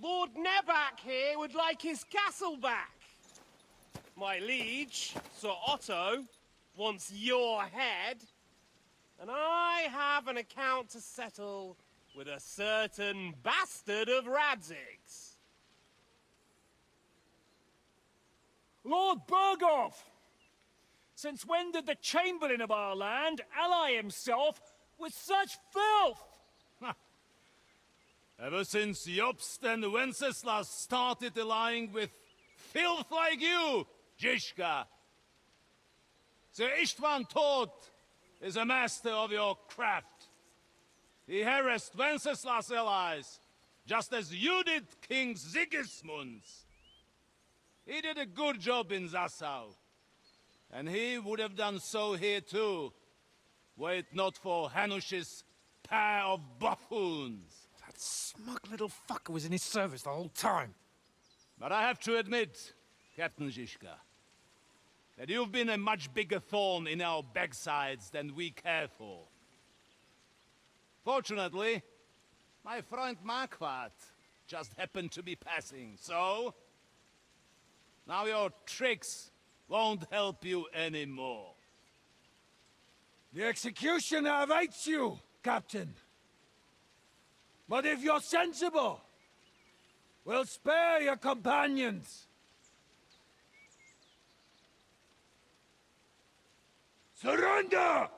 Lord Nebak here would like his castle back. My liege, Sir Otto, wants your head. And I have an account to settle with a certain bastard of Radzig's. Lord Berghoff! Since when did the Chamberlain of our land ally himself with such filth? Ever since Jobst and Wenceslas started allying with filth like you, Zizka. Sir Istvan Tod is a master of your craft. He harassed Wenceslas' allies, just as you did King Sigismund's. He did a good job in Zassau, and he would have done so here too, were it not for Hanush's pair of buffoons. That smug little fucker was in his service the whole time. But I have to admit, Captain Zizka, that you've been a much bigger thorn in our backsides than we care for. Fortunately, my friend Marquardt just happened to be passing, so... now your tricks won't help you anymore. The executioner awaits you, Captain. But if you're sensible, we'll spare your companions. Surrender!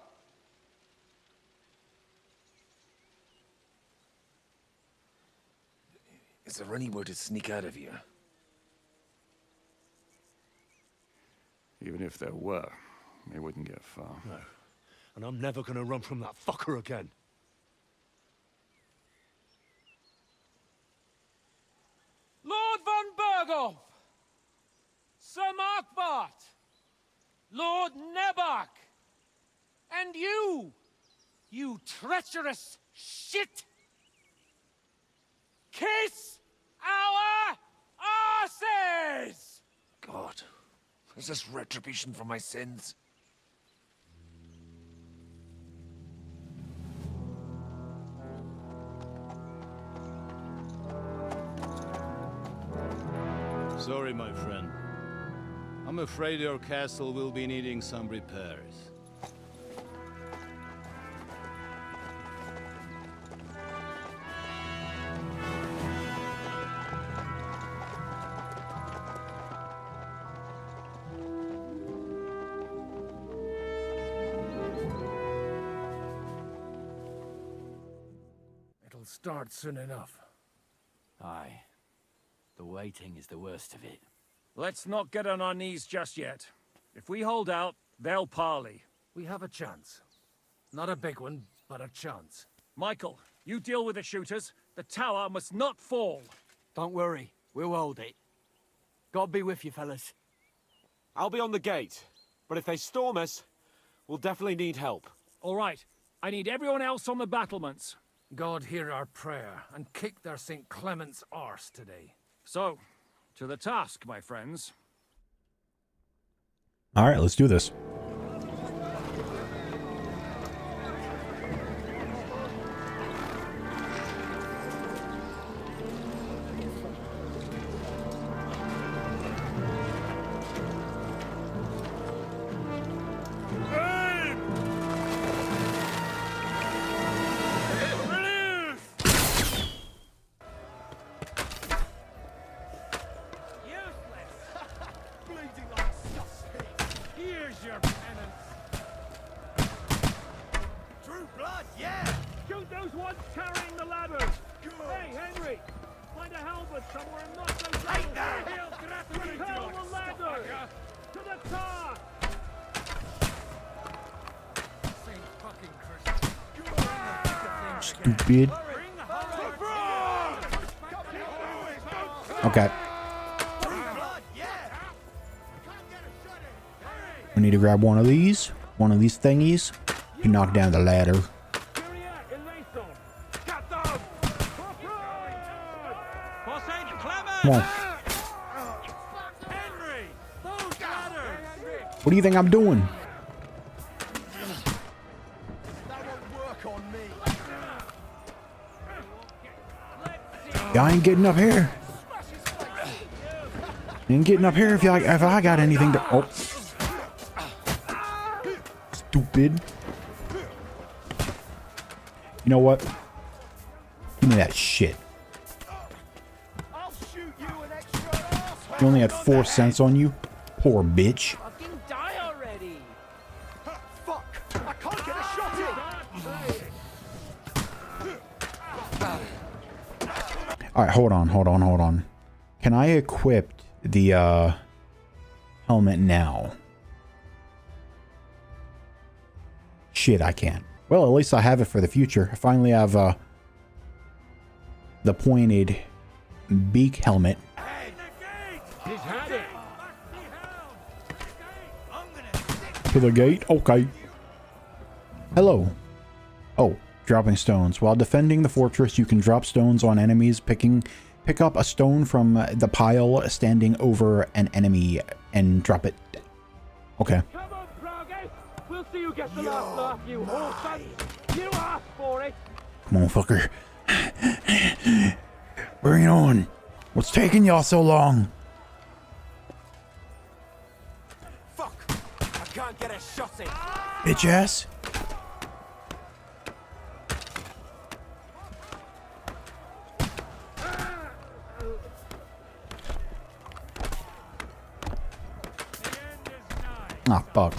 Is there any way to sneak out of here? Even if there were, we wouldn't get far. No. And I'm never gonna run from that fucker again. Lord von Berghoff! Sir Marquardt! Lord Nebak! And you treacherous shit! Kiss our asses! God, is this retribution for my sins? Sorry, my friend. I'm afraid your castle will be needing some repairs. It'll start soon enough. Aye. The waiting is the worst of it. Let's not get on our knees just yet. If we hold out, they'll parley. We have a chance. Not a big one, but a chance. Michael, you deal with the shooters. The tower must not fall. Don't worry, we'll hold it. God be with you, fellas. I'll be on the gate, but if they storm us, we'll definitely need help. All right, I need everyone else on the battlements. God hear our prayer, and kick their St. Clement's arse today. So, to the task, my friends. All right, let's do this. Stupid. Okay. We need to grab one of these thingies, to knock down the ladder. Come on. What do you think I'm doing? Y'all ain't getting up here. Ain't getting up here if I got anything to. Oh, stupid. You know what? Give me that shit. You only had 4 cents on you, poor bitch. Fucking die already! Fuck! I can't get a shot in! All right, hold on. Can I equip the helmet now? Shit, I can't. Well, at least I have it for the future. I finally have the pointed beak helmet. He's had it. To the gate? Okay. Hello. Oh, dropping stones. While defending the fortress, you can drop stones on enemies. Pick up a stone from the pile standing over an enemy and drop it. Okay. Come on, Froggy. We'll see who gets the last laugh, you whore. You asked for it. Come on, fucker. Bring it on. What's taking y'all so long? Fuck! I can't get a shot in! Bitch ass. Ah, fuck.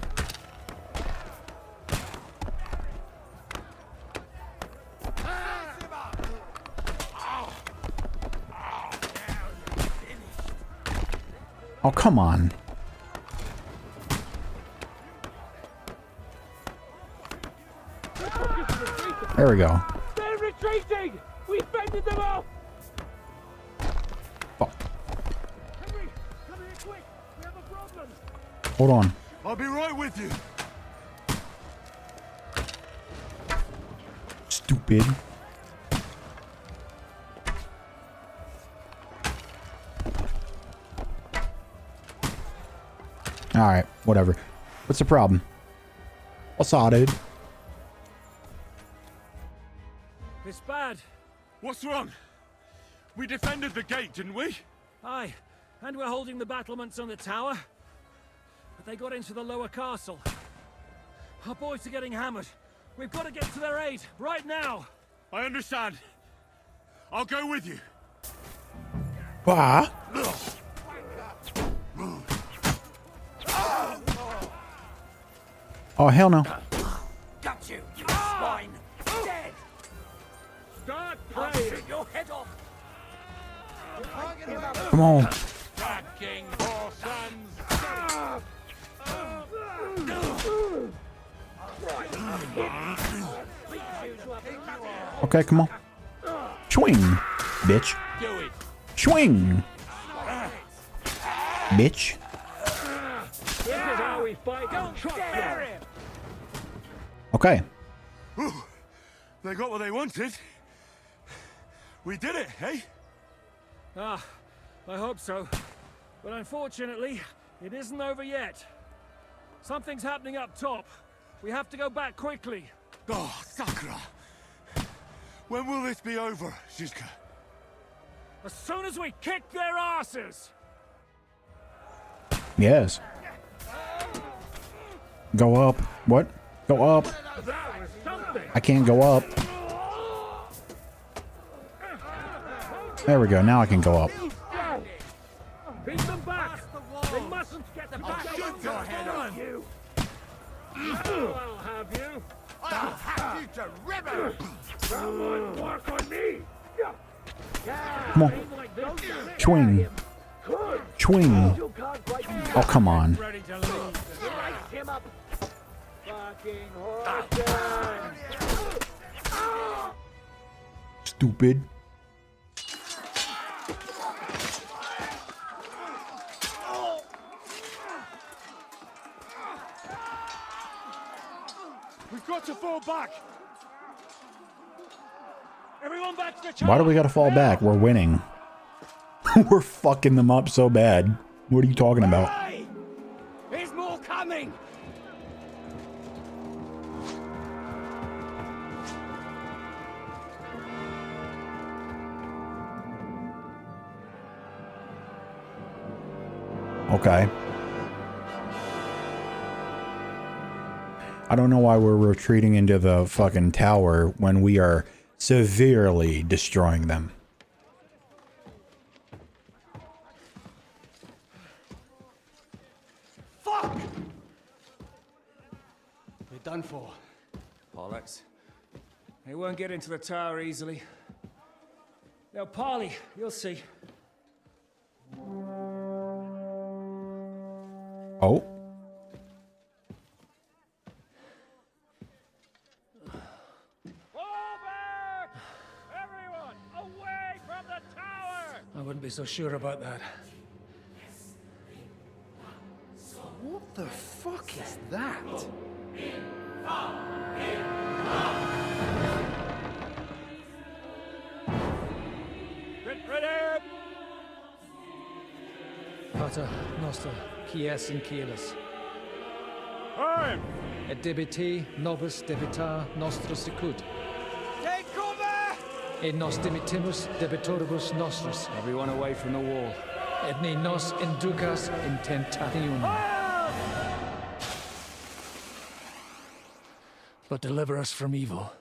Oh, come on. There we go. They're retreating! We fended them off! Fuck. Henry, come here quick! We have a problem! Hold on. I'll be right with you. Stupid. Alright, whatever. What's the problem? All sorted. It's bad. What's wrong? We defended the gate, didn't we? Aye, and we're holding the battlements on the tower. But they got into the lower castle. Our boys are getting hammered. We've got to get to their aid, right now! I understand. I'll go with you. What? Oh, hell no. Got you, you swine! Dead! Start I'll praying! shoot your head off! Come on. Fucking poor sons! Okay, come on. Swing, bitch. Do it! Swing, bitch. This is how we fight! Don't scare him! Okay. Whew. They got what they wanted. We did it, hey? Ah, I hope so. But unfortunately, it isn't over yet. Something's happening up top. We have to go back quickly. Oh, Sakura. When will this be over, Zizka? As soon as we kick their asses! Yes. Go up. What? Go up. I can't go up. There we go. Now I can go up. Beat them back! They mustn't get them back! Shoot your head off! You! I'll have you! I'll have you to ribbon! Someone work on me! Come on. Swing. Swing. Oh, come on. Ready to leave. Light him up! Fucking horses! Stupid. We've got to fall back. Everyone back to the Why do we gotta fall back? We're winning. We're fucking them up so bad. What are you talking about? There's more coming! Okay. I don't know why we're retreating into the fucking tower when we are severely destroying them. Fuck! We're done for. Bollocks. They won't get into the tower easily. Now, parley, you'll see. Oh. Everyone, away from the tower! I wouldn't be so sure about that. What the fuck is that? Get ready! Pater Noster, Quies in Cielis. Time! Et debite nobis debitar nostros sicut. Take cover! Et nos dimitimus debitoribus nostris. Everyone away from the wall. Et ne nos inducas in tentationem. But deliver us from evil.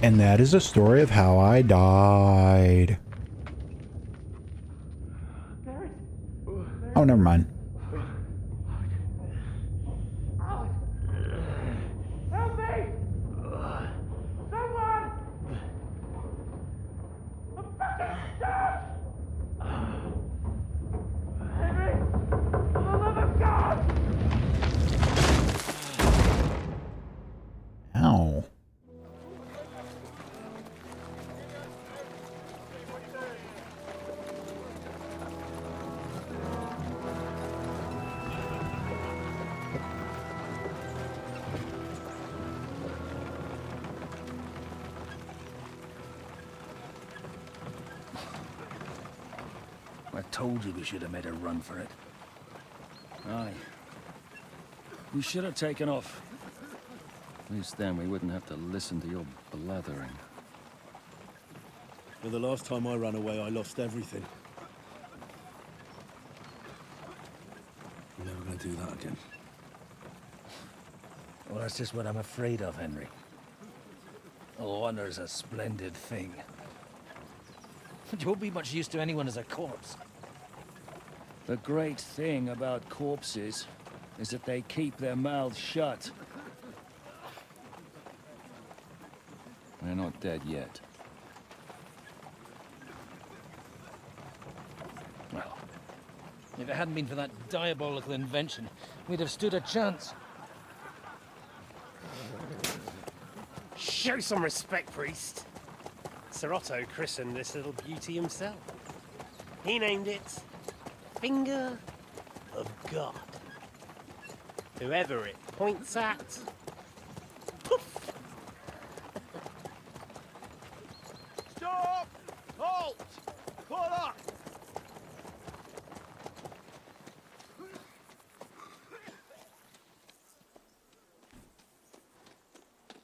And that is a story of how I died. Oh, never mind. Help me! Someone! I'm fucking stuck! Henry! For the love of God! Ow. I told you we should have made a run for it. Aye. We should have taken off. At least then we wouldn't have to listen to your blathering. Well, the last time I ran away, I lost everything. I'm never gonna do that again. Well, that's just what I'm afraid of, Henry. Honor's a splendid thing. You won't be much use to anyone as a corpse. The great thing about corpses is that they keep their mouths shut. We're not dead yet. Well, if it hadn't been for that diabolical invention, we'd have stood a chance. Show some respect, priest. Sir Otto christened this little beauty himself. He named it Finger of God. Whoever it points at, poof! Stop! Halt! Pull up!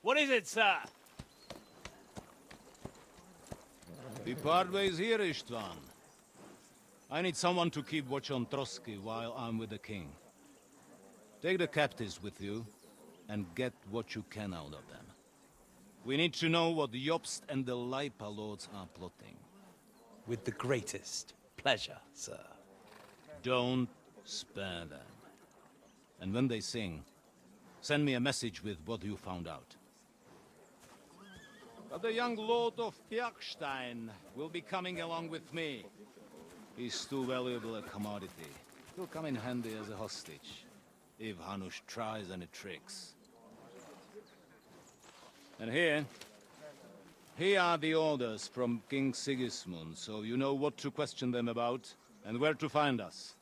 What is it, sir? We part ways here, Istvan. I need someone to keep watch on Trotsky while I'm with the king. Take the captives with you, and get what you can out of them. We need to know what Jobst and the Leipa lords are plotting. With the greatest pleasure, sir. Don't spare them. And when they sing, send me a message with what you found out. But the young lord of Bjergstein will be coming along with me. He's too valuable a commodity. He'll come in handy as a hostage, if Hanush tries any tricks. And here are the orders from King Sigismund, so you know what to question them about, and where to find us.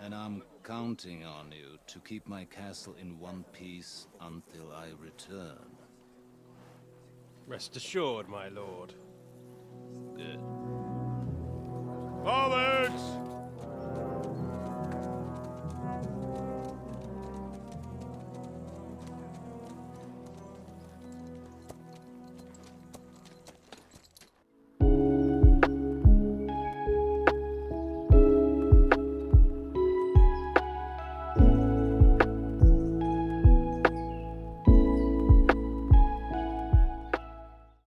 And I'm counting on you to keep my castle in one piece until I return. Rest assured, my lord.